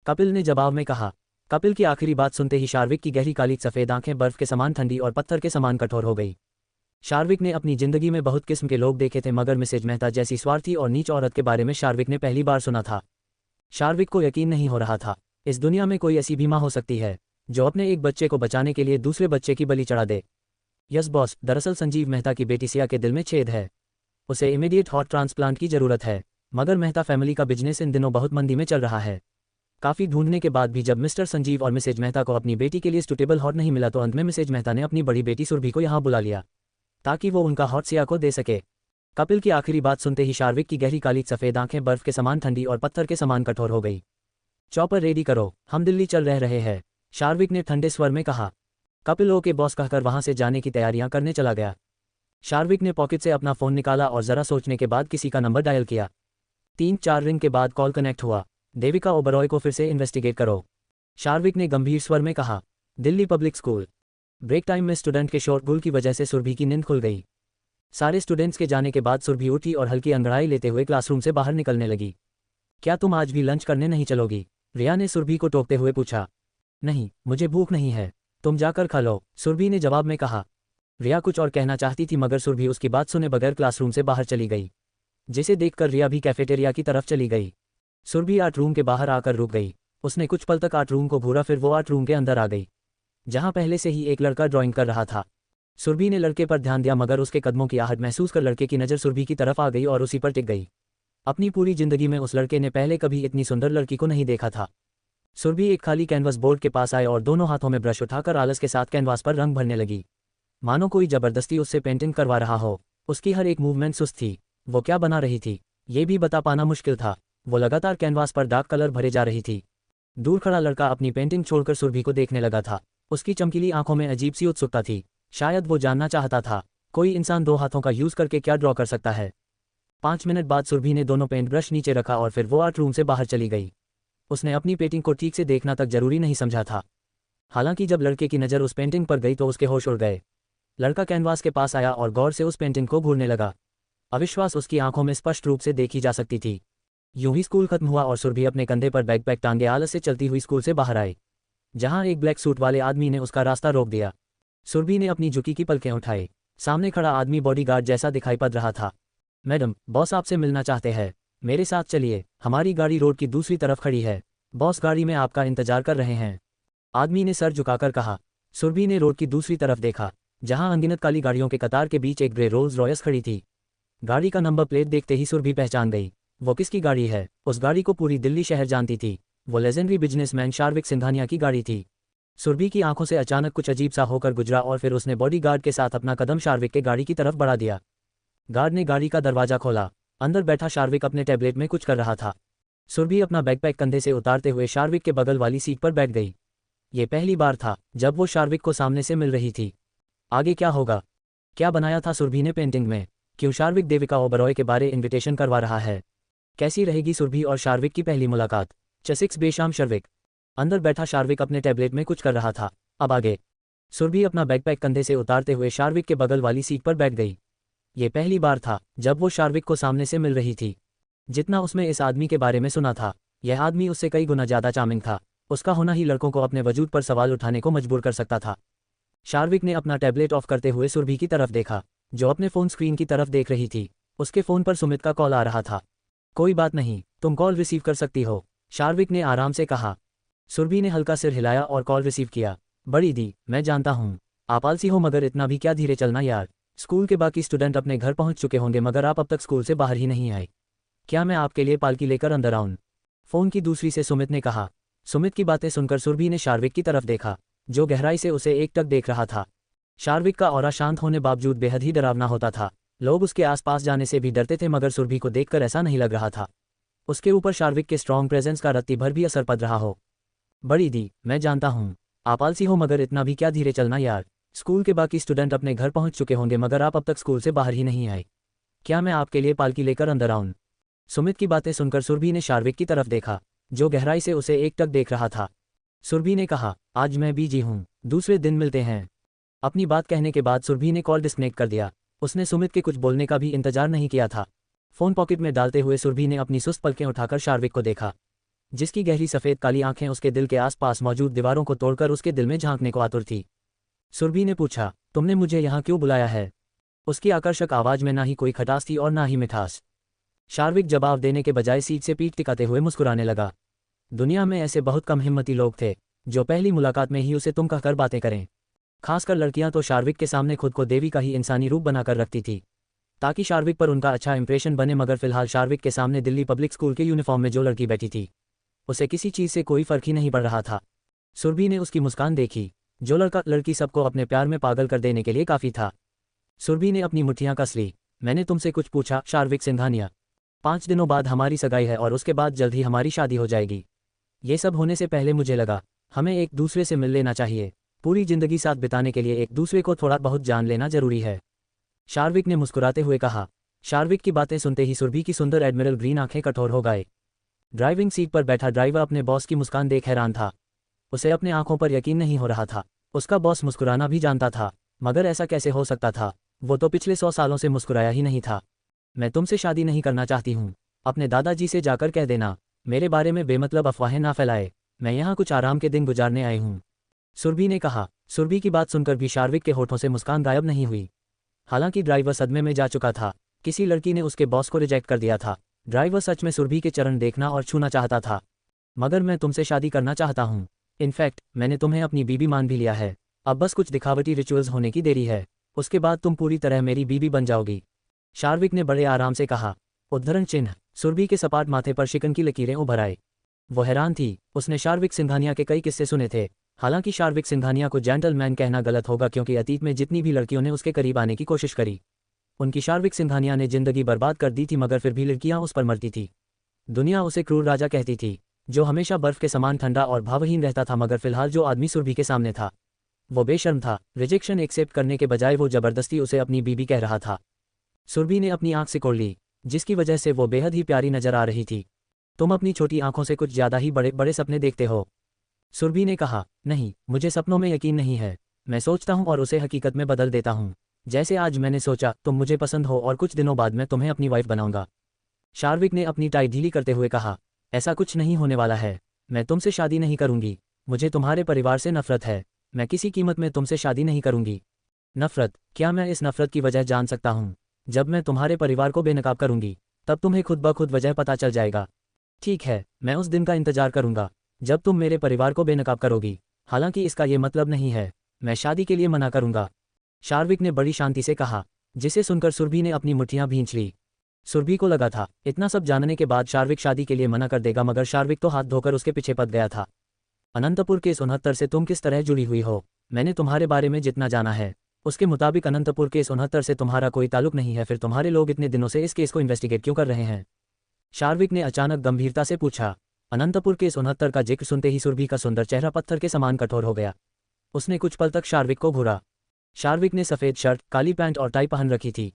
कपिल ने जवाब में कहा। कपिल की आखिरी बात सुनते ही शार्विक की गहरी काली सफ़ेद आंखें बर्फ के समान ठंडी और पत्थर के समान कठोर हो गई। शार्विक ने अपनी जिंदगी में बहुत किस्म के लोग देखे थे, मगर मिसेज मेहता जैसी स्वार्थी और नीच औरत के बारे में शार्विक ने पहली बार सुना था। शार्विक को यकीन नहीं हो रहा था, इस दुनिया में कोई ऐसी भी माँ हो सकती है जो अपने एक बच्चे को बचाने के लिए दूसरे बच्चे की बलि चढ़ा दे। यस बॉस, दरअसल संजीव मेहता की बेटी सिया के दिल में छेद है। उसे इमीडिएट हार्ट ट्रांसप्लांट की जरूरत है, मगर मेहता फैमिली का बिजनेस इन दिनों बहुत मंदी में चल रहा है। काफ़ी ढूंढने के बाद भी जब मिस्टर संजीव और मिसेज मेहता को अपनी बेटी के लिए सुटेबल हार्ट नहीं मिला तो अंत में मिसेज मेहता ने अपनी बड़ी बेटी सुरभि को यहाँ बुला लिया ताकि वो उनका हार्ट सिया को दे सके। कपिल की आखिरी बात सुनते ही शार्विक की गहरी काली सफ़ेद आंखें बर्फ के समान ठंडी और पत्थर के समान कठोर हो गई। चॉपर रेडी करो, हम दिल्ली चल रहे हैं, शार्विक ने ठंडे स्वर में कहा। कपिल ओके बॉस कहकर वहां से जाने की तैयारियां करने चला गया। शार्विक ने पॉकेट से अपना फ़ोन निकाला और ज़रा सोचने के बाद किसी का नंबर डायल किया। 3-4 रिंग के बाद कॉल कनेक्ट हुआ। देविका ओबरॉय को फिर से इन्वेस्टिगेट करो, शार्विक ने गंभीर स्वर में कहा। Delhi public school. Break time में स्टूडेंट के शॉर्ट गोल की वजह से सुरभि की नींद खुल गई। सारे स्टूडेंट्स के जाने के बाद सुरभि उठी और हल्की अंगड़ाई लेते हुए क्लासरूम से बाहर निकलने लगी। क्या तुम आज भी लंच करने नहीं चलोगी? रिया ने सुरभि को टोकते हुए पूछा। नहीं, मुझे भूख नहीं है, तुम जाकर खा लो, सुरभि ने जवाब में कहा। रिया कुछ और कहना चाहती थी मगर सुरभि उसकी बात सुने बगैर क्लासरूम से बाहर चली गई, जिसे देखकर रिया भी कैफेटेरिया की तरफ चली गई। सुरभि आर्ट रूम के बाहर आकर रुक गई। उसने कुछ पल तक आर्ट रूम को घूरा, फिर वो आर्ट रूम के अंदर आ गई जहां पहले से ही एक लड़का ड्राइंग कर रहा था। सुरभि ने लड़के पर ध्यान दिया मगर उसके कदमों की आहट महसूस कर लड़के की नज़र सुरभि की तरफ आ गई और उसी पर टिक गई। अपनी पूरी जिंदगी में उस लड़के ने पहले कभी इतनी सुंदर लड़की को नहीं देखा था। सुरभि एक खाली कैनवस बोर्ड के पास आए और दोनों हाथों में ब्रश उठाकर आलस के साथ कैनवास पर रंग भरने लगी, मानो कोई जबरदस्ती उससे पेंटिंग करवा रहा हो। उसकी हर एक मूवमेंट सुस्त थी। वो क्या बना रही थी ये भी बता पाना मुश्किल था। वो लगातार कैनवास पर डार्क कलर भरे जा रही थी। दूर खड़ा लड़का अपनी पेंटिंग छोड़कर सुरभि को देखने लगा था। उसकी चमकीली आंखों में अजीब सी उत्सुकता थी। शायद वो जानना चाहता था कोई इंसान 2 हाथों का यूज करके क्या ड्रॉ कर सकता है। 5 मिनट बाद सुरभि ने दोनों पेंट ब्रश नीचे रखा और फिर वो आर्ट रूम से बाहर चली गई। उसने अपनी पेंटिंग को ठीक से देखना तक जरूरी नहीं समझा था। हालांकि जब लड़के की नज़र उस पेंटिंग पर गई तो उसके होश उड़ गए। लड़का कैनवास के पास आया और गौर से उस पेंटिंग को घूरने लगा। अविश्वास उसकी आंखों में स्पष्ट रूप से देखी जा सकती थी। यूं ही स्कूल खत्म हुआ और सुरभि अपने कंधे पर बैकपैक टांगे आलस से चलती हुई स्कूल से बाहर आई, जहां एक ब्लैक सूट वाले आदमी ने उसका रास्ता रोक दिया। सुरभि ने अपनी झुकी की पलकें उठाई। सामने खड़ा आदमी बॉडीगार्ड जैसा दिखाई पड़ रहा था। मैडम, बॉस आपसे मिलना चाहते हैं, मेरे साथ चलिए, हमारी गाड़ी रोड की दूसरी तरफ खड़ी है, बॉस गाड़ी में आपका इंतजार कर रहे हैं, आदमी ने सर झुकाकर कहा। सुरभि ने रोड की दूसरी तरफ देखा, जहां अनगिनत काली गाड़ियों के कतार के बीच एक ग्रे रोल्स रॉयस खड़ी थी। गाड़ी का नंबर प्लेट देखते ही सुरभि पहचान गई। वो किसकी गाड़ी है? उस गाड़ी को पूरी दिल्ली शहर जानती थी। वो लेजेंडरी बिजनेसमैन शार्विक सिंघानिया की गाड़ी थी। सुरभि की आंखों से अचानक कुछ अजीब सा होकर गुजरा और फिर उसने बॉडीगार्ड के साथ अपना कदम शार्विक के गाड़ी की तरफ बढ़ा दिया। गार्ड ने गाड़ी का दरवाजा खोला। अंदर बैठा शार्विक अपने टैबलेट में कुछ कर रहा था। सुरभि अपना बैकपैक कंधे से उतारते हुए शार्विक के बगल वाली सीट पर बैठ गई। ये पहली बार था जब वो शार्विक को सामने से मिल रही थी। आगे क्या होगा? क्या बनाया था सुरभि ने पेंटिंग में? क्यों शार्विक देविका ओबरॉय के बारे इन्विटेशन करवा रहा है? कैसी रहेगी सुरभि और शार्विक की पहली मुलाकात? चसिक्स बेशाम शार्विक। अंदर बैठा शार्विक अपने टैबलेट में कुछ कर रहा था। अब आगे। सुरभि अपना बैकपैक कंधे से उतारते हुए शार्विक के बगल वाली सीट पर बैठ गई। ये पहली बार था जब वो शार्विक को सामने से मिल रही थी। जितना उसमें इस आदमी के बारे में सुना था, यह आदमी उससे कई गुना ज्यादा चार्मिंग था। उसका होना ही लड़कों को अपने वजूद पर सवाल उठाने को मजबूर कर सकता था। शार्विक ने अपना टैबलेट ऑफ करते हुए सुरभि की तरफ देखा, जो अपने फ़ोन स्क्रीन की तरफ देख रही थी। उसके फ़ोन पर सुमित का कॉल आ रहा था। कोई बात नहीं, तुम कॉल रिसीव कर सकती हो, शार्विक ने आराम से कहा। सुरभि ने हल्का सिर हिलाया और कॉल रिसीव किया। बड़ी दी, मैं जानता हूँ आप आलसी हो, मगर इतना भी क्या धीरे चलना यार। स्कूल के बाकी स्टूडेंट अपने घर पहुँच चुके होंगे मगर आप अब तक स्कूल से बाहर ही नहीं आए। क्या मैं आपके लिए पालकी लेकर अंदर आऊँ? फ़ोन की दूसरी से सुमित ने कहा। सुमित की बातें सुनकर सुरभि ने शार्विक की तरफ देखा, जो गहराई से उसे एकटक देख रहा था। शार्विक का ऑरा शांत होने बावजूद बेहद ही डरावना होता था। लोग उसके आसपास जाने से भी डरते थे मगर सुरभि को देखकर ऐसा नहीं लग रहा था। उसके ऊपर शार्विक के स्ट्रॉन्ग प्रेजेंस का रत्ती भर भी असर पड़ रहा हो। बड़ी दी, मैं जानता हूँ आप आलसी हो, मगर इतना भी क्या धीरे चलना यार। स्कूल के बाकी स्टूडेंट अपने घर पहुँच चुके होंगे मगर आप अब तक स्कूल से बाहर ही नहीं आए। क्या मैं आपके लिए पालकी लेकर अंदर आऊँ? सुमित की बातें सुनकर सुरभि ने शार्विक की तरफ देखा, जो गहराई से उसे एकटक देख रहा था। सुरभि ने कहा, आज मैं बिजी हूँ, दूसरे दिन मिलते हैं। अपनी बात कहने के बाद सुरभि ने कॉल डिस्कनेक्ट कर दिया। उसने सुमित के कुछ बोलने का भी इंतजार नहीं किया था। फ़ोन पॉकेट में डालते हुए सुरभि ने अपनी सुस्त पलकें उठाकर शार्विक को देखा। जिसकी गहरी सफ़ेद काली आंखें उसके दिल के आसपास मौजूद दीवारों को तोड़कर उसके दिल में झांकने को आतुर थी। सुरभि ने पूछा, तुमने मुझे यहाँ क्यों बुलाया है? उसकी आकर्षक आवाज़ में ना ही कोई खटास थी और ना ही मिठास। शार्विक जवाब देने के बजाय सीट से पीठ टिकाते हुए मुस्कुराने लगा। दुनिया में ऐसे बहुत कम हिम्मती लोग थे जो पहली मुलाकात में ही उसे तुम कहकर बातें करें। खासकर लड़कियां तो शार्विक के सामने खुद को देवी का ही इंसानी रूप बनाकर रखती थी ताकि शार्विक पर उनका अच्छा इंप्रेशन बने, मगर फिलहाल शार्विक के सामने दिल्ली पब्लिक स्कूल के यूनिफॉर्म में जो लड़की बैठी थी उसे किसी चीज़ से कोई फर्क ही नहीं पड़ रहा था। सुरभि ने उसकी मुस्कान देखी। जो लड़का लड़की सबको अपने प्यार में पागल कर देने के लिए काफ़ी था। सुरभि ने अपनी मुट्ठियां कस ली। मैंने तुमसे कुछ पूछा शार्विक सिंघानिया? 5 दिनों बाद हमारी सगाई है और उसके बाद जल्द ही हमारी शादी हो जाएगी। ये सब होने से पहले मुझे लगा हमें एक दूसरे से मिल लेना चाहिए। पूरी जिंदगी साथ बिताने के लिए एक दूसरे को थोड़ा बहुत जान लेना जरूरी है, शार्विक ने मुस्कुराते हुए कहा। शार्विक की बातें सुनते ही सुरभि की सुंदर एडमिरल ग्रीन आंखें कठोर हो गए। ड्राइविंग सीट पर बैठा ड्राइवर अपने बॉस की मुस्कान देख हैरान था। उसे अपने आंखों पर यकीन नहीं हो रहा था। उसका बॉस मुस्कुराना भी जानता था, मगर ऐसा कैसे हो सकता था? वो तो पिछले 100 सालों से मुस्कुराया ही नहीं था। मैं तुमसे शादी नहीं करना चाहती हूँ। अपने दादाजी से जाकर कह देना। मेरे बारे में बेमतलब अफवाहें ना फैलाए। मैं यहाँ कुछ आराम के दिन गुजारने आई हूँ, सुरभि ने कहा। सुरभि की बात सुनकर भी शार्विक के होठों से मुस्कान गायब नहीं हुई। हालांकि ड्राइवर सदमे में जा चुका था। किसी लड़की ने उसके बॉस को रिजेक्ट कर दिया था। ड्राइवर सच में सुरभि के चरण देखना और छूना चाहता था। मगर मैं तुमसे शादी करना चाहता हूँ। इनफैक्ट मैंने तुम्हें अपनी बीबी मान भी लिया है। अब बस कुछ दिखावटी रिचुअल्स होने की देरी है, उसके बाद तुम पूरी तरह मेरी बीबी बन जाओगी, शार्विक ने बड़े आराम से कहा। उद्धरण चिन्ह। सुरभि के सपाट माथे पर शिकन की लकीरें उभर आई। वो हैरान थी। उसने शार्विक सिंघानिया के कई किस्से सुने थे। हालांकि शार्विक सिंघानिया को जेंटलमैन कहना गलत होगा, क्योंकि अतीत में जितनी भी लड़कियों ने उसके करीब आने की कोशिश करी उनकी शार्विक सिंघानिया ने जिंदगी बर्बाद कर दी थी, मगर फिर भी लड़कियां उस पर मरती थी। दुनिया उसे क्रूर राजा कहती थी, जो हमेशा बर्फ के समान ठंडा और भावहीन रहता था। मगर फिलहाल जो आदमी सुरभि के सामने था वो बेशर्म था। रिजेक्शन एक्सेप्ट करने के बजाय वो जबरदस्ती उसे अपनी बीबी कह रहा था। सुरभि ने अपनी आंख सिकोड़ ली, जिसकी वजह से वो बेहद ही प्यारी नजर आ रही थी। तुम अपनी छोटी आंखों से कुछ ज्यादा ही बड़े बड़े सपने देखते हो, सुरभि ने कहा। नहीं, मुझे सपनों में यकीन नहीं है। मैं सोचता हूँ और उसे हकीकत में बदल देता हूँ। जैसे आज मैंने सोचा तुम मुझे पसंद हो और कुछ दिनों बाद मैं तुम्हें अपनी वाइफ बनाऊंगा, शार्विक ने अपनी टाई ढीली करते हुए कहा। ऐसा कुछ नहीं होने वाला है। मैं तुमसे शादी नहीं करूंगी। मुझे तुम्हारे परिवार से नफरत है। मैं किसी कीमत में तुमसे शादी नहीं करूंगी। नफरत? क्या मैं इस नफरत की वजह जान सकता हूँ? जब मैं तुम्हारे परिवार को बेनकाब करूंगी तब तुम्हें खुद ब खुद वजह पता चल जाएगा। ठीक है, मैं उस दिन का इंतजार करूंगा जब तुम मेरे परिवार को बेनकाब करोगी। हालांकि इसका ये मतलब नहीं है मैं शादी के लिए मना करूंगा, शार्विक ने बड़ी शांति से कहा, जिसे सुनकर सुरभि ने अपनी मुट्ठियां भींच ली। सुरभि को लगा था इतना सब जानने के बाद शार्विक शादी के लिए मना कर देगा, मगर शार्विक तो हाथ धोकर उसके पीछे पड़ गया था। अनंतपुर केस 69 से तुम किस तरह जुड़ी हुई हो? मैंने तुम्हारे बारे में जितना जाना है उसके मुताबिक अनंतपुर केस 69 से तुम्हारा कोई ताल्लुक नहीं है। फिर तुम्हारे लोग इतने दिनों से इस केस को इन्वेस्टिगेट क्यों कर रहे हैं? शार्विक ने अचानक गंभीरता से पूछा। अनंतपुर केस 69 का जिक्र सुनते ही सुरभि का सुंदर चेहरा पत्थर के समान कठोर हो गया। उसने कुछ पल तक शार्विक को घूरा। शार्विक ने सफ़ेद शर्ट, काली पैंट और टाई पहन रखी थी,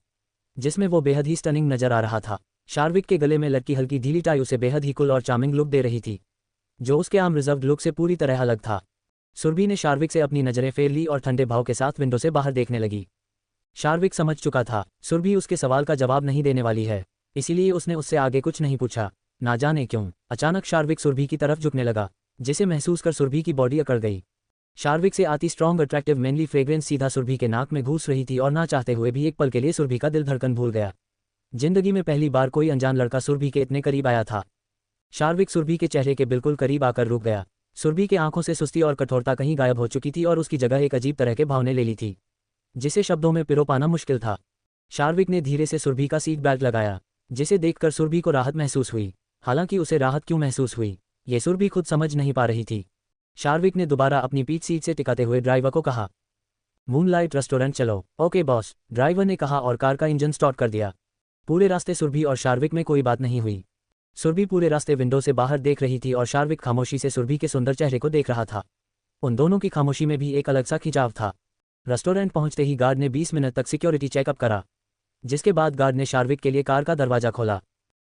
जिसमें वो बेहद ही स्टनिंग नजर आ रहा था। शार्विक के गले में लटकी हल्की ढीली टाई उसे बेहद ही कूल और चार्मिंग लुक दे रही थी, जो उसके आम रिजर्व्ड लुक से पूरी तरह अलग था। सुरभि ने शार्विक से अपनी नज़रें फेर ली और ठंडे भाव के साथ विंडो से बाहर देखने लगी। शार्विक समझ चुका था सुरभि उसके सवाल का जवाब नहीं देने वाली है, इसीलिए उसने उससे आगे कुछ नहीं पूछा। ना जाने क्यों अचानक शार्विक सुरभि की तरफ झुकने लगा, जिसे महसूस कर सुरभि की बॉडी अकड़ गई। शार्विक से आती स्ट्रॉन्ग अट्रैक्टिव मेनली फ्रेग्रेंस सीधा सुरभि के नाक में घुस रही थी और ना चाहते हुए भी एक पल के लिए सुरभि का दिल धड़कन भूल गया। जिंदगी में पहली बार कोई अनजान लड़का सुरभि के इतने करीब आया था। शार्विक सुरभि के चेहरे के बिल्कुल करीब आकर रुक गया। सुरभि के आंखों से सुस्ती और कठोरता कहीं गायब हो चुकी थी और उसकी जगह एक अजीब तरह के भाव ने ले ली थी, जिसे शब्दों में पिरो पाना मुश्किल था। शार्विक ने धीरे से सुरभि का सीट बेल्ट लगाया, जिसे देखकर सुरभि को राहत महसूस हुई। हालांकि उसे राहत क्यों महसूस हुई ये सुरभि खुद समझ नहीं पा रही थी। शार्विक ने दोबारा अपनी पीठ सीट से टिकाते हुए ड्राइवर को कहा, मूनलाइट रेस्टोरेंट चलो। ओके बॉस, ड्राइवर ने कहा और कार का इंजन स्टार्ट कर दिया। पूरे रास्ते सुरभि और शार्विक में कोई बात नहीं हुई। सुरभि पूरे रास्ते विंडो से बाहर देख रही थी और शार्विक खामोशी से सुरभि के सुंदर चेहरे को देख रहा था। उन दोनों की खामोशी में भी एक अलग सा खिंचाव था। रेस्टोरेंट पहुंचते ही गार्ड ने 20 मिनट तक सिक्योरिटी चेकअप करा, जिसके बाद गार्ड ने शार्विक के लिए कार का दरवाजा खोला।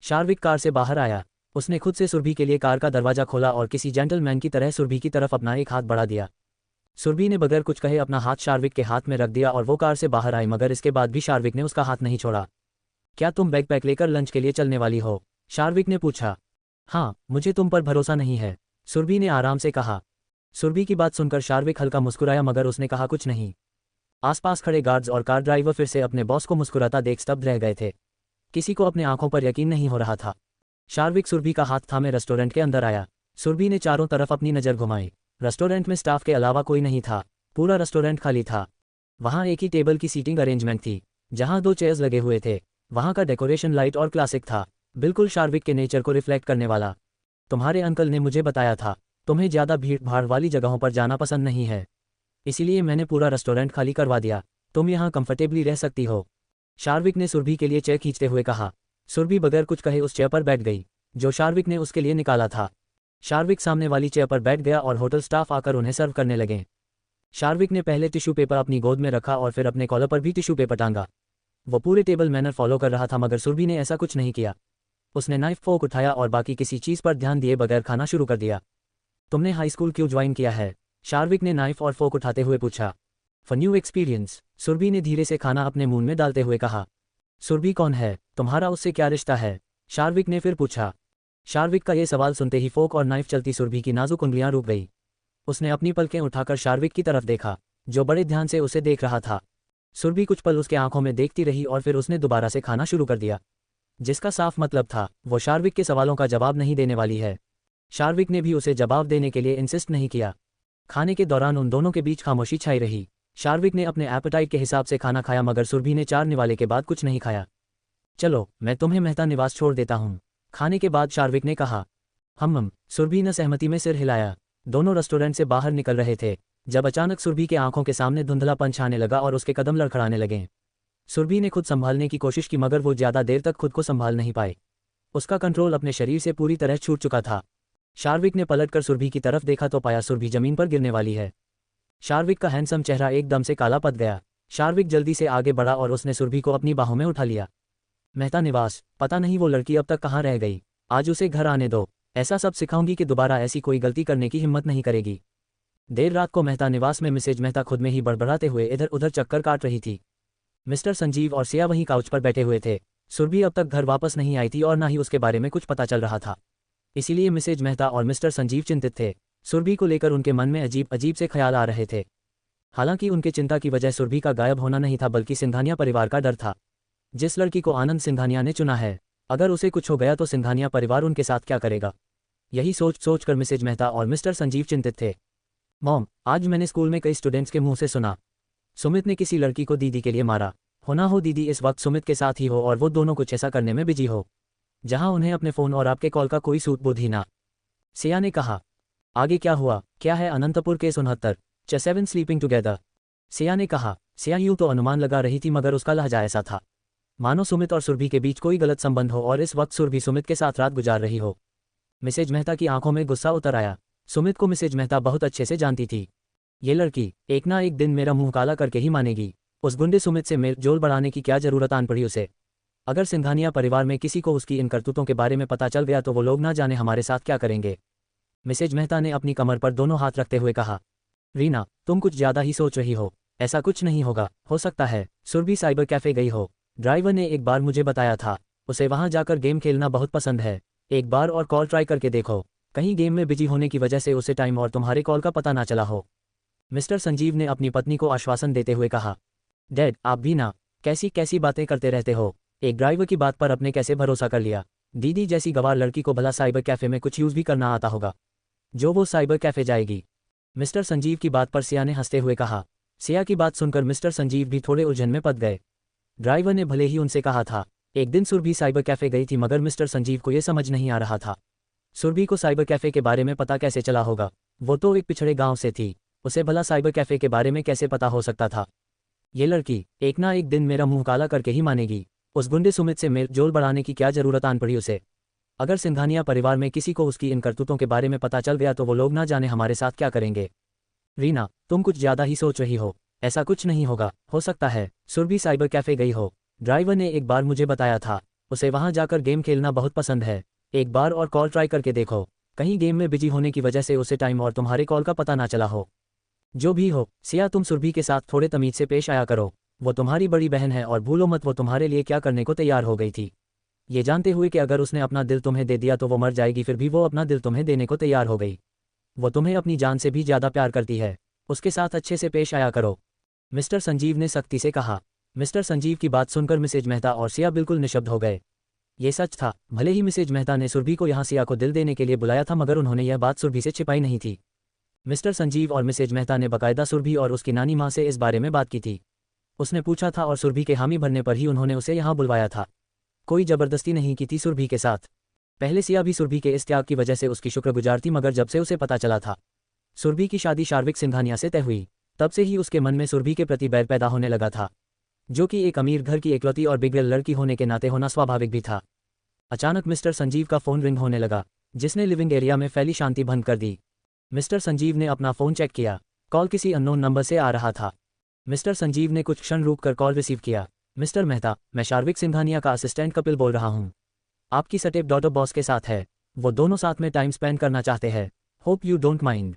शार्विक कार से बाहर आया। उसने खुद से सुरभि के लिए कार का दरवाजा खोला और किसी जेंटलमैन की तरह सुरभि की तरफ अपना एक हाथ बढ़ा दिया। सुरभि ने बगैर कुछ कहे अपना हाथ शार्विक के हाथ में रख दिया और वो कार से बाहर आई, मगर इसके बाद भी शार्विक ने उसका हाथ नहीं छोड़ा। क्या तुम बैग पैक लेकर लंच के लिए चलने वाली हो? शार्विक ने पूछा। हाँ, मुझे तुम पर भरोसा नहीं है, सुरभि ने आराम से कहा। सुरभि की बात सुनकर शार्विक हल्का मुस्कुराया मगर उसने कहा कुछ नहीं। आसपास खड़े गार्ड्स और कार ड्राइवर फिर से अपने बॉस को मुस्कुराता देख स्तब्ध रह गए थे। किसी को अपने आंखों पर यकीन नहीं हो रहा था। शार्विक सुरभि का हाथ थामे रेस्टोरेंट के अंदर आया। सुरभि ने चारों तरफ अपनी नज़र घुमाई। रेस्टोरेंट में स्टाफ के अलावा कोई नहीं था। पूरा रेस्टोरेंट खाली था। वहाँ एक ही टेबल की सीटिंग अरेंजमेंट थी, जहाँ 2 चेयर्स लगे हुए थे। वहाँ का डेकोरेशन लाइट और क्लासिक था, बिल्कुल शार्विक के नेचर को रिफ्लेक्ट करने वाला। तुम्हारे अंकल ने मुझे बताया था, तुम्हें ज़्यादा भीड़ भाड़ वाली जगहों पर जाना पसंद नहीं है, इसीलिए मैंने पूरा रेस्टोरेंट खाली करवा दिया। तुम यहाँ कंफर्टेबली रह सकती हो। शार्विक ने सुरभि के लिए चेयर खींचते हुए कहा। सुरभि बगैर कुछ कहे उस चेयर पर बैठ गई, जो शार्विक ने उसके लिए निकाला था। शार्विक सामने वाली चेयर पर बैठ गया और होटल स्टाफ आकर उन्हें सर्व करने लगे। शार्विक ने पहले टिश्यू पेपर अपनी गोद में रखा और फिर अपने कॉलर पर भी टिश्यू पेपर टांगा। वो पूरे टेबल मैनर फॉलो कर रहा था मगर सुरभि ने ऐसा कुछ नहीं किया। उसने नाइफ फोक उठाया और बाकी किसी चीज़ पर ध्यान दिए बगैर खाना शुरू कर दिया। तुमने हाई स्कूल क्यों ज्वाइन किया है? शार्विक ने नाइफ और फोक उठाते हुए पूछा। फॉर न्यू एक्सपीरियंस, सुरभि ने धीरे से खाना अपने मुंह में डालते हुए कहा। सुरभि कौन है? तुम्हारा उससे क्या रिश्ता है? शार्विक ने फिर पूछा। शार्विक का ये सवाल सुनते ही फोक और नाइफ चलती सुरभि की नाजुक उंगलियां रुक गई। उसने अपनी पलकें उठाकर शार्विक की तरफ देखा, जो बड़े ध्यान से उसे देख रहा था। सुरभि कुछ पल उसके आंखों में देखती रही और फिर उसने दोबारा से खाना शुरू कर दिया, जिसका साफ मतलब था वो शार्विक के सवालों का जवाब नहीं देने वाली है। शार्विक ने भी उसे जवाब देने के लिए इंसिस्ट नहीं किया। खाने के दौरान उन दोनों के बीच खामोशी छाई रही। शार्विक ने अपने एपेटाइट के हिसाब से खाना खाया मगर सुरभि ने 4 निवाले के बाद कुछ नहीं खाया। चलो, मैं तुम्हें मेहता निवास छोड़ देता हूँ, खाने के बाद शार्विक ने कहा। सुरभि ने सहमति में सिर हिलाया। दोनों रेस्टोरेंट से बाहर निकल रहे थे जब अचानक सुरभि के आंखों के सामने धुंधलापन छाने लगा और उसके कदम लड़खड़ाने लगे। सुरभि ने खुद संभालने की कोशिश की मगर वो ज़्यादा देर तक खुद को संभाल नहीं पाए। उसका कंट्रोल अपने शरीर से पूरी तरह छूट चुका था। शार्विक ने पलटकर सुरभि की तरफ देखा तो पाया सुरभि जमीन पर गिरने वाली है। शार्विक का हैंडसम चेहरा एकदम से काला पड़ गया। शार्विक जल्दी से आगे बढ़ा और उसने सुरभि को अपनी बाहों में उठा लिया। मेहता निवास, पता नहीं वो लड़की अब तक कहाँ रह गई। आज उसे घर आने दो, ऐसा सब सिखाऊंगी कि दोबारा ऐसी कोई गलती करने की हिम्मत नहीं करेगी। देर रात को मेहता निवास में मिसेज मेहता खुद में ही बड़बड़ाते हुए इधर उधर चक्कर काट रही थी। मिस्टर संजीव और सिया वहीं काउच पर बैठे हुए थे। सुरभि अब तक घर वापस नहीं आई थी और ना ही उसके बारे में कुछ पता चल रहा था, इसीलिए मिसेज मेहता और मिस्टर संजीव चिंतित थे। सुरभि को लेकर उनके मन में अजीब अजीब से ख्याल आ रहे थे। हालांकि उनके चिंता की वजह सुरभि का गायब होना नहीं था बल्कि सिंघानिया परिवार का डर था। जिस लड़की को आनंद सिंघानिया ने चुना है, अगर उसे कुछ हो गया तो सिंघानिया परिवार उनके साथ क्या करेगा? यही सोच कर मिसेज मेहता और मिस्टर संजीव चिंतित थे। मॉम, आज मैंने स्कूल में कई स्टूडेंट्स के मुंह से सुना, सुमित ने किसी लड़की को दीदी के लिए मारा। होना हो दीदी इस वक्त सुमित के साथ ही हो और वो दोनों कुछ ऐसा करने में बिजी हो जहां उन्हें अपने फ़ोन और आपके कॉल का कोई सूद बुद्ध ही ना। सिया ने कहा। आगे क्या हुआ? क्या है Anantapur case 69 7 sleeping together? Siya ने कहा। सिया यूं तो अनुमान लगा रही थी मगर उसका लहजा ऐसा था मानो सुमित और सुरभि के बीच कोई गलत संबंध हो और इस वक्त सुरभि सुमित के साथ रात गुजार रही हो। मिसेज मेहता की आंखों में गुस्सा उतर आया। सुमित को मिसेज मेहता बहुत अच्छे से जानती थी। ये लड़की एक ना एक दिन मेरा मुंह काला करके ही मानेगी। उस गुंडे सुमित से मेल जोल बढ़ाने की क्या जरूरत आन पड़ी उसे? अगर सिंघानिया परिवार में किसी को उसकी इन करतूतों के बारे में पता चल गया तो वो लोग ना जाने हमारे साथ क्या करेंगे। मिसेज मेहता ने अपनी कमर पर दोनों हाथ रखते हुए कहा। रीना, तुम कुछ ज्यादा ही सोच रही हो। ऐसा कुछ नहीं होगा। हो सकता है सुरभि साइबर कैफे गई हो। ड्राइवर ने एक बार मुझे बताया था, उसे वहां जाकर गेम खेलना बहुत पसंद है। एक बार और कॉल ट्राई करके देखो, कहीं गेम में बिजी होने की वजह से उसे टाइम और तुम्हारे कॉल का पता ना चला हो। मिस्टर संजीव ने अपनी पत्नी को आश्वासन देते हुए कहा। डैड, आप भी ना कैसी कैसी बातें करते रहते हो। एक ड्राइवर की बात पर अपने कैसे भरोसा कर लिया? दीदी जैसी गवार लड़की को भला साइबर कैफे में कुछ यूज भी करना आता होगा जो वो साइबर कैफे जाएगी? मिस्टर संजीव की बात पर सिया ने हंसते हुए कहा। सिया की बात सुनकर मिस्टर संजीव भी थोड़े उलझन में पड़ गए। ड्राइवर ने भले ही उनसे कहा था एक दिन सुरभि साइबर कैफे गई थी मगर मिस्टर संजीव को यह समझ नहीं आ रहा था सुरभि को साइबर कैफे के बारे में पता कैसे चला होगा। वो तो एक पिछड़े गांव से थी, उसे भला साइबर कैफे के बारे में कैसे पता हो सकता था? ये लड़की एक ना एक दिन मेरा मुंह काला करके ही मानेगी। उस गुंडे सुमित से मेल जोल बढ़ाने की क्या जरूरत आन पड़ी उसे? अगर सिंघानिया परिवार में किसी को उसकी इन करतूतों के बारे में पता चल गया तो वो लोग ना जाने हमारे साथ क्या करेंगे। रीना, तुम कुछ ज्यादा ही सोच रही हो। ऐसा कुछ नहीं होगा। हो सकता है सुरभि साइबर कैफे गई हो। ड्राइवर ने एक बार मुझे बताया था, उसे वहां जाकर गेम खेलना बहुत पसंद है। एक बार और कॉल ट्राई करके देखो, कहीं गेम में बिजी होने की वजह से उसे टाइम और तुम्हारे कॉल का पता ना चला हो। जो भी हो सिया, तुम सुरभि के साथ थोड़े तमीज से पेश आया करो। वो तुम्हारी बड़ी बहन है और भूलो मत वो तुम्हारे लिए क्या करने को तैयार हो गई थी। ये जानते हुए कि अगर उसने अपना दिल तुम्हें दे दिया तो वो मर जाएगी, फिर भी वो अपना दिल तुम्हें देने को तैयार हो गई। वो तुम्हें अपनी जान से भी ज़्यादा प्यार करती है, उसके साथ अच्छे से पेश आया करो, मिस्टर संजीव ने सख्ती से कहा। मिस्टर संजीव की बात सुनकर मिसेज मेहता और सिया बिल्कुल निशब्द हो गए। ये सच था, भले ही मिसेज मेहता ने सुरभि को यहाँ सिया को दिल देने के लिए बुलाया था, मगर उन्होंने यह बात सुरभि से छिपाई नहीं थी। मिस्टर संजीव और मिसेज मेहता ने बाकायदा सुरभि और उसकी नानी माँ से इस बारे में बात की थी। उसने पूछा था और सुरभि के हामी भरने पर ही उन्होंने उसे यहाँ बुलवाया था। कोई जबरदस्ती नहीं की थी सुरभि के साथ। पहले सिया भी सुरभि के इस त्याग की वजह से उसकी शुक्रगुजार थी, मगर जब से उसे पता चला था सुरभि की शादी शार्विक सिंघानिया से तय हुई, तब से ही उसके मन में सुरभि के प्रति बैर पैदा होने लगा था, जो कि एक अमीर घर की एकलौती और बिगड़ेल लड़की होने के नाते होना स्वाभाविक भी था। अचानक मिस्टर संजीव का फ़ोन रिंग होने लगा, जिसने लिविंग एरिया में फैली शांति भंग कर दी। मिस्टर संजीव ने अपना फ़ोन चेक किया, कॉल किसी अननोन नंबर से आ रहा था। मिस्टर संजीव ने कुछ क्षण रुक कर कॉल रिसीव किया। मिस्टर मेहता, मैं शार्विक सिंघानिया का असिस्टेंट कपिल बोल रहा हूँ। आपकी सटेप डॉटर बॉस के साथ है, वो दोनों साथ में टाइम स्पेंड करना चाहते हैं। Hope you don't mind.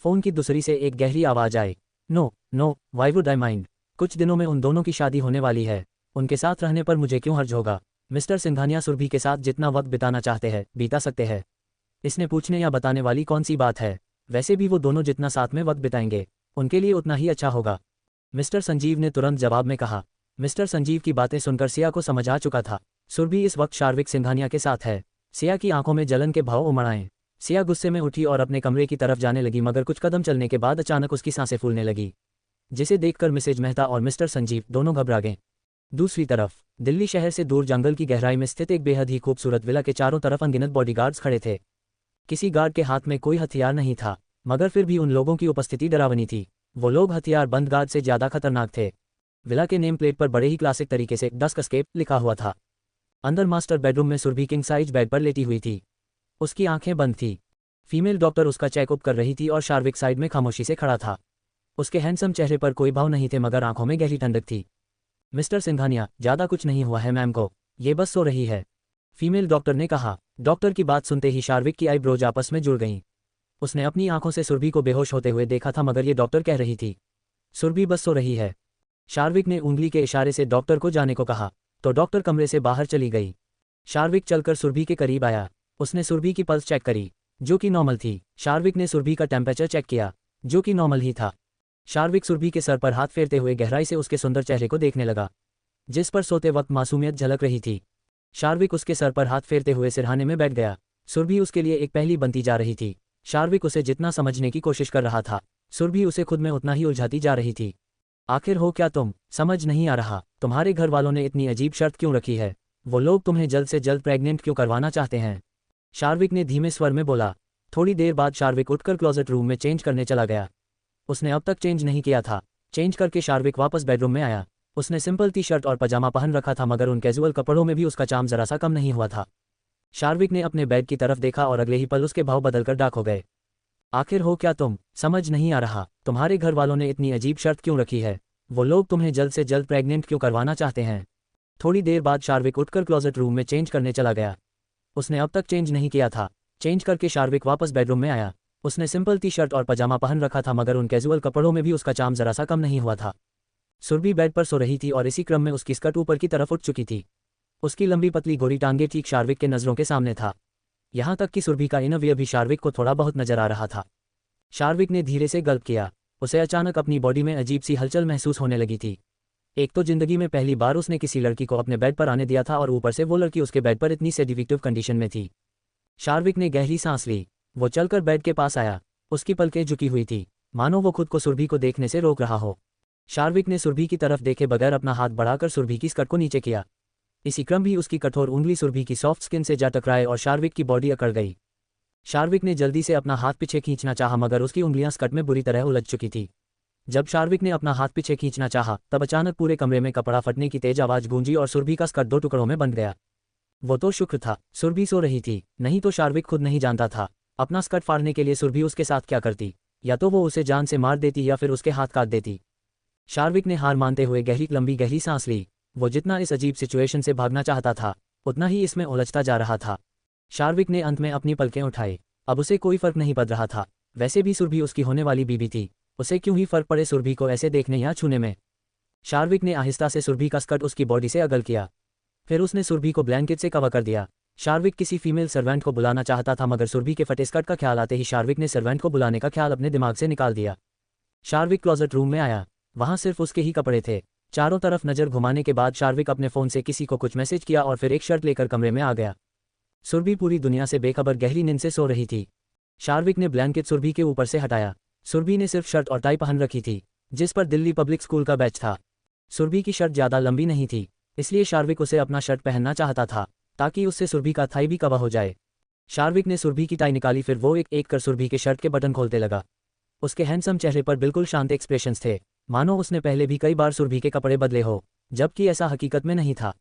Phone की दूसरी से एक गहरी आवाज़ आई। No no, why would I mind. कुछ दिनों में उन दोनों की शादी होने वाली है, उनके साथ रहने पर मुझे क्यों हर्ज होगा। मिस्टर सिंघानिया सुरभि के साथ जितना वक्त बिताना चाहते हैं बिता सकते हैं। इसने पूछने या बताने वाली कौन सी बात है, वैसे भी वो दोनों जितना साथ में वक्त बिताएंगे उनके लिए उतना ही अच्छा होगा, मिस्टर संजीव ने तुरंत जवाब में कहा। मिस्टर संजीव की बातें सुनकर सिया को समझ आ चुका था, सुरभि इस वक्त शार्विक सिंघानिया के साथ है। सिया की आंखों में जलन के भाव उमड़ आए। सिया गुस्से में उठी और अपने कमरे की तरफ जाने लगी, मगर कुछ कदम चलने के बाद अचानक उसकी सांसें फूलने लगी, जिसे देखकर मिसेज मेहता और मिस्टर संजीव दोनों घबरा गए। दूसरी तरफ दिल्ली शहर से दूर जंगल की गहराई में स्थित एक बेहद ही खूबसूरत विला के चारों तरफ अनगिनत बॉडीगार्ड्स खड़े थे। किसी गार्ड के हाथ में कोई हथियार नहीं था, मगर फिर भी उन लोगों की उपस्थिति डरावनी थी। वो लोग हथियार बंद गार्ड से ज़्यादा खतरनाक थे। विला के नेम प्लेट पर बड़े ही क्लासिक तरीके से डस्क एस्केप लिखा हुआ था। अंदर मास्टर बेडरूम में सुरभि किंग साइज बेड पर लेटी हुई थी, उसकी आंखें बंद थी। फीमेल डॉक्टर उसका चेकअप कर रही थी और शार्विक साइड में खामोशी से खड़ा था। उसके हैंडसम चेहरे पर कोई भाव नहीं थे, मगर आंखों में गहरी ठंडक थी। मिस्टर सिंघानिया, ज़्यादा कुछ नहीं हुआ है मैम को, ये बस सो रही है, फीमेल डॉक्टर ने कहा। डॉक्टर की बात सुनते ही शार्विक की आईब्रोज आपस में जुड़ गईं। उसने अपनी आंखों से सुरभि को बेहोश होते हुए देखा था, मगर ये डॉक्टर कह रही थी सुरभि बस सो रही है। शार्विक ने उंगली के इशारे से डॉक्टर को जाने को कहा, तो डॉक्टर कमरे से बाहर चली गई। शार्विक चलकर सुरभि के करीब आया। उसने सुरभि की पल्स चेक करी, जो कि नॉर्मल थी। शार्विक ने सुरभि का टेम्परेचर चेक किया, जो कि नॉर्मल ही था। शार्विक सुरभि के सर पर हाथ फेरते हुए गहराई से उसके सुंदर चेहरे को देखने लगा, जिस पर सोते वक्त मासूमियत झलक रही थी। शार्विक उसके सर पर हाथ फेरते हुए सिरहाने में बैठ गया। सुरभि उसके लिए एक पहेली बनती जा रही थी। शार्विक उसे जितना समझने की कोशिश कर रहा था, सुरभि उसे खुद में उतना ही उलझाती जा रही थी। आखिर हो क्या तुम? समझ नहीं आ रहा, तुम्हारे घर वालों ने इतनी अजीब शर्त क्यों रखी है? वो लोग तुम्हें जल्द से जल्द प्रेग्नेंट क्यों करवाना चाहते हैं? शार्विक ने धीमे स्वर में बोला। थोड़ी देर बाद शार्विक उठकर क्लोजेट रूम में चेंज करने चला गया। उसने अब तक चेंज नहीं किया था। चेंज करके शार्विक वापस बेडरूम में आया। उसने सिंपल टी शर्ट और पजामा पहन रखा था, मगर उन कैजुअल कपड़ों में भी उसका चार्म जरा सा कम नहीं हुआ था। शार्विक ने अपने बेड की तरफ देखा और अगले ही पल उसके भाव बदलकर डाक हो गए। आखिर हो क्या तुम? समझ नहीं आ रहा, तुम्हारे घर वालों ने इतनी अजीब शर्त क्यों रखी है? वो लोग तुम्हें जल्द से जल्द प्रेग्नेंट क्यों करवाना चाहते हैं? थोड़ी देर बाद शार्विक उठकर क्लोजेट रूम में चेंज करने चला गया। उसने अब तक चेंज नहीं किया था। चेंज करके शार्विक वापस बेडरूम में आया। उसने सिंपल टी शर्ट और पजामा पहन रखा था, मगर उन कैजुअल कपड़ों में भी उसका चार्म जरा सा कम नहीं हुआ था। सुरभि बेड पर सो रही थी और इसी क्रम में उसकी स्कर्ट ऊपर की तरफ उठ चुकी थी। उसकी लंबी पतली गोरी टांगे ठीक शार्विक के नज़रों के सामने था। यहाँ तक कि सुरभि का इनरवियर भी शार्विक को थोड़ा बहुत नजर आ रहा था। शार्विक ने धीरे से गल्प किया। उसे अचानक अपनी बॉडी में अजीब सी हलचल महसूस होने लगी थी। एक तो जिंदगी में पहली बार उसने किसी लड़की को अपने बेड पर आने दिया था, और ऊपर से वो लड़की उसके बेड पर इतनी सेडिक्टिव कंडीशन में थी। शार्विक ने गहरी सांस ली। वो चलकर बेड के पास आया। उसकी पलकें झुकी हुई थी, मानो वो खुद को सुरभि को देखने से रोक रहा हो। शार्विक ने सुरभि की तरफ देखे बगैर अपना हाथ बढ़ाकर सुरभि की स्कर्ट को नीचे किया। इसी क्रम भी उसकी कठोर उंगली सुरभि की सॉफ्ट स्किन से जा टकराए और शार्विक की बॉडी अकड़ गई। शार्विक ने जल्दी से अपना हाथ पीछे खींचना चाहा, मगर उसकी उंगलियां स्कर्ट में बुरी तरह उलझ चुकी थी। जब शार्विक ने अपना हाथ पीछे खींचना चाहा, तब अचानक पूरे कमरे में कपड़ा फटने की तेज आवाज गूंजी और सुरभि का स्कर्ट 2 टुकड़ों में बंध गया। वो तो शुक्र था सुरभि सो रही थी, नहीं तो शार्विक खुद नहीं जानता था अपना स्कर्ट फाड़ने के लिए सुरभि उसके साथ क्या करती। या तो वो उसे जान से मार देती या फिर उसके हाथ काट देती। शार्विक ने हार मानते हुए गहरी सांस ली। वो जितना इस अजीब सिचुएशन से भागना चाहता था, उतना ही इसमें उलझता जा रहा था। शार्विक ने अंत में अपनी पलकें उठाई। अब उसे कोई फर्क नहीं पड़ रहा था। वैसे भी सुरभि उसकी होने वाली बीबी थी, उसे क्यों ही फर्क पड़े सुरभि को ऐसे देखने या छूने में। शार्विक ने आहिस्ता से सुरभि का स्कर्ट उसकी बॉडी से अगल किया। फिर उसने सुरभि को ब्लैंकेट से कवर कर दिया। शार्विक किसी फीमेल सर्वेंट को बुलाना चाहता था, मगर सुरभि के फटे स्कर्ट का ख्याल आते ही शार्विक ने सर्वेंट को बुलाने का ख्याल अपने दिमाग से निकाल दिया। शार्विक क्लोजेट रूम में आया। वहां सिर्फ उसके ही कपड़े थे। चारों तरफ नजर घुमाने के बाद शार्विक अपने फोन से किसी को कुछ मैसेज किया और फिर एक शर्ट लेकर कमरे में आ गया। सुरभि पूरी दुनिया से बेखबर गहरी नींद से सो रही थी। शार्विक ने ब्लैंकेट सुरभि के ऊपर से हटाया। सुरभि ने सिर्फ शर्ट और टाई पहन रखी थी, जिस पर दिल्ली पब्लिक स्कूल का बैच था। सुरभि की शर्ट ज्यादा लंबी नहीं थी, इसलिए शार्विक उसे अपना शर्ट पहनना चाहता था ताकि उससे सुरभि का थाई भी कवर हो जाए। शार्विक ने सुरभि की टाई निकाली, फिर वो एक एक कर सुरभि के शर्ट के बटन खोलते लगा। उसके हैंडसम चेहरे पर बिल्कुल शांत एक्सप्रेशंस थे, मानो उसने पहले भी कई बार सुरभि के कपड़े बदले हो, जबकि ऐसा हकीकत में नहीं था।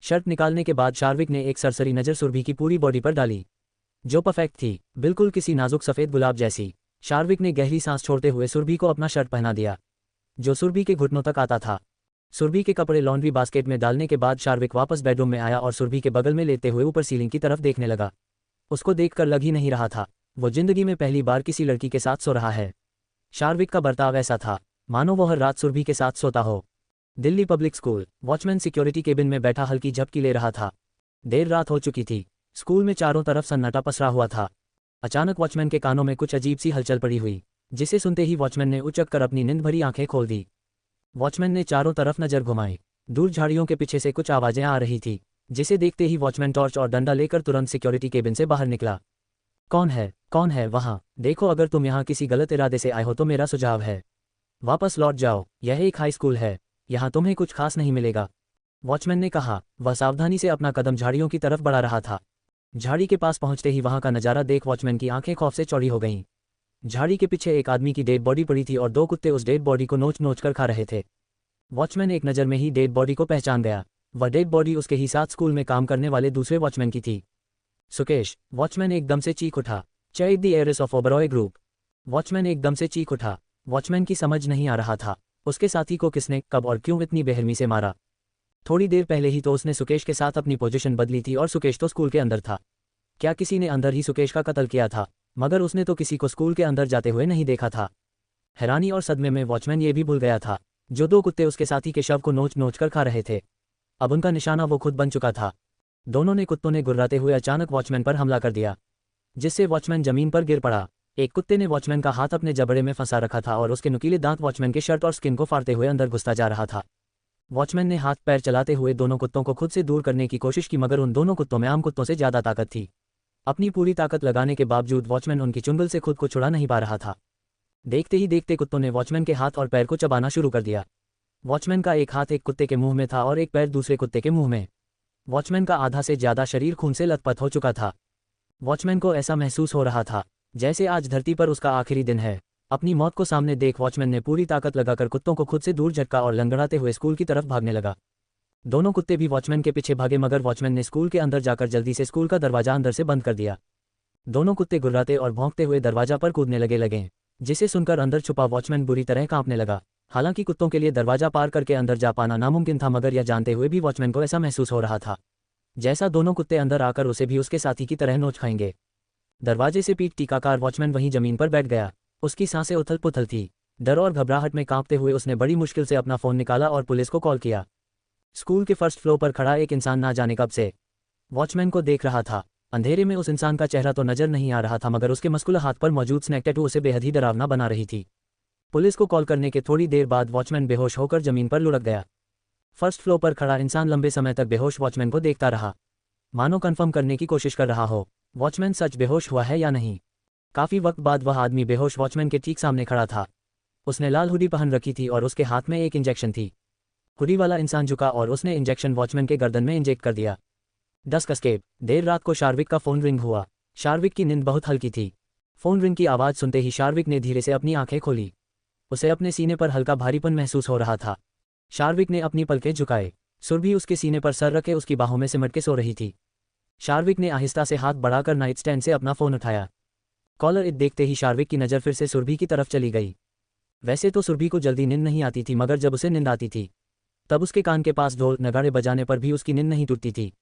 शर्ट निकालने के बाद शार्विक ने एक सरसरी नज़र सुरभि की पूरी बॉडी पर डाली, जो परफेक्ट थी, बिल्कुल किसी नाजुक सफ़ेद गुलाब जैसी। शार्विक ने गहरी सांस छोड़ते हुए सुरभि को अपना शर्ट पहना दिया, जो सुरभि के घुटनों तक आता था। सुरभि के कपड़े लॉन्ड्री बास्केट में डालने के बाद शार्विक वापस बेडरूम में आया और सुरभि के बगल में लेते हुए ऊपर सीलिंग की तरफ देखने लगा। उसको देखकर लग ही नहीं रहा था वो जिंदगी में पहली बार किसी लड़की के साथ सो रहा है। शार्विक का बर्ताव ऐसा था मानो वो हर रात सुरभि के साथ सोता हो। Delhi public school. Watchman security cabin में बैठा हल्की झपकी ले रहा था। देर रात हो चुकी थी। स्कूल में चारों तरफ सन्नाटा पसरा हुआ था। अचानक वॉचमैन के कानों में कुछ अजीब सी हलचल पड़ी हुई, जिसे सुनते ही वॉचमैन ने उचक कर अपनी नींद भरी आंखें खोल दी। वॉचमैन ने चारों तरफ नजर घुमाई। दूर झाड़ियों के पीछे से कुछ आवाजें आ रही थी, जिसे देखते ही वॉचमैन टॉर्च और डंडा लेकर तुरंत सिक्योरिटी केबिन से बाहर निकला। कौन है वहाँ? देखो, अगर तुम यहाँ किसी गलत इरादे से आए हो तो मेरा सुझाव है वापस लौट जाओ। यह एक हाई स्कूल है, यहाँ तुम्हें कुछ खास नहीं मिलेगा, वॉचमैन ने कहा। वह सावधानी से अपना कदम झाड़ियों की तरफ बढ़ा रहा था। झाड़ी के पास पहुंचते ही वहां का नजारा देख वॉचमैन की आंखें खौफ से चौड़ी हो गईं। झाड़ी के पीछे एक आदमी की डेड बॉडी पड़ी थी और दो कुत्ते उस डेड बॉडी को नोच नोच कर खा रहे थे। वॉचमैन एक नज़र में ही डेड बॉडी को पहचान गया। वह डेड बॉडी उसके ही साथ स्कूल में काम करने वाले दूसरे वॉचमैन की थी, सुकेश। वॉचमैन एकदम से चीख उठा, check the address of Oberoi group. Watchman एकदम से चीख उठा। वॉचमैन की समझ नहीं आ रहा था उसके साथी को किसने, कब और क्यों इतनी बेरहमी से मारा। थोड़ी देर पहले ही तो उसने सुकेश के साथ अपनी पोजीशन बदली थी और सुकेश तो स्कूल के अंदर था। क्या किसी ने अंदर ही सुकेश का कत्ल किया था? मगर उसने तो किसी को स्कूल के अंदर जाते हुए नहीं देखा था। हैरानी और सदमे में वॉचमैन ये भी भूल गया था जो दो कुत्ते उसके साथी के शव को नोच नोच कर खा रहे थे, अब उनका निशाना वो खुद बन चुका था। दोनों कुत्तों ने गुर्राते हुए अचानक वॉचमैन पर हमला कर दिया, जिससे वॉचमैन जमीन पर गिर पड़ा। एक कुत्ते ने वॉचमैन का हाथ अपने जबड़े में फंसा रखा था और उसके नुकीले दांत वॉचमैन के शर्ट और स्किन को फाड़ते हुए अंदर घुसता जा रहा था। वॉचमैन ने हाथ पैर चलाते हुए दोनों कुत्तों को खुद से दूर करने की कोशिश की, मगर उन दोनों कुत्तों में आम कुत्तों से ज्यादा ताकत थी। अपनी पूरी ताकत लगाने के बावजूद वॉचमैन उनकी चुंगल से खुद को छुड़ा नहीं पा रहा था। देखते ही देखते कुत्तों ने वॉचमैन के हाथ और पैर को चबाना शुरू कर दिया। वॉचमैन का एक हाथ एक कुत्ते के मुंह में था और एक पैर दूसरे कुत्ते के मुंह में। वॉचमैन का आधा से ज्यादा शरीर खून से लथपथ हो चुका था। वॉचमैन को ऐसा महसूस हो रहा था जैसे आज धरती पर उसका आखिरी दिन है। अपनी मौत को सामने देख वॉचमैन ने पूरी ताकत लगाकर कुत्तों को खुद से दूर झटका और लंगड़ाते हुए स्कूल की तरफ भागने लगा। दोनों कुत्ते भी वॉचमैन के पीछे भागे, मगर वॉचमैन ने स्कूल के अंदर जाकर जल्दी से स्कूल का दरवाजा अंदर से बंद कर दिया। दोनों कुत्ते गुर्राते और भौंकते हुए दरवाजा पर कूदने लगे, जिसे सुनकर अंदर छुपा वॉचमैन बुरी तरह कांपने लगा। हालांकि कुत्तों के लिए दरवाजा पार करके अंदर जा पाना नामुमकिन था, मगर यह जानते हुए भी वॉचमैन को ऐसा महसूस हो रहा था जैसा दोनों कुत्ते अंदर आकर उसे भी उसके साथी की तरह नोच खाएंगे। दरवाजे से पीठ टीकाकार वॉचमैन वहीं जमीन पर बैठ गया। उसकी सांसें उथल पुथल थी। डर और घबराहट में कांपते हुए उसने बड़ी मुश्किल से अपना फोन निकाला और पुलिस को कॉल किया। स्कूल के फर्स्ट फ्लोर पर खड़ा एक इंसान ना जाने कब से वॉचमैन को देख रहा था। अंधेरे में उस इंसान का चेहरा तो नजर नहीं आ रहा था, मगर उसके मस्कुला हाथ पर मौजूद स्नैक टैटू उसे बेहद ही डरावना बना रही थी। पुलिस को कॉल करने के थोड़ी देर बाद वॉचमैन बेहोश होकर जमीन पर लुढ़क गया। फर्स्ट फ्लोर पर खड़ा इंसान लंबे समय तक बेहोश वॉचमैन को देखता रहा, मानो कन्फर्म करने की कोशिश कर रहा हो वॉचमैन सच बेहोश हुआ है या नहीं। काफी वक्त बाद वह आदमी बेहोश वॉचमैन के ठीक सामने खड़ा था। उसने लाल हुडी पहन रखी थी और उसके हाथ में एक इंजेक्शन थी। हुडी वाला इंसान झुका और उसने इंजेक्शन वॉचमैन के गर्दन में इंजेक्ट कर दिया। Dusk escape. देर रात को शार्विक का फोन रिंग हुआ। शार्विक की नींद बहुत हल्की थी। फोन रिंग की आवाज सुनते ही शार्विक ने धीरे से अपनी आंखें खोली। उसे अपने सीने पर हल्का भारीपन महसूस हो रहा था। शार्विक ने अपनी पलकें झुकाए। सुरभि उसके सीने पर सर रखे उसकी बाहों में सिमट के सो रही थी। शार्विक ने आहिस्ता से हाथ बढ़ाकर नाइट स्टैंड से अपना फोन उठाया। कॉलर इट देखते ही शार्विक की नज़र फिर से सुरभि की तरफ चली गई। वैसे तो सुरभि को जल्दी नींद नहीं आती थी, मगर जब उसे नींद आती थी तब उसके कान के पास ढोल नगाड़े बजाने पर भी उसकी नींद नहीं टूटती थी।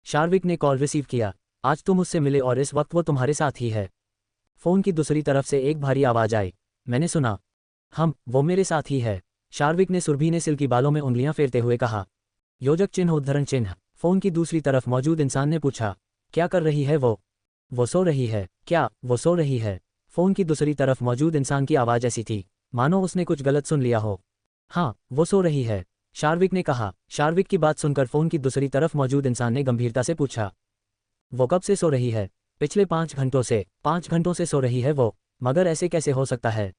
शार्विक ने कॉल रिसीव किया। आज तुम मुझसे मिले और इस वक्त वो तुम्हारे साथ ही है। फोन की दूसरी तरफ से एक भारी आवाज आई। मैंने सुना। वो मेरे साथ ही है। शार्विक ने सुरभि ने सिल्की बालों में उंगलियां फेरते हुए कहा। योजक चिन्ह उद्धरण चिन्ह। फोन की दूसरी तरफ मौजूद इंसान ने पूछा, क्या कर रही है वो सो रही है। क्या वो सो रही है? फोन की दूसरी तरफ मौजूद इंसान की आवाज़ ऐसी थी मानो उसने कुछ गलत सुन लिया हो। हाँ, वो सो रही है, शार्विक ने कहा। शार्विक की बात सुनकर फोन की दूसरी तरफ मौजूद इंसान ने गंभीरता से पूछा, वो कब से सो रही है? पिछले 5 घंटों से। 5 घंटों से सो रही है वो? मगर ऐसे कैसे हो सकता है?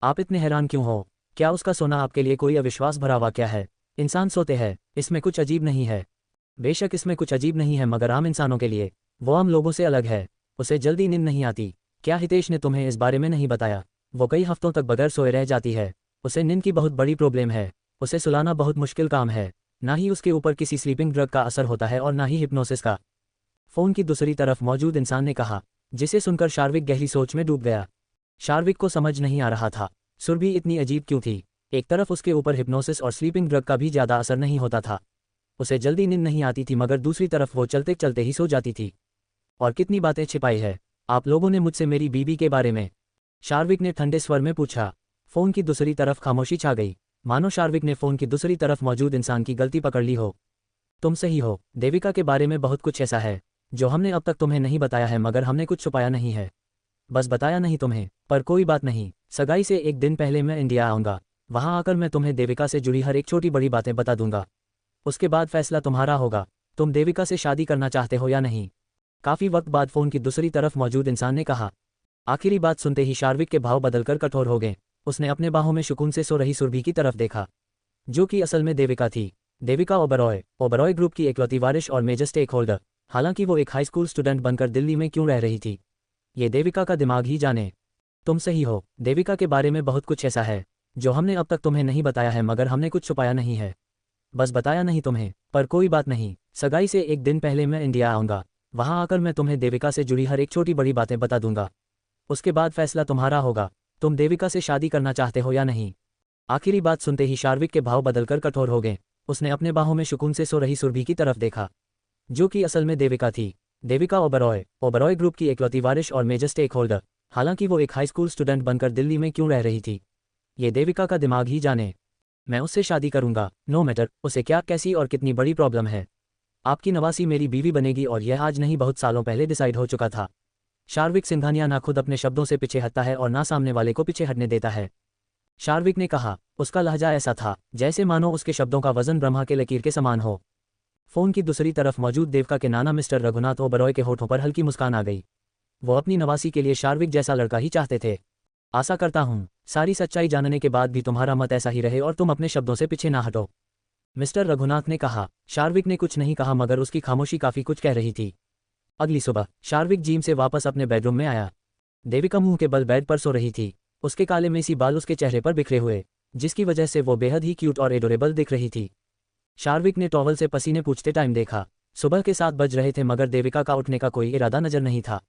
आप इतने हैरान क्यों हो? क्या उसका सोना आपके लिए कोई अविश्वास भरा वाकया है? इंसान सोते हैं, इसमें कुछ अजीब नहीं है। बेशक इसमें कुछ अजीब नहीं है, मगर आम इंसानों के लिए वो आम लोगों से अलग है। उसे जल्दी नींद नहीं आती। क्या हितेश ने तुम्हें इस बारे में नहीं बताया? वो कई हफ्तों तक बगैर सोए रह जाती है। उसे नींद की बहुत बड़ी प्रॉब्लम है। उसे सुलाना बहुत मुश्किल काम है। ना ही उसके ऊपर किसी स्लीपिंग ड्रग का असर होता है और ना ही हिप्नोसिस का। फोन की दूसरी तरफ मौजूद इंसान ने कहा, जिसे सुनकर शार्विक गहरी सोच में डूब गया। शार्विक को समझ नहीं आ रहा था सुरभि इतनी अजीब क्यों थी। एक तरफ उसके ऊपर हिप्नोसिस और स्लीपिंग ड्रग का भी ज़्यादा असर नहीं होता था। उसे जल्दी नींद नहीं आती थी, मगर दूसरी तरफ वो चलते चलते ही सो जाती थी। और कितनी बातें छिपाई है आप लोगों ने मुझसे मेरी बीवी के बारे में? शार्विक ने ठंडे स्वर में पूछा। फोन की दूसरी तरफ खामोशी छा गई, मानो शार्विक ने फोन की दूसरी तरफ मौजूद इंसान की गलती पकड़ ली हो। तुम सही हो, देविका के बारे में बहुत कुछ ऐसा है जो हमने अब तक तुम्हें नहीं बताया है, मगर हमने कुछ छुपाया नहीं है। बस बताया नहीं तुम्हें, पर कोई बात नहीं। सगाई से एक दिन पहले मैं इंडिया आऊँगा। वहाँ आकर मैं तुम्हें देविका से जुड़ी हर एक छोटी बड़ी बातें बता दूंगा। उसके बाद फैसला तुम्हारा होगा, तुम देविका से शादी करना चाहते हो या नहीं। काफ़ी वक्त बाद फोन की दूसरी तरफ मौजूद इंसान ने कहा। आखिरी बात सुनते ही शार्विक के भाव बदलकर कठोर हो गए। उसने अपने बाहों में सुकून से सो रही सुरभि की तरफ देखा, जो कि असल में देविका थी। देविका ओबरॉय ग्रुप की इकलौती वारिश और मेजर स्टेक होल्डर। हालांकि वो एक हाई स्कूल स्टूडेंट बनकर दिल्ली में क्यों रह रही थी, ये देविका का दिमाग ही जाने। तुम सही हो, देविका के बारे में बहुत कुछ ऐसा है जो हमने अब तक तुम्हें नहीं बताया है, मगर हमने कुछ छुपाया नहीं है। बस बताया नहीं तुम्हें, पर कोई बात नहीं। सगाई से एक दिन पहले मैं इंडिया आऊँगा। वहाँ आकर मैं तुम्हें देविका से जुड़ी हर एक छोटी बड़ी बातें बता दूंगा। उसके बाद फैसला तुम्हारा होगा, तुम देविका से शादी करना चाहते हो या नहीं। आखिरी बात सुनते ही शार्विक के भाव बदलकर कठोर हो गए। उसने अपने बाहों में सुकून से सो रही सुरभि की तरफ देखा, जो कि असल में देविका थी। देविका ओबरॉय ग्रुप की इकलौती वारिश और मेजर स्टेक होल्डर। हालांकि वो एक हाई स्कूल स्टूडेंट बनकर दिल्ली में क्यों रह रही थी, ये देविका का दिमाग ही जाने। मैं उससे शादी करूंगा, नो मैटर उसे क्या कैसी और कितनी बड़ी प्रॉब्लम है। आपकी नवासी मेरी बीवी बनेगी, और यह आज नहीं बहुत सालों पहले डिसाइड हो चुका था। शार्विक सिंघानिया ना खुद अपने शब्दों से पीछे हटता है और ना सामने वाले को पीछे हटने देता है। शार्विक ने कहा। उसका लहजा ऐसा था जैसे मानो उसके शब्दों का वजन ब्रह्मा के लकीर के समान हो। फोन की दूसरी तरफ मौजूद देविका के नाना मिस्टर रघुनाथ ओबरॉय के होठों पर हल्की मुस्कान आ गई। वो अपनी नवासी के लिए शार्विक जैसा लड़का ही चाहते थे। आशा करता हूँ सारी सच्चाई जानने के बाद भी तुम्हारा मत ऐसा ही रहे और तुम अपने शब्दों से पीछे ना हटो, मिस्टर रघुनाथ ने कहा। शार्विक ने कुछ नहीं कहा, मगर उसकी खामोशी काफी कुछ कह रही थी। अगली सुबह शार्विक जिम से वापस अपने बेडरूम में आया। देविका मुंह के बल बेड पर सो रही थी। उसके काले मेसी बाल उसके चेहरे पर बिखरे हुए, जिसकी वजह से वो बेहद ही क्यूट और एडोरेबल दिख रही थी। शार्विक ने टॉवल से पसीने पूछते टाइम देखा। सुबह के 7 बज रहे थे, मगर देविका का उठने का कोई इरादा नजर नहीं था।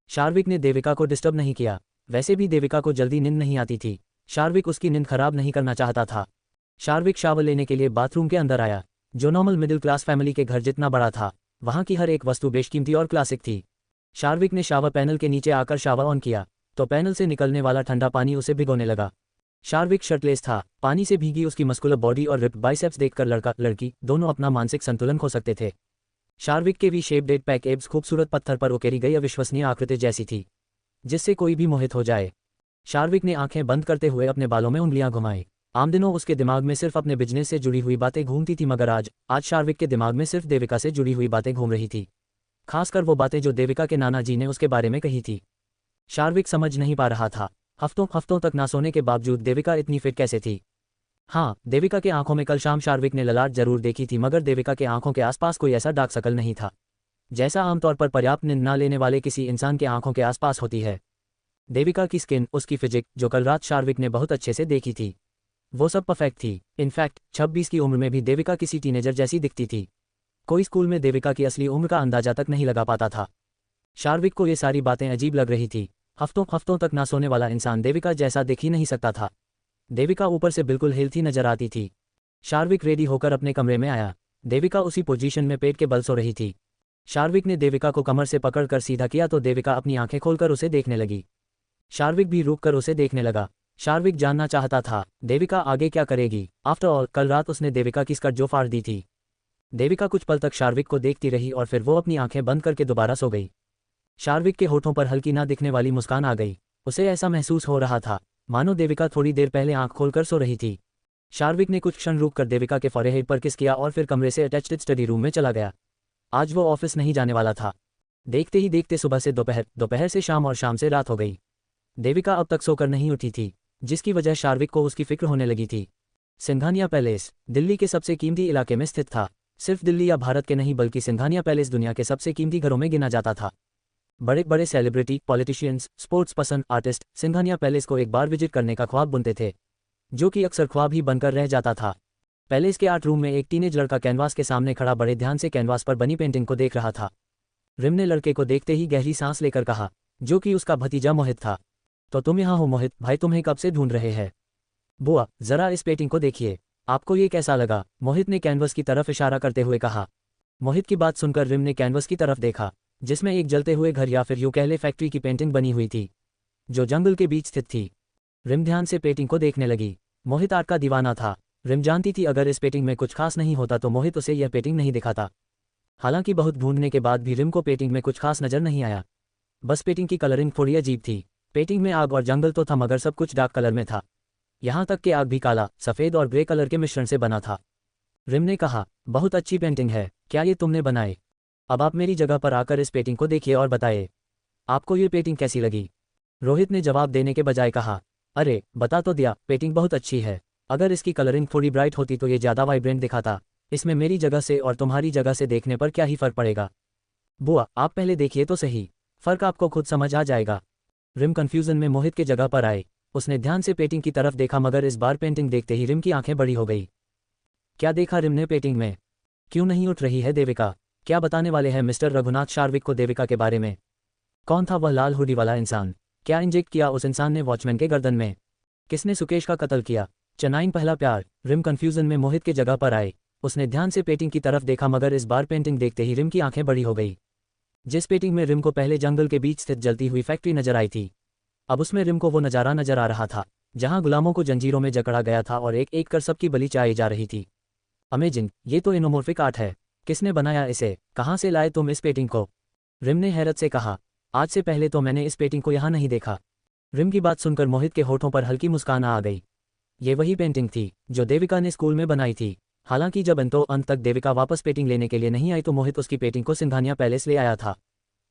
शार्विक ने देविका को डिस्टर्ब नहीं किया। वैसे भी देविका को जल्दी नींद नहीं आती थी। शार्विक उसकी नींद खराब नहीं करना चाहता था। शार्विक शावर लेने के लिए बाथरूम के अंदर आया, जो नॉर्मल मिडिल क्लास फैमिली के घर जितना बड़ा था। वहाँ की हर एक वस्तु बेशकीमती और क्लासिक थी। शार्विक ने शावर पैनल के नीचे आकर शावर ऑन किया तो पैनल से निकलने वाला ठंडा पानी उसे भिगोने लगा। शार्विक शर्टलेस था। पानी से भीगी उसकी मस्कुलर बॉडी और रिप्ड बाइसेप्स देखकर लड़का लड़की दोनों अपना मानसिक संतुलन खो सकते थे। शार्विक के वी शेप्ड 8 पैक एब्स खूबसूरत पत्थर पर उकेरी गई अविश्वसनीय आकृति जैसी थी, जिससे कोई भी मोहित हो जाए। शार्विक ने आंखें बंद करते हुए अपने बालों में उंगलियां घुमाई। आम दिनों उसके दिमाग में सिर्फ अपने बिजनेस से जुड़ी हुई बातें घूमती थी, मगर आज शार्विक के दिमाग में सिर्फ देविका से जुड़ी हुई बातें घूम रही थी। खासकर वो बातें जो देविका के नाना जी ने उसके बारे में कही थी। शार्विक समझ नहीं पा रहा था हफ्तों तक ना सोने के बावजूद देविका इतनी फिट कैसे थी। हाँ, देविका के आंखों में कल शाम शार्विक ने ललाट जरूर देखी थी, मगर देविका के आंखों के आसपास कोई ऐसा डार्क सर्कल नहीं था जैसा आमतौर पर पर्याप्त नींद न लेने वाले किसी इंसान के आंखों के आसपास होती है। देविका की स्किन, उसकी फिजिक जो कल रात शार्विक ने बहुत अच्छे से देखी थी, वो सब परफेक्ट थी। इनफैक्ट 26 की उम्र में भी देविका किसी टीनेजर जैसी दिखती थी। कोई स्कूल में देविका की असली उम्र का अंदाजा तक नहीं लगा पाता था। शार्विक को ये सारी बातें अजीब लग रही थी। हफ्तों तक ना सोने वाला इंसान देविका जैसा दिख ही नहीं सकता था। देविका ऊपर से बिल्कुल हेल्थी नजर आती थी। शार्विक रेडी होकर अपने कमरे में आया। देविका उसी पोजीशन में पेट के बल सो रही थी। शार्विक ने देविका को कमर से पकड़कर सीधा किया तो देविका अपनी आंखें खोलकर उसे देखने लगी। शार्विक भी रुक कर उसे देखने लगा। शार्विक जानना चाहता था देविका आगे क्या करेगी। आफ्टर ऑल कल रात उसने देविका की स्कर्ट जो फाड़ दी थी। देविका कुछ पल तक शार्विक को देखती रही और फिर वो अपनी आंखें बंद करके दोबारा सो गई। शार्विक के होठों पर हल्की ना दिखने वाली मुस्कान आ गई। उसे ऐसा महसूस हो रहा था मानो देविका थोड़ी देर पहले आंख खोलकर सो रही थी। शार्विक ने कुछ क्षण रुककर देविका के फॉरहेड पर किस किया और फिर कमरे से अटैच्ड स्टडी रूम में चला गया। आज वो ऑफिस नहीं जाने वाला था। देखते ही देखते सुबह से दोपहर, दोपहर से शाम और शाम से रात हो गई। देविका अब तक सोकर नहीं उठी थी, जिसकी वजह शार्विक को उसकी फिक्र होने लगी थी। सिंघानिया पैलेस दिल्ली के सबसे कीमती इलाके में स्थित था। सिर्फ दिल्ली या भारत के नहीं बल्कि सिंघानिया पैलेस दुनिया के सबसे कीमती घरों में गिना जाता था। बड़े बड़े सेलिब्रिटी, पॉलिटिशियंस, स्पोर्ट्स पसंद आर्टिस्ट सिंघानिया पैलेस को एक बार विजिट करने का ख्वाब बुनते थे, जो कि अक्सर ख्वाब ही बनकर रह जाता था। पैलेस के आर्ट रूम में एक टीनेज लड़का कैनवास के सामने खड़ा बड़े ध्यान से कैनवास पर बनी पेंटिंग को देख रहा था। रिम ने लड़के को देखते ही गहरी सांस लेकर कहा, जो कि उसका भतीजा मोहित था। तो तुम यहाँ हो मोहित भाई, तुम्हें कब से ढूंढ रहे हैं। बुआ जरा इस पेंटिंग को देखिए, आपको ये कैसा लगा। मोहित ने कैनवस की तरफ इशारा करते हुए कहा। मोहित की बात सुनकर रिम ने कैनवस की तरफ देखा, जिसमें एक जलते हुए घर या फिर यूं कह ले फैक्ट्री की पेंटिंग बनी हुई थी, जो जंगल के बीच स्थित थी। रिम ध्यान से पेंटिंग को देखने लगी। मोहित आर्ट का दीवाना था। रिम जानती थी अगर इस पेंटिंग में कुछ खास नहीं होता तो मोहित उसे यह पेंटिंग नहीं दिखाता। हालांकि बहुत ढूंढने के बाद भी रिम को पेंटिंग में कुछ खास नजर नहीं आया। बस पेंटिंग की कलरिंग थोड़ी अजीब थी। पेंटिंग में आग और जंगल तो था मगर सब कुछ डार्क कलर में था। यहाँ तक कि आग भी काला, सफ़ेद और ग्रे कलर के मिश्रण से बना था। रिम ने कहा, बहुत अच्छी पेंटिंग है, क्या ये तुमने बनाई? अब आप मेरी जगह पर आकर इस पेंटिंग को देखिए और बताइए, आपको ये पेंटिंग कैसी लगी। रोहित ने जवाब देने के बजाय कहा, अरे बता तो दिया, पेंटिंग बहुत अच्छी है। अगर इसकी कलरिंग थोड़ी ब्राइट होती तो ये ज़्यादा वाइब्रेंट दिखाता। इसमें मेरी जगह से और तुम्हारी जगह से देखने पर क्या ही फ़र्क पड़ेगा। बुआ आप पहले देखिए तो सही, फ़र्क आपको खुद समझ आ जाएगा। रिम कन्फ्यूज़न में मोहित के जगह पर आए। उसने ध्यान से पेंटिंग की तरफ देखा मगर इस बार पेंटिंग देखते ही रिम की आंखें बड़ी हो गई। क्या देखा रिम ने पेंटिंग में? क्यों नहीं उठ रही है देविका? क्या बताने वाले हैं मिस्टर रघुनाथ शार्विक को देविका के बारे में? कौन था वह लाल हुडी वाला इंसान? क्या इंजेक्ट किया उस इंसान ने वॉचमैन के गर्दन में? किसने सुकेश का कत्ल किया? चनाइन पहला प्यार। रिम कन्फ्यूज़न में मोहित के जगह पर आए। उसने ध्यान से पेंटिंग की तरफ देखा मगर इस बार पेंटिंग देखते ही रिम की आंखें बड़ी हो गई। जिस पेंटिंग में रिम को पहले जंगल के बीच स्थित जलती हुई फैक्ट्री नजर आई थी, अब उसमें रिम को वो नज़ारा नजर आ रहा था जहां गुलामों को जंजीरों में जकड़ा गया था और एक एक कर सबकी बलि चाई जा रही थी। अमेजिंग, ये तो एनोमोर्फिक आर्ट है। किसने बनाया इसे? कहाँ से लाए तुम इस पेंटिंग को? रिम ने हैरत से कहा, आज से पहले तो मैंने इस पेंटिंग को यहाँ नहीं देखा। रिम की बात सुनकर मोहित के होठों पर हल्की मुस्कान आ गई। ये वही पेंटिंग थी जो देविका ने स्कूल में बनाई थी। हालांकि जब अंत तक देविका वापस पेंटिंग लेने के लिए नहीं आई तो मोहित उसकी पेंटिंग को सिंघानिया पैलेस ले आया था।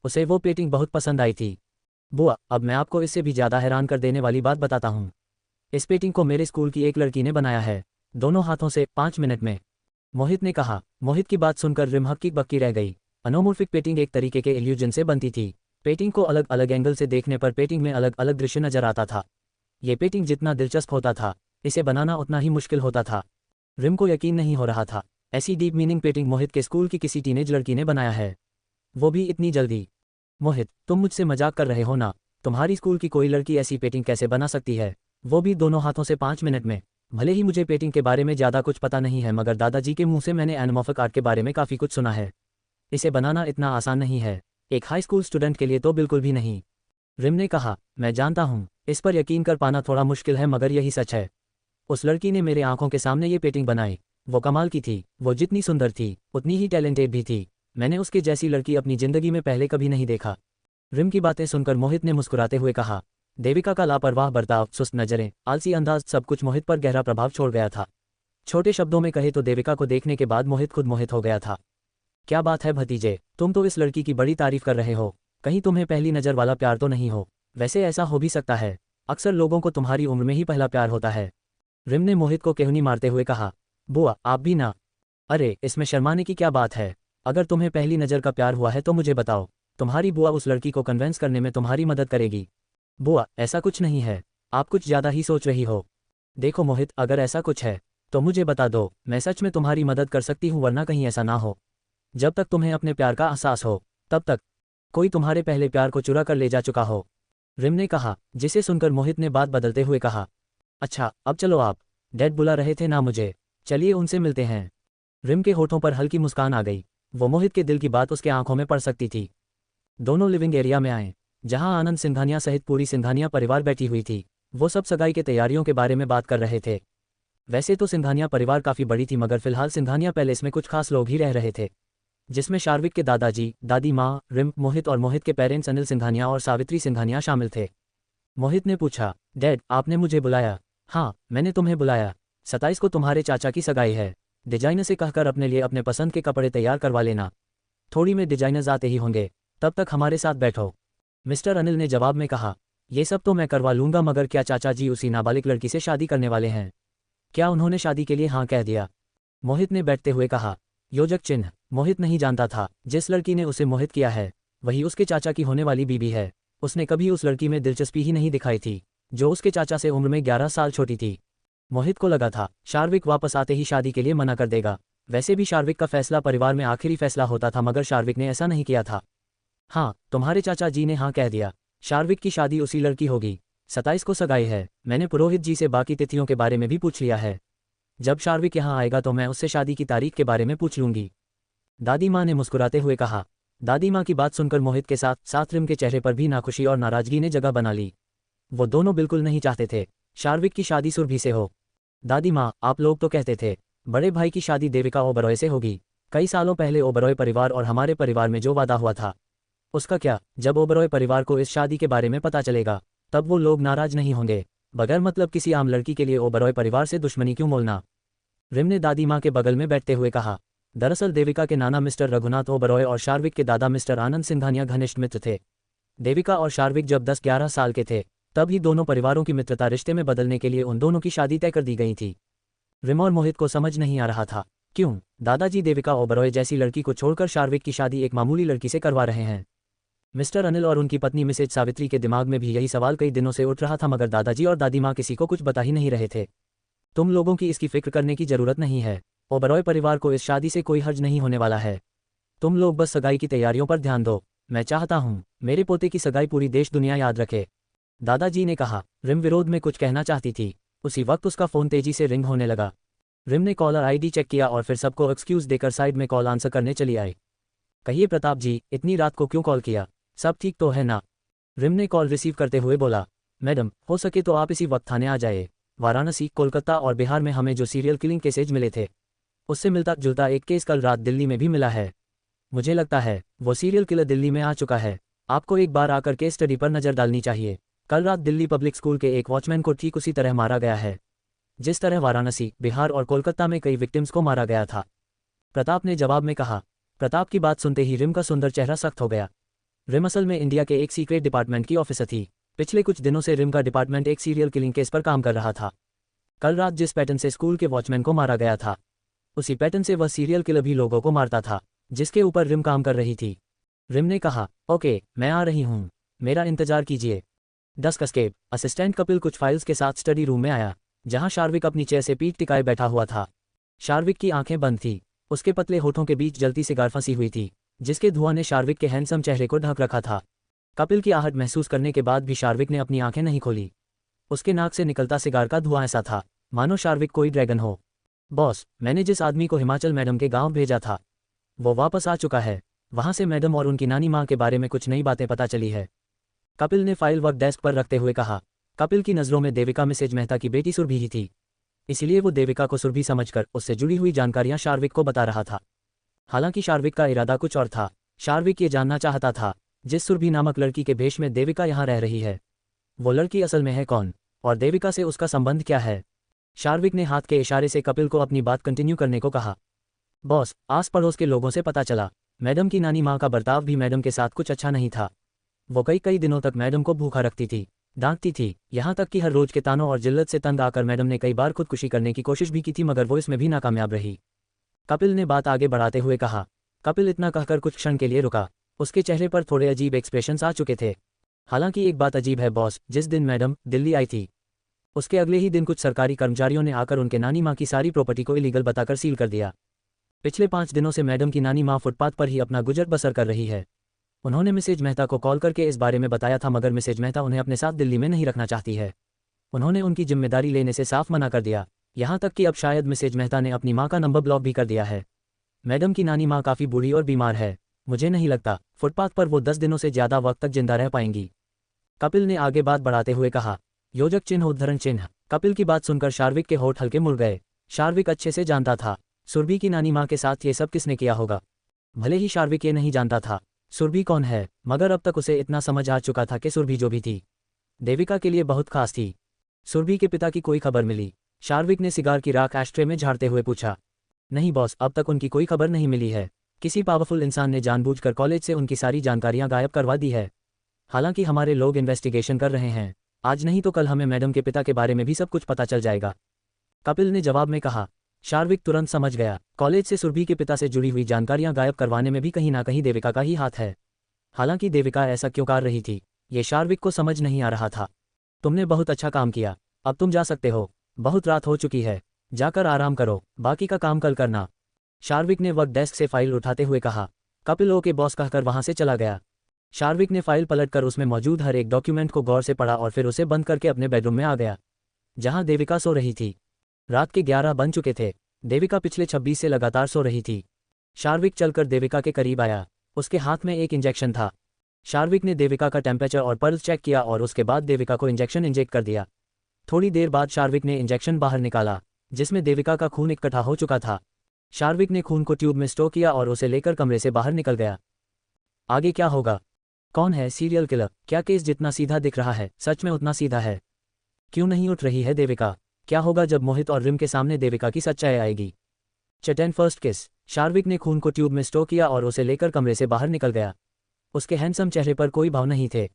उसे वो पेंटिंग बहुत पसंद आई थी। बुआ अब मैं आपको इससे भी ज़्यादा हैरान कर देने वाली बात बताता हूँ। इस पेंटिंग को मेरे स्कूल की एक लड़की ने बनाया है, दोनों हाथों से, 5 मिनट में, मोहित ने कहा। मोहित की बात सुनकर रिम हक्की बक्की रह गई। अनोमोर्फिक पेंटिंग एक तरीके के इल्यूजन से बनती थी। पेंटिंग को अलग अलग एंगल से देखने पर पेंटिंग में अलग अलग दृश्य नजर आता था। ये पेंटिंग जितना दिलचस्प होता था, इसे बनाना उतना ही मुश्किल होता था। रिम को यकीन नहीं हो रहा था, ऐसी डीप मीनिंग पेंटिंग मोहित के स्कूल की किसी टीनेज लड़की ने बनाया है, वो भी इतनी जल्दी। मोहित तुम मुझसे मजाक कर रहे हो ना? तुम्हारी स्कूल की कोई लड़की ऐसी पेंटिंग कैसे बना सकती है, वो भी दोनों हाथों से 5 मिनट में? भले ही मुझे पेंटिंग के बारे में ज़्यादा कुछ पता नहीं है मगर दादाजी के मुंह से मैंने एनोमॉर्फिक आर्ट के बारे में काफ़ी कुछ सुना है। इसे बनाना इतना आसान नहीं है, एक हाई स्कूल स्टूडेंट के लिए तो बिल्कुल भी नहीं। रिम ने कहा, मैं जानता हूँ, इस पर यकीन कर पाना थोड़ा मुश्किल है मगर यही सच है। उस लड़की ने मेरे आंखों के सामने ये पेंटिंग बनाई। वो कमाल की थी। वो जितनी सुंदर थी उतनी ही टैलेंटेड भी थी। मैंने उसके जैसी लड़की अपनी ज़िंदगी में पहले कभी नहीं देखा। रिम की बातें सुनकर मोहित ने मुस्कुराते हुए कहा। देविका का लापरवाह बर्ताव, सुस्त नजरें, आलसी अंदाज, सब कुछ मोहित पर गहरा प्रभाव छोड़ गया था। छोटे शब्दों में कहे तो देविका को देखने के बाद मोहित खुद मोहित हो गया था। क्या बात है भतीजे, तुम तो इस लड़की की बड़ी तारीफ कर रहे हो। कहीं तुम्हें पहली नज़र वाला प्यार तो नहीं हो? वैसे ऐसा हो भी सकता है, अक्सर लोगों को तुम्हारी उम्र में ही पहला प्यार होता है। रिम ने मोहित को केहनी मारते हुए कहा। बुआ आप भी ना। अरे इसमें शर्माने की क्या बात है? अगर तुम्हें पहली नज़र का प्यार हुआ है तो मुझे बताओ, तुम्हारी बुआ उस लड़की को कन्वेंस करने में तुम्हारी मदद करेगी। बुआ ऐसा कुछ नहीं है, आप कुछ ज़्यादा ही सोच रही हो। देखो मोहित, अगर ऐसा कुछ है तो मुझे बता दो, मैं सच में तुम्हारी मदद कर सकती हूँ, वरना कहीं ऐसा ना हो जब तक तुम्हें अपने प्यार का एहसास हो तब तक कोई तुम्हारे पहले प्यार को चुरा कर ले जा चुका हो। रिम ने कहा, जिसे सुनकर मोहित ने बात बदलते हुए कहा, अच्छा अब चलो, आप डैड बुला रहे थे ना मुझे, चलिए उनसे मिलते हैं। रिम के होठों पर हल्की मुस्कान आ गई। वो मोहित के दिल की बात उसके आंखों में पड़ सकती थी। दोनों लिविंग एरिया में आए जहां आनंद सिंघानिया सहित पूरी सिंघानिया परिवार बैठी हुई थी। वो सब सगाई के तैयारियों के बारे में बात कर रहे थे। वैसे तो सिंघानिया परिवार काफ़ी बड़ी थी, मगर फिलहाल सिंघानिया पैलेस में कुछ खास लोग ही रह रहे थे, जिसमें शार्विक के दादाजी, दादी माँ, रिम, मोहित और मोहित के पेरेंट्स अनिल सिंघानिया और सावित्री सिंघानिया शामिल थे। मोहित ने पूछा, डैड, आपने मुझे बुलाया? हाँ, मैंने तुम्हें बुलाया। 27 को तुम्हारे चाचा की सगाई है। डिजाइनर से कहकर अपने लिए अपने पसंद के कपड़े तैयार करवा लेना। थोड़ी में डिजाइनर्स आते ही होंगे, तब तक हमारे साथ बैठो। मिस्टर अनिल ने जवाब में कहा, ये सब तो मैं करवा लूंगा, मगर क्या चाचा जी उसी नाबालिग लड़की से शादी करने वाले हैं? क्या उन्होंने शादी के लिए हाँ कह दिया? मोहित ने बैठते हुए कहा। योजक चिन्ह। मोहित नहीं जानता था, जिस लड़की ने उसे मोहित किया है वही उसके चाचा की होने वाली बीबी है। उसने कभी उस लड़की में दिलचस्पी ही नहीं दिखाई थी, जो उसके चाचा से उम्र में 11 साल छोटी थी। मोहित को लगा था शार्विक वापस आते ही शादी के लिए मना कर देगा। वैसे भी शार्विक का फैसला परिवार में आखिरी फैसला होता था, मगर शार्विक ने ऐसा नहीं किया था। हाँ, तुम्हारे चाचा जी ने हाँ कह दिया। शार्विक की शादी उसी लड़की होगी। 27 को सगाई है। मैंने पुरोहित जी से बाकी तिथियों के बारे में भी पूछ लिया है। जब शार्विक यहाँ आएगा तो मैं उससे शादी की तारीख के बारे में पूछ लूंगी। दादी माँ ने मुस्कुराते हुए कहा। दादी माँ की बात सुनकर मोहित के साथ साथ रिम के चेहरे पर भी नाखुशी और नाराजगी ने जगह बना ली। वो दोनों बिल्कुल नहीं चाहते थे शार्विक की शादी सुरभि से हो। दादी माँ, आप लोग तो कहते थे बड़े भाई की शादी देविका ओबरॉय से होगी। कई सालों पहले ओबरॉय परिवार और हमारे परिवार में जो वादा हुआ था, उसका क्या? जब ओबरॉय परिवार को इस शादी के बारे में पता चलेगा, तब वो लोग नाराज नहीं होंगे। बगैर मतलब किसी आम लड़की के लिए ओबरॉय परिवार से दुश्मनी क्यों मोलना? रिम ने दादी माँ के बगल में बैठते हुए कहा। दरअसल देविका के नाना मिस्टर रघुनाथ ओबरॉय और शार्विक के दादा मिस्टर आनंद सिंघानिया घनिष्ठ मित्र थे। देविका और शार्विक जब 10-11 साल के थे, तब ही दोनों परिवारों की मित्रता रिश्ते में बदलने के लिए उन दोनों की शादी तय कर दी गई थी। रिम और मोहित को समझ नहीं आ रहा था क्यों दादाजी देविका ओबरॉय जैसी लड़की को छोड़कर शार्विक की शादी एक मामूली लड़की से करवा रहे हैं। मिस्टर अनिल और उनकी पत्नी मिसेज सावित्री के दिमाग में भी यही सवाल कई दिनों से उठ रहा था, मगर दादाजी और दादी माँ किसी को कुछ बता ही नहीं रहे थे। तुम लोगों की इसकी फिक्र करने की जरूरत नहीं है। ओबरॉय परिवार को इस शादी से कोई हर्ज नहीं होने वाला है। तुम लोग बस सगाई की तैयारियों पर ध्यान दो। मैं चाहता हूँ मेरे पोते की सगाई पूरी देश दुनिया याद रखे, दादाजी ने कहा। रिम विरोध में कुछ कहना चाहती थी। उसी वक्त उसका फोन तेजी से रिंग होने लगा। रिम ने कॉलर आईडी चेक किया और फिर सबको एक्सक्यूज देकर साइड में कॉल आंसर करने चली आई। कहिए प्रताप जी, इतनी रात को क्यों कॉल किया? सब ठीक तो है ना? रिम ने कॉल रिसीव करते हुए बोला। मैडम, हो सके तो आप इसी वक्त थाने आ जाए। वाराणसी, कोलकाता और बिहार में हमें जो सीरियल किलिंग केसेज मिले थे, उससे मिलता जुलता एक केस कल रात दिल्ली में भी मिला है। मुझे लगता है वो सीरियल किलर दिल्ली में आ चुका है। आपको एक बार आकर केस स्टडी पर नजर डालनी चाहिए। कल रात दिल्ली पब्लिक स्कूल के एक वॉचमैन को ठीक उसी तरह मारा गया है, जिस तरह वाराणसी, बिहार और कोलकाता में कई विक्टिम्स को मारा गया था, प्रताप ने जवाब में कहा। प्रताप की बात सुनते ही रिम का सुंदर चेहरा सख्त हो गया। रिम असल में इंडिया के एक सीक्रेट डिपार्टमेंट की ऑफिसर थी। पिछले कुछ दिनों से रिम का डिपार्टमेंट एक सीरियल किलिंग केस पर काम कर रहा था। कल रात जिस पैटर्न से स्कूल के वॉचमैन को मारा गया था, उसी पैटर्न से वह सीरियल किलर भी लोगों को मारता था, जिसके ऊपर रिम काम कर रही थी। रिम ने कहा, ओके, मैं आ रही हूँ, मेरा इंतजार कीजिए। Dusk escape. असिस्टेंट कपिल कुछ फाइल्स के साथ स्टडी रूम में आया, जहां शार्विक अपनी चेयर से पीठ टिकाए बैठा हुआ था। शार्विक की आंखें बंद थी। उसके पतले होठों के बीच जलती सिगार फंसी हुई थी, जिसके धुआं ने शार्विक के हैंडसम चेहरे को ढक रखा था। कपिल की आहट महसूस करने के बाद भी शार्विक ने अपनी आंखें नहीं खोली। उसके नाक से निकलता सिगार का धुआं ऐसा था मानो शार्विक कोई ड्रैगन हो। बॉस, मैंने जिस आदमी को हिमाचल मैडम के गांव भेजा था, वो वापस आ चुका है। वहां से मैडम और उनकी नानी माँ के बारे में कुछ नई बातें पता चली है, कपिल ने फाइल वर्क डेस्क पर रखते हुए कहा। कपिल की नज़रों में देविका मिसेज मेहता की बेटी सुरभि ही थी, इसलिए वो देविका को सुरभि समझकर उससे जुड़ी हुई जानकारियां शार्विक को बता रहा था। हालांकि शार्विक का इरादा कुछ और था। शार्विक ये जानना चाहता था, जिस सुरभि नामक लड़की के भेष में देविका यहाँ रह रही है, वो लड़की असल में है कौन और देविका से उसका संबंध क्या है। शार्विक ने हाथ के इशारे से कपिल को अपनी बात कंटिन्यू करने को कहा। बॉस, आस पड़ोस के लोगों से पता चला, मैडम की नानी माँ का बर्ताव भी मैडम के साथ कुछ अच्छा नहीं था। वो कई दिनों तक मैडम को भूखा रखती थी, डांटती थी, यहाँ तक कि हर रोज के तानों और जिल्लत से तंग आकर मैडम ने कई बार खुदकुशी करने की कोशिश भी की थी, मगर वो इसमें भी नाकामयाब रही। कपिल ने बात आगे बढ़ाते हुए कहा। कपिल इतना कहकर कुछ क्षण के लिए रुका। उसके चेहरे पर थोड़े अजीब एक्सप्रेशंस आ चुके थे। हालांकि एक बात अजीब है बॉस, जिस दिन मैडम दिल्ली आई थी, उसके अगले ही दिन कुछ सरकारी कर्मचारियों ने आकर उनके नानी माँ की सारी प्रॉपर्टी को इलीगल बताकर सील कर दिया। पिछले 5 दिनों से मैडम की नानी माँ फुटपाथ पर ही अपना गुजर बसर कर रही है। उन्होंने मिसेज मेहता को कॉल करके इस बारे में बताया था, मगर मिसेज मेहता उन्हें अपने साथ दिल्ली में नहीं रखना चाहती है। उन्होंने उनकी जिम्मेदारी लेने से साफ मना कर दिया, यहाँ तक कि अब शायद मिसेज मेहता ने अपनी माँ का नंबर ब्लॉक भी कर दिया है। मैडम की नानी माँ काफ़ी बूढ़ी और बीमार है। मुझे नहीं लगता फुटपाथ पर वो 10 दिनों से ज़्यादा वक्त तक जिंदा रह पाएंगी। कपिल ने आगे बात बढ़ाते हुए कहा। योजक चिन्ह, उद्धरण चिन्ह। कपिल की बात सुनकर शार्विक के होठ हल्के मुड़ गए। शार्विक अच्छे से जानता था सुरभि की नानी माँ के साथ ये सब किसने किया होगा। भले ही शार्विक ये नहीं जानता था सुरभि कौन है, मगर अब तक उसे इतना समझ आ चुका था कि सुरभि जो भी थी देविका के लिए बहुत खास थी। सुरभि के पिता की कोई खबर मिली? शार्विक ने सिगार की राख एस्ट्रे में झाड़ते हुए पूछा। नहीं बॉस, अब तक उनकी कोई खबर नहीं मिली है। किसी पावरफुल इंसान ने जानबूझकर कॉलेज से उनकी सारी जानकारियां गायब करवा दी है। हालांकि हमारे लोग इन्वेस्टिगेशन कर रहे हैं, आज नहीं तो कल हमें मैडम के पिता के बारे में भी सब कुछ पता चल जाएगा, कपिल ने जवाब में कहा। शार्विक तुरंत समझ गया, कॉलेज से सुरभि के पिता से जुड़ी हुई जानकारियां गायब करवाने में भी कहीं ना कहीं देविका का ही हाथ है। हालांकि देविका ऐसा क्यों कर रही थी, ये शार्विक को समझ नहीं आ रहा था। तुमने बहुत अच्छा काम किया, अब तुम जा सकते हो। बहुत रात हो चुकी है, जाकर आराम करो, बाकी का काम कल करना। शार्विक ने वर्क डेस्क से फाइल उठाते हुए कहा। कपिल ओके बॉस कहकर वहां से चला गया। शार्विक ने फाइल पलटकर उसमें मौजूद हर एक डॉक्यूमेंट को गौर से पढ़ा और फिर उसे बंद करके अपने बेडरूम में आ गया, जहां देविका सो रही थी। रात के 11 बन चुके थे। देविका पिछले 26 से लगातार सो रही थी। शार्विक चलकर देविका के करीब आया। उसके हाथ में एक इंजेक्शन था। शार्विक ने देविका का टेम्परेचर और पल्स चेक किया और उसके बाद देविका को इंजेक्शन इंजेक्ट कर दिया। थोड़ी देर बाद शार्विक ने इंजेक्शन बाहर निकाला, जिसमें देविका का खून इकट्ठा हो चुका था। शार्विक ने खून को ट्यूब में स्टोर किया और उसे लेकर कमरे से बाहर निकल गया। आगे क्या होगा? कौन है सीरियल किलर? क्या केस जितना सीधा दिख रहा है सच में उतना सीधा है? क्यों नहीं उठ रही है देविका? क्या होगा जब मोहित और रिम के सामने देविका की सच्चाई आएगी? चेटन फर्स्ट किस। शार्विक ने खून को ट्यूब में स्टोर किया और उसे लेकर कमरे से बाहर निकल गया। उसके हैंडसम चेहरे पर कोई भाव नहीं थे।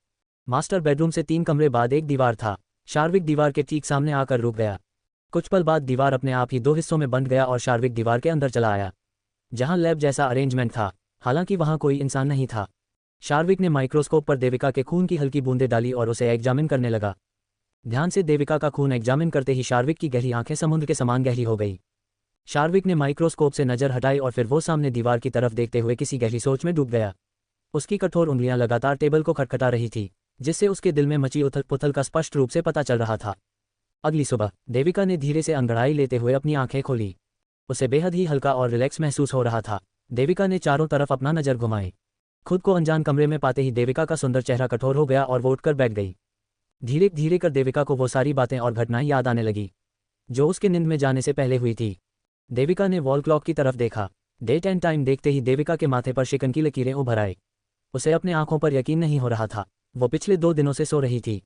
मास्टर बेडरूम से 3 कमरे बाद एक दीवार था। शार्विक दीवार के ठीक सामने आकर रुक गया। कुछ पल बाद दीवार अपने आप ही 2 हिस्सों में बंट गया और शार्विक दीवार के अंदर चला आया, जहां लैब जैसा अरेंजमेंट था। हालांकि वहां कोई इंसान नहीं था। शार्विक ने माइक्रोस्कोप पर देविका के खून की हल्की बूंदें डाली और उसे एग्जामिन करने लगा। ध्यान से देविका का खून एग्जामिन करते ही शार्विक की गहरी आंखें समुद्र के समान गहरी हो गई। शार्विक ने माइक्रोस्कोप से नजर हटाई और फिर वो सामने दीवार की तरफ देखते हुए किसी गहरी सोच में डूब गया। उसकी कठोर उंगलियां लगातार टेबल को खटखटा रही थी, जिससे उसके दिल में मची उथल पुथल का स्पष्ट रूप से पता चल रहा था। अगली सुबह देविका ने धीरे से अंगड़ाई लेते हुए अपनी आंखें खोली। उसे बेहद ही हल्का और रिलैक्स महसूस हो रहा था। देविका ने चारों तरफ अपना नजर घुमाई। खुद को अनजान कमरे में पाते ही देविका का सुंदर चेहरा कठोर हो गया और वो उठकर बैठ गई। धीरे धीरे कर देविका को वो सारी बातें और घटनाएं याद आने लगी जो उसके नींद में जाने से पहले हुई थी। देविका ने वॉल क्लॉक की तरफ देखा। डेट एंड टाइम देखते ही देविका के माथे पर शिकन की लकीरें उभर आई। उसे अपने आंखों पर यकीन नहीं हो रहा था। वो पिछले 2 दिनों से सो रही थी।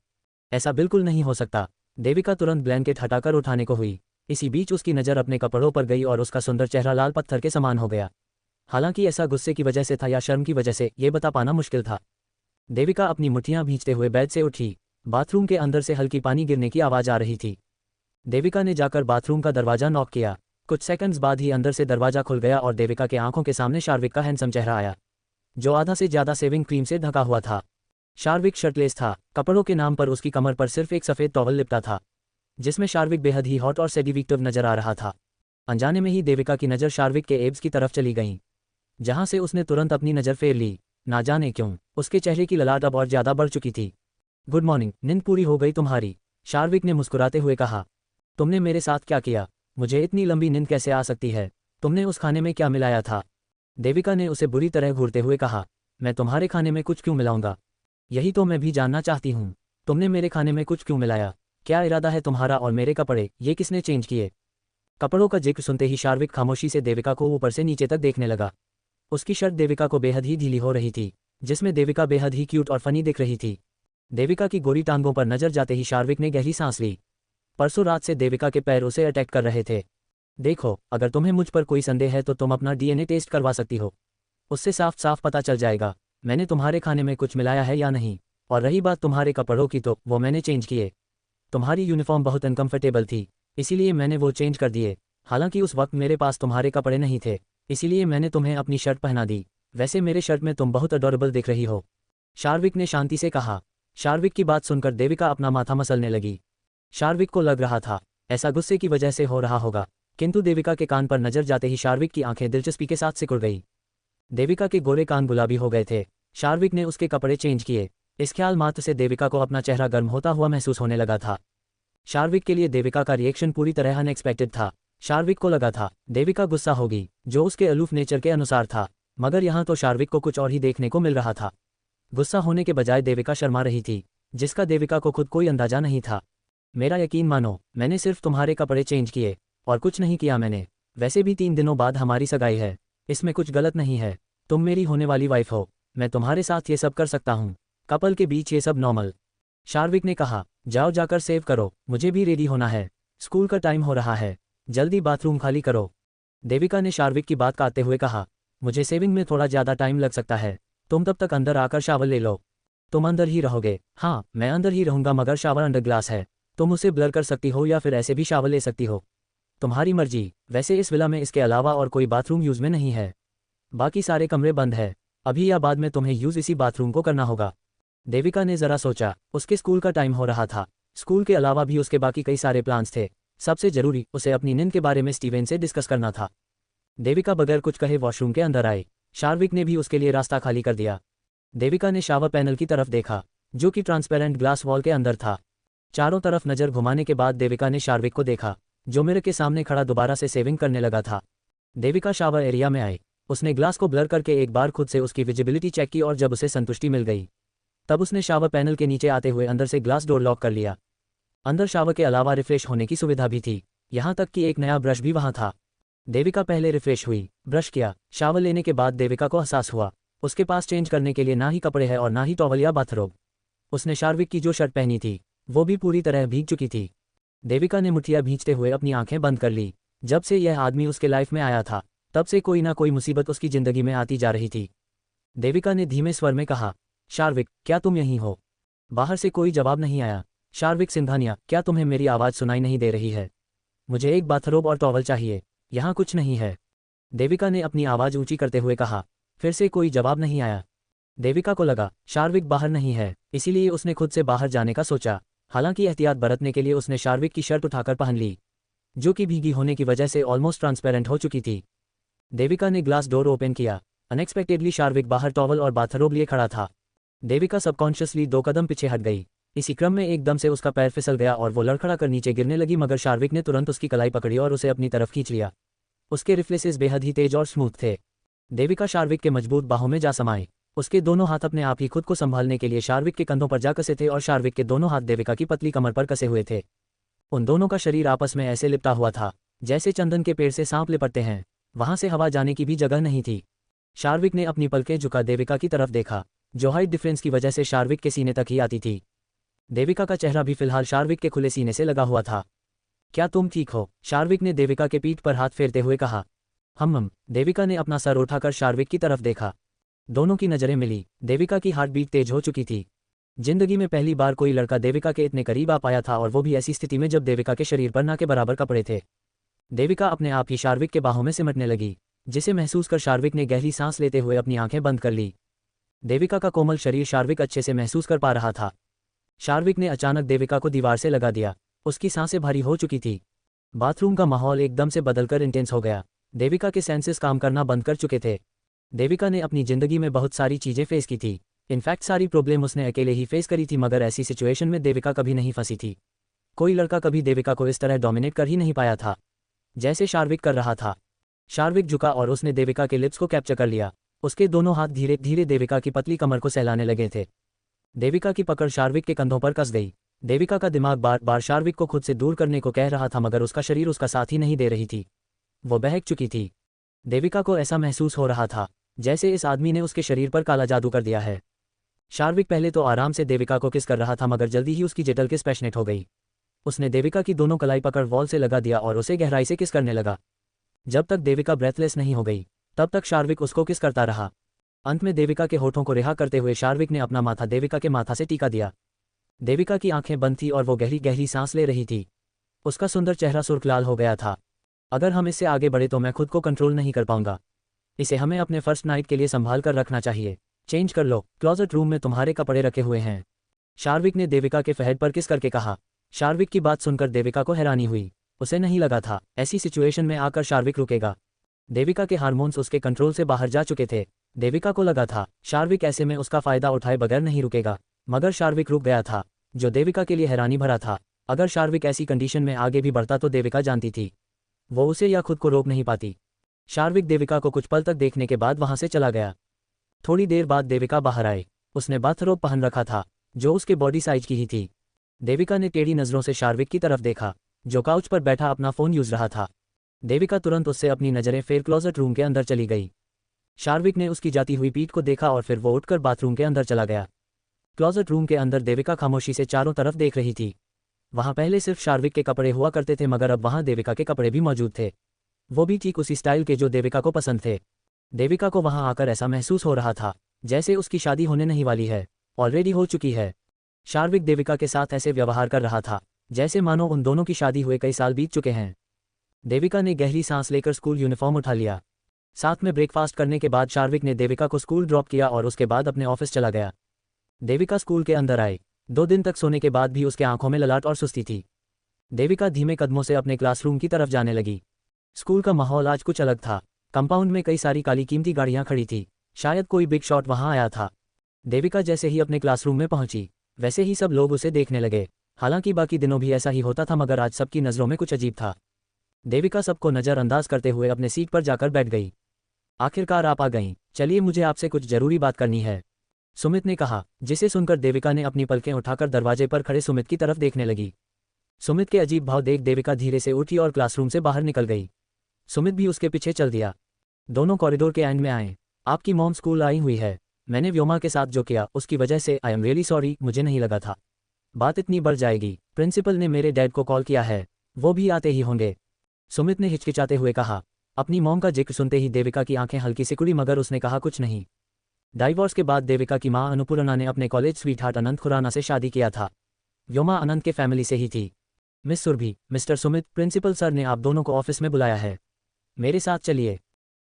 ऐसा बिल्कुल नहीं हो सकता। देविका तुरंत ब्लैंकेट हटाकर उठाने को हुई। इसी बीच उसकी नज़र अपने कपड़ों पर गई और उसका सुंदर चेहरा लाल पत्थर के समान हो गया। हालांकि ऐसा गुस्से की वजह से था या शर्म की वजह से, ये बता पाना मुश्किल था। देविका अपनी मुट्ठियां भींचते हुए बेड से उठी। बाथरूम के अंदर से हल्की पानी गिरने की आवाज़ आ रही थी। देविका ने जाकर बाथरूम का दरवाजा नॉक किया। कुछ सेकंड्स बाद ही अंदर से दरवाजा खुल गया और देविका के आंखों के सामने शार्विक का हैंडसम चेहरा आया, जो आधा से ज्यादा सेविंग क्रीम से ढका हुआ था। शार्विक शर्टलेस था। कपड़ों के नाम पर उसकी कमर पर सिर्फ एक सफ़ेद टॉवल लिपटा था, जिसमें शार्विक बेहद ही हॉट और सेडिक्टिव नजर आ रहा था। अनजाने में ही देविका की नज़र शार्विक के एब्स की तरफ चली गई, जहां से उसने तुरंत अपनी नज़र फेर ली। ना जाने क्यों उसके चेहरे की ललाट अब और ज्यादा बढ़ चुकी थी। गुड मॉर्निंग, नींद पूरी हो गई तुम्हारी? शार्विक ने मुस्कुराते हुए कहा। तुमने मेरे साथ क्या किया? मुझे इतनी लंबी नींद कैसे आ सकती है? तुमने उस खाने में क्या मिलाया था? देविका ने उसे बुरी तरह घूरते हुए कहा। मैं तुम्हारे खाने में कुछ क्यों मिलाऊंगा? यही तो मैं भी जानना चाहती हूँ। तुमने मेरे खाने में कुछ क्यों मिलाया? क्या इरादा है तुम्हारा? और मेरे कपड़े ये किसने चेंज किए? कपड़ों का जिक्र सुनते ही शार्विक खामोशी से देविका को ऊपर से नीचे तक देखने लगा। उसकी शर्ट देविका को बेहद ही ढीली हो रही थी, जिसमें देविका बेहद ही क्यूट और फनी दिख रही थी। देविका की गोरी टांगों पर नजर जाते ही शार्विक ने गहरी सांस ली। परसों रात से देविका के पैर उसे अटैक कर रहे थे। देखो, अगर तुम्हें मुझ पर कोई संदेह है तो तुम अपना डीएनए टेस्ट करवा सकती हो। उससे साफ साफ पता चल जाएगा मैंने तुम्हारे खाने में कुछ मिलाया है या नहीं। और रही बात तुम्हारे कपड़ों की, तो वो मैंने चेंज किए। तुम्हारी यूनिफॉर्म बहुत अनकंफर्टेबल थी, इसीलिए मैंने वो चेंज कर दिए। हालांकि उस वक्त मेरे पास तुम्हारे कपड़े नहीं थे, इसीलिए मैंने तुम्हें अपनी शर्ट पहना दी। वैसे मेरे शर्ट में तुम बहुत अडोरेबल दिख रही हो, शार्विक ने शांति से कहा। शार्विक की बात सुनकर देविका अपना माथा मसलने लगी। शार्विक को लग रहा था ऐसा गुस्से की वजह से हो रहा होगा, किंतु देविका के कान पर नजर जाते ही शार्विक की आंखें दिलचस्पी के साथ सिकुड़ गई। देविका के गोरे कान गुलाबी हो गए थे। शार्विक ने उसके कपड़े चेंज किए। इस ख्याल मात्र से देविका को अपना चेहरा गर्म होता हुआ महसूस होने लगा था। शार्विक के लिए देविका का रिएक्शन पूरी तरह अनएक्सपेक्टेड था। शार्विक को लगा था देविका गुस्सा होगी, जो उसके अलूफ नेचर के अनुसार था, मगर यहाँ तो शार्विक को कुछ और ही देखने को मिल रहा था। गुस्सा होने के बजाय देविका शर्मा रही थी, जिसका देविका को खुद कोई अंदाजा नहीं था। मेरा यकीन मानो, मैंने सिर्फ तुम्हारे कपड़े चेंज किए और कुछ नहीं किया मैंने। वैसे भी 3 दिनों बाद हमारी सगाई है, इसमें कुछ गलत नहीं है। तुम मेरी होने वाली वाइफ हो, मैं तुम्हारे साथ ये सब कर सकता हूँ। कपल के बीच ये सब नॉर्मल। शार्विक ने कहा, जाओ जाकर सेव करो, मुझे भी रेडी होना है, स्कूल का टाइम हो रहा है, जल्दी बाथरूम खाली करो। देविका ने शार्विक की बात काटते हुए कहा, मुझे सेविंग में थोड़ा ज़्यादा टाइम लग सकता है, तुम तब तक अंदर आकर शावर ले लो। तुम अंदर ही रहोगे? हाँ, मैं अंदर ही रहूंगा, मगर शावर अंडर ग्लास है, तुम उसे ब्लर कर सकती हो या फिर ऐसे भी शावर ले सकती हो, तुम्हारी मर्जी। वैसे इस विला में इसके अलावा और कोई बाथरूम यूज में नहीं है, बाकी सारे कमरे बंद है। अभी या बाद में तुम्हें यूज इसी बाथरूम को करना होगा। देविका ने जरा सोचा, उसके स्कूल का टाइम हो रहा था, स्कूल के अलावा भी उसके बाकी कई सारे प्लान्स थे, सबसे जरूरी उसे अपनी नींद के बारे में स्टीवन से डिस्कस करना था। देविका बगैर कुछ कहे वॉशरूम के अंदर आई, शार्विक ने भी उसके लिए रास्ता खाली कर दिया। देविका ने शावर पैनल की तरफ देखा, जो कि ट्रांसपेरेंट ग्लास वॉल के अंदर था। चारों तरफ नजर घुमाने के बाद देविका ने शार्विक को देखा, जो मिरर के सामने खड़ा दोबारा से सेविंग करने लगा था। देविका शावर एरिया में आई, उसने ग्लास को ब्लर करके एक बार खुद से उसकी विजिबिलिटी चेक की और जब उसे संतुष्टि मिल गई, तब उसने शावर पैनल के नीचे आते हुए अंदर से ग्लास डोर लॉक कर लिया। अंदर शावर के अलावा रिफ्रेश होने की सुविधा भी थी, यहाँ तक कि एक नया ब्रश भी वहाँ था। देविका पहले रिफ्रेश हुई, ब्रश किया। शावर लेने के बाद देविका को एहसास हुआ, उसके पास चेंज करने के लिए ना ही कपड़े हैं और ना ही टॉवल या बाथरोब। उसने शार्विक की जो शर्ट पहनी थी वो भी पूरी तरह भीग चुकी थी। देविका ने मुठिया भींचते हुए अपनी आंखें बंद कर ली। जब से यह आदमी उसके लाइफ में आया था, तब से कोई ना कोई मुसीबत उसकी जिंदगी में आती जा रही थी। देविका ने धीमे स्वर में कहा, शार्विक, क्या तुम यहीं हो? बाहर से कोई जवाब नहीं आया। शार्विक सिंघानिया, क्या तुम्हें मेरी आवाज़ सुनाई नहीं दे रही है? मुझे एक बाथरोब और टॉवल चाहिए, यहाँ कुछ नहीं है। देविका ने अपनी आवाज़ ऊंची करते हुए कहा। फिर से कोई जवाब नहीं आया। देविका को लगा शार्विक बाहर नहीं है, इसीलिए उसने खुद से बाहर जाने का सोचा। हालांकि एहतियात बरतने के लिए उसने शार्विक की शर्ट उठाकर पहन ली, जो कि भीगी होने की वजह से ऑलमोस्ट ट्रांसपेरेंट हो चुकी थी। देविका ने ग्लास डोर ओपन किया। अनएक्सपेक्टेडली शार्विक बाहर टॉवल और बाथरोब लिए खड़ा था। देविका सबकॉन्शियसली 2 कदम पीछे हट गई। इसी क्रम में एकदम से उसका पैर फिसल गया और वो लड़खड़ा कर नीचे गिरने लगी, मगर शार्विक ने तुरंत उसकी कलाई पकड़ी और उसे अपनी तरफ खींच लिया। उसके रिफ्लेसेस बेहद ही तेज और स्मूथ थे। देविका शार्विक के मजबूत बाहों में जा समाई। उसके दोनों हाथ अपने आप ही खुद को संभालने के लिए शार्विक के कंधों पर जा कसे थे और शार्विक के दोनों हाथ देविका की पतली कमर पर कसे हुए थे। उन दोनों का शरीर आपस में ऐसे लिपटा हुआ था जैसे चंदन के पेड़ से सांप लिपटते हैं। वहां से हवा जाने की भी जगह नहीं थी। शार्विक ने अपनी पलकें झुका देविका की तरफ देखा, जो हाइट डिफरेंस की वजह से शार्विक के सीने तक ही आती थी। देविका का चेहरा भी फिलहाल शार्विक के खुले सीने से लगा हुआ था। क्या तुम ठीक हो? शार्विक ने देविका के पीठ पर हाथ फेरते हुए कहा। हम। देविका ने अपना सर उठाकर शार्विक की तरफ देखा। दोनों की नजरें मिली। देविका की हार्ट बीट तेज हो चुकी थी। जिंदगी में पहली बार कोई लड़का देविका के इतने करीब आ पाया था, और वो भी ऐसी स्थिति में जब देविका के शरीर पर ना के बराबर कपड़े थे। देविका अपने आप ही शार्विक के बाहों में सिमटने लगी, जिसे महसूस कर शार्विक ने गहरी सांस लेते हुए अपनी आंखें बंद कर ली। देविका का कोमल शरीर शार्विक अच्छे से महसूस कर पा रहा था। शार्विक ने अचानक देविका को दीवार से लगा दिया। उसकी सांसें भारी हो चुकी थी। बाथरूम का माहौल एकदम से बदलकर इंटेंस हो गया। देविका के सेंसेस काम करना बंद कर चुके थे। देविका ने अपनी जिंदगी में बहुत सारी चीजें फेस की थी। इनफैक्ट सारी प्रॉब्लम उसने अकेले ही फेस करी थी, मगर ऐसी सिचुएशन में देविका कभी नहीं फंसी थी। कोई लड़का कभी देविका को इस तरह डोमिनेट कर ही नहीं पाया था जैसे शार्विक कर रहा था। शार्विक झुका और उसने देविका के लिप्स को कैप्चर कर लिया। उसके दोनों हाथ धीरे धीरे देविका की पतली कमर को सहलाने लगे थे। देविका की पकड़ शार्विक के कंधों पर कस गई। देविका का दिमाग बार बार शार्विक को खुद से दूर करने को कह रहा था, मगर उसका शरीर उसका साथ ही नहीं दे रही थी। वो बहक चुकी थी। देविका को ऐसा महसूस हो रहा था जैसे इस आदमी ने उसके शरीर पर काला जादू कर दिया है। शार्विक पहले तो आराम से देविका को किस कर रहा था, मगर जल्दी ही उसकी जेटल किस पैशनेट हो गई। उसने देविका की दोनों कलाई पकड़ वॉल से लगा दिया और उसे गहराई से किस करने लगा। जब तक देविका ब्रेथलेस नहीं हो गई, तब तक शार्विक उसको किस करता रहा। अंत में देविका के होठों को रिहा करते हुए शार्विक ने अपना माथा देविका के माथा से टीका दिया। देविका की आंखें बंद थी और वो गहरी गहरी सांस ले रही थी। उसका सुंदर चेहरा सुर्ख लाल हो गया था। अगर हम इससे आगे बढ़े तो मैं खुद को कंट्रोल नहीं कर पाऊंगा। इसे हमें अपने फर्स्ट नाइट के लिए संभाल कर रखना चाहिए। चेंज कर लो, क्लोजेट रूम में तुम्हारे कपड़े रखे हुए हैं, शार्विक ने देविका के फहद पर किस करके कहा। शार्विक की बात सुनकर देविका को हैरानी हुई। उसे नहीं लगा था ऐसी सिचुएशन में आकर शार्विक रुकेगा। देविका के हार्मोन्स उसके कंट्रोल से बाहर जा चुके थे। देविका को लगा था शार्विक ऐसे में उसका फायदा उठाए बगैर नहीं रुकेगा, मगर शार्विक रुक गया था, जो देविका के लिए हैरानी भरा था। अगर शार्विक ऐसी कंडीशन में आगे भी बढ़ता तो देविका जानती थी वो उसे या खुद को रोक नहीं पाती। शार्विक देविका को कुछ पल तक देखने के बाद वहां से चला गया। थोड़ी देर बाद देविका बाहर आई। उसने बाथरोब पहन रखा था, जो उसके बॉडी साइज की ही थी। देविका ने टेढ़ी नजरों से शार्विक की तरफ देखा, जो काउच पर बैठा अपना फोन यूज रहा था। देविका तुरंत उससे अपनी नजरें फेर क्लोजेट रूम के अंदर चली गई। शार्विक ने उसकी जाती हुई पीठ को देखा और फिर वो उठकर बाथरूम के अंदर चला गया। क्लोजेट रूम के अंदर देविका खामोशी से चारों तरफ देख रही थी। वहां पहले सिर्फ शार्विक के कपड़े हुआ करते थे, मगर अब वहां देविका के कपड़े भी मौजूद थे, वो भी ठीक उसी स्टाइल के जो देविका को पसंद थे। देविका को वहां आकर ऐसा महसूस हो रहा था जैसे उसकी शादी होने नहीं वाली है, ऑलरेडी हो चुकी है। शार्विक देविका के साथ ऐसे व्यवहार कर रहा था जैसे मानो उन दोनों की शादी हुए कई साल बीत चुके हैं। देविका ने गहरी सांस लेकर स्कूल यूनिफॉर्म उठा लिया। साथ में ब्रेकफास्ट करने के बाद शार्विक ने देविका को स्कूल ड्रॉप किया और उसके बाद अपने ऑफिस चला गया। देविका स्कूल के अंदर आई। 2 दिन तक सोने के बाद भी उसके आंखों में ललाट और सुस्ती थी। देविका धीमे कदमों से अपने क्लासरूम की तरफ जाने लगी। स्कूल का माहौल आज कुछ अलग था। कंपाउंड में कई सारी काली कीमती गाड़ियां खड़ी थी, शायद कोई बिग शॉट वहां आया था। देविका जैसे ही अपने क्लासरूम में पहुंची, वैसे ही सब लोग उसे देखने लगे। हालांकि बाकी दिनों भी ऐसा ही होता था, मगर आज सबकी नज़रों में कुछ अजीब था। देविका सबको नज़रअंदाज करते हुए अपने सीट पर जाकर बैठ गई। आखिरकार आप आ गईं, चलिए मुझे आपसे कुछ जरूरी बात करनी है, सुमित ने कहा, जिसे सुनकर देविका ने अपनी पलकें उठाकर दरवाजे पर खड़े सुमित की तरफ देखने लगी। सुमित के अजीब भाव देख देविका धीरे से उठी और क्लासरूम से बाहर निकल गई। सुमित भी उसके पीछे चल दिया। दोनों कॉरिडोर के एंड में आए। आपकी मॉम स्कूल आई हुई है। मैंने व्योमा के साथ जो किया उसकी वजह से आई एम रियली सॉरी, मुझे नहीं लगा था बात इतनी बढ़ जाएगी। प्रिंसिपल ने मेरे डैड को कॉल किया है, वो भी आते ही होंगे, सुमित ने हिचकिचाते हुए कहा। अपनी मॉम का जिक्र सुनते ही देविका की आंखें हल्की सिकुड़ी, मगर उसने कहा कुछ नहीं। डाइवोर्स के बाद देविका की मां अनुपूर्णा ने अपने कॉलेज स्वीटहार्ट अनंत खुराना से शादी किया था। व्योमा अनंत के फैमिली से ही थी। Miss Surabhi, mister Sumit, principal sir ने आप दोनों को ऑफिस में बुलाया है, मेरे साथ चलिए।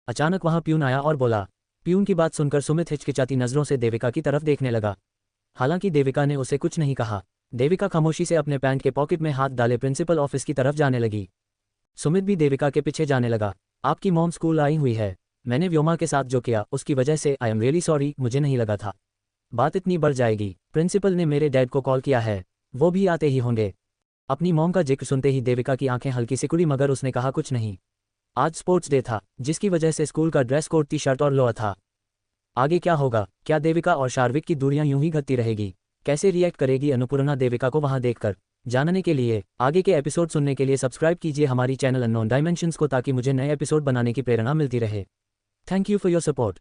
अचानक वहां प्यून आया और बोला। प्यून की बात सुनकर सुमित हिचकिचाती नजरों से देविका की तरफ देखने लगा। हालांकि देविका ने उसे कुछ नहीं कहा। देविका खामोशी से अपने पैंट के पॉकेट में हाथ डाले प्रिंसिपल ऑफिस की तरफ जाने लगी। सुमित भी देविका के पीछे जाने लगा। आपकी मॉम स्कूल आई हुई है। मैंने व्योमा के साथ जो किया उसकी वजह से आई एम रियली सॉरी, मुझे नहीं लगा था बात इतनी बढ़ जाएगी। प्रिंसिपल ने मेरे डैड को कॉल किया है, वो भी आते ही होंगे। अपनी मॉम का जिक्र सुनते ही देविका की आंखें हल्की सिकुड़ी, मगर उसने कहा कुछ नहीं। आज स्पोर्ट्स डे था, जिसकी वजह से स्कूल का ड्रेस कोड टी शर्ट और लोअर था। आगे क्या होगा? क्या देविका और शार्विक की दूरियां यूं ही घटती रहेगी? कैसे रिएक्ट करेगी अनुपूर्णा देविका को वहां देखकर? जानने के लिए आगे के एपिसोड सुनने के लिए सब्सक्राइब कीजिए हमारी चैनल अननोन डायमेंशंस को, ताकि मुझे नए एपिसोड बनाने की प्रेरणा मिलती रहे। Thank you for your support.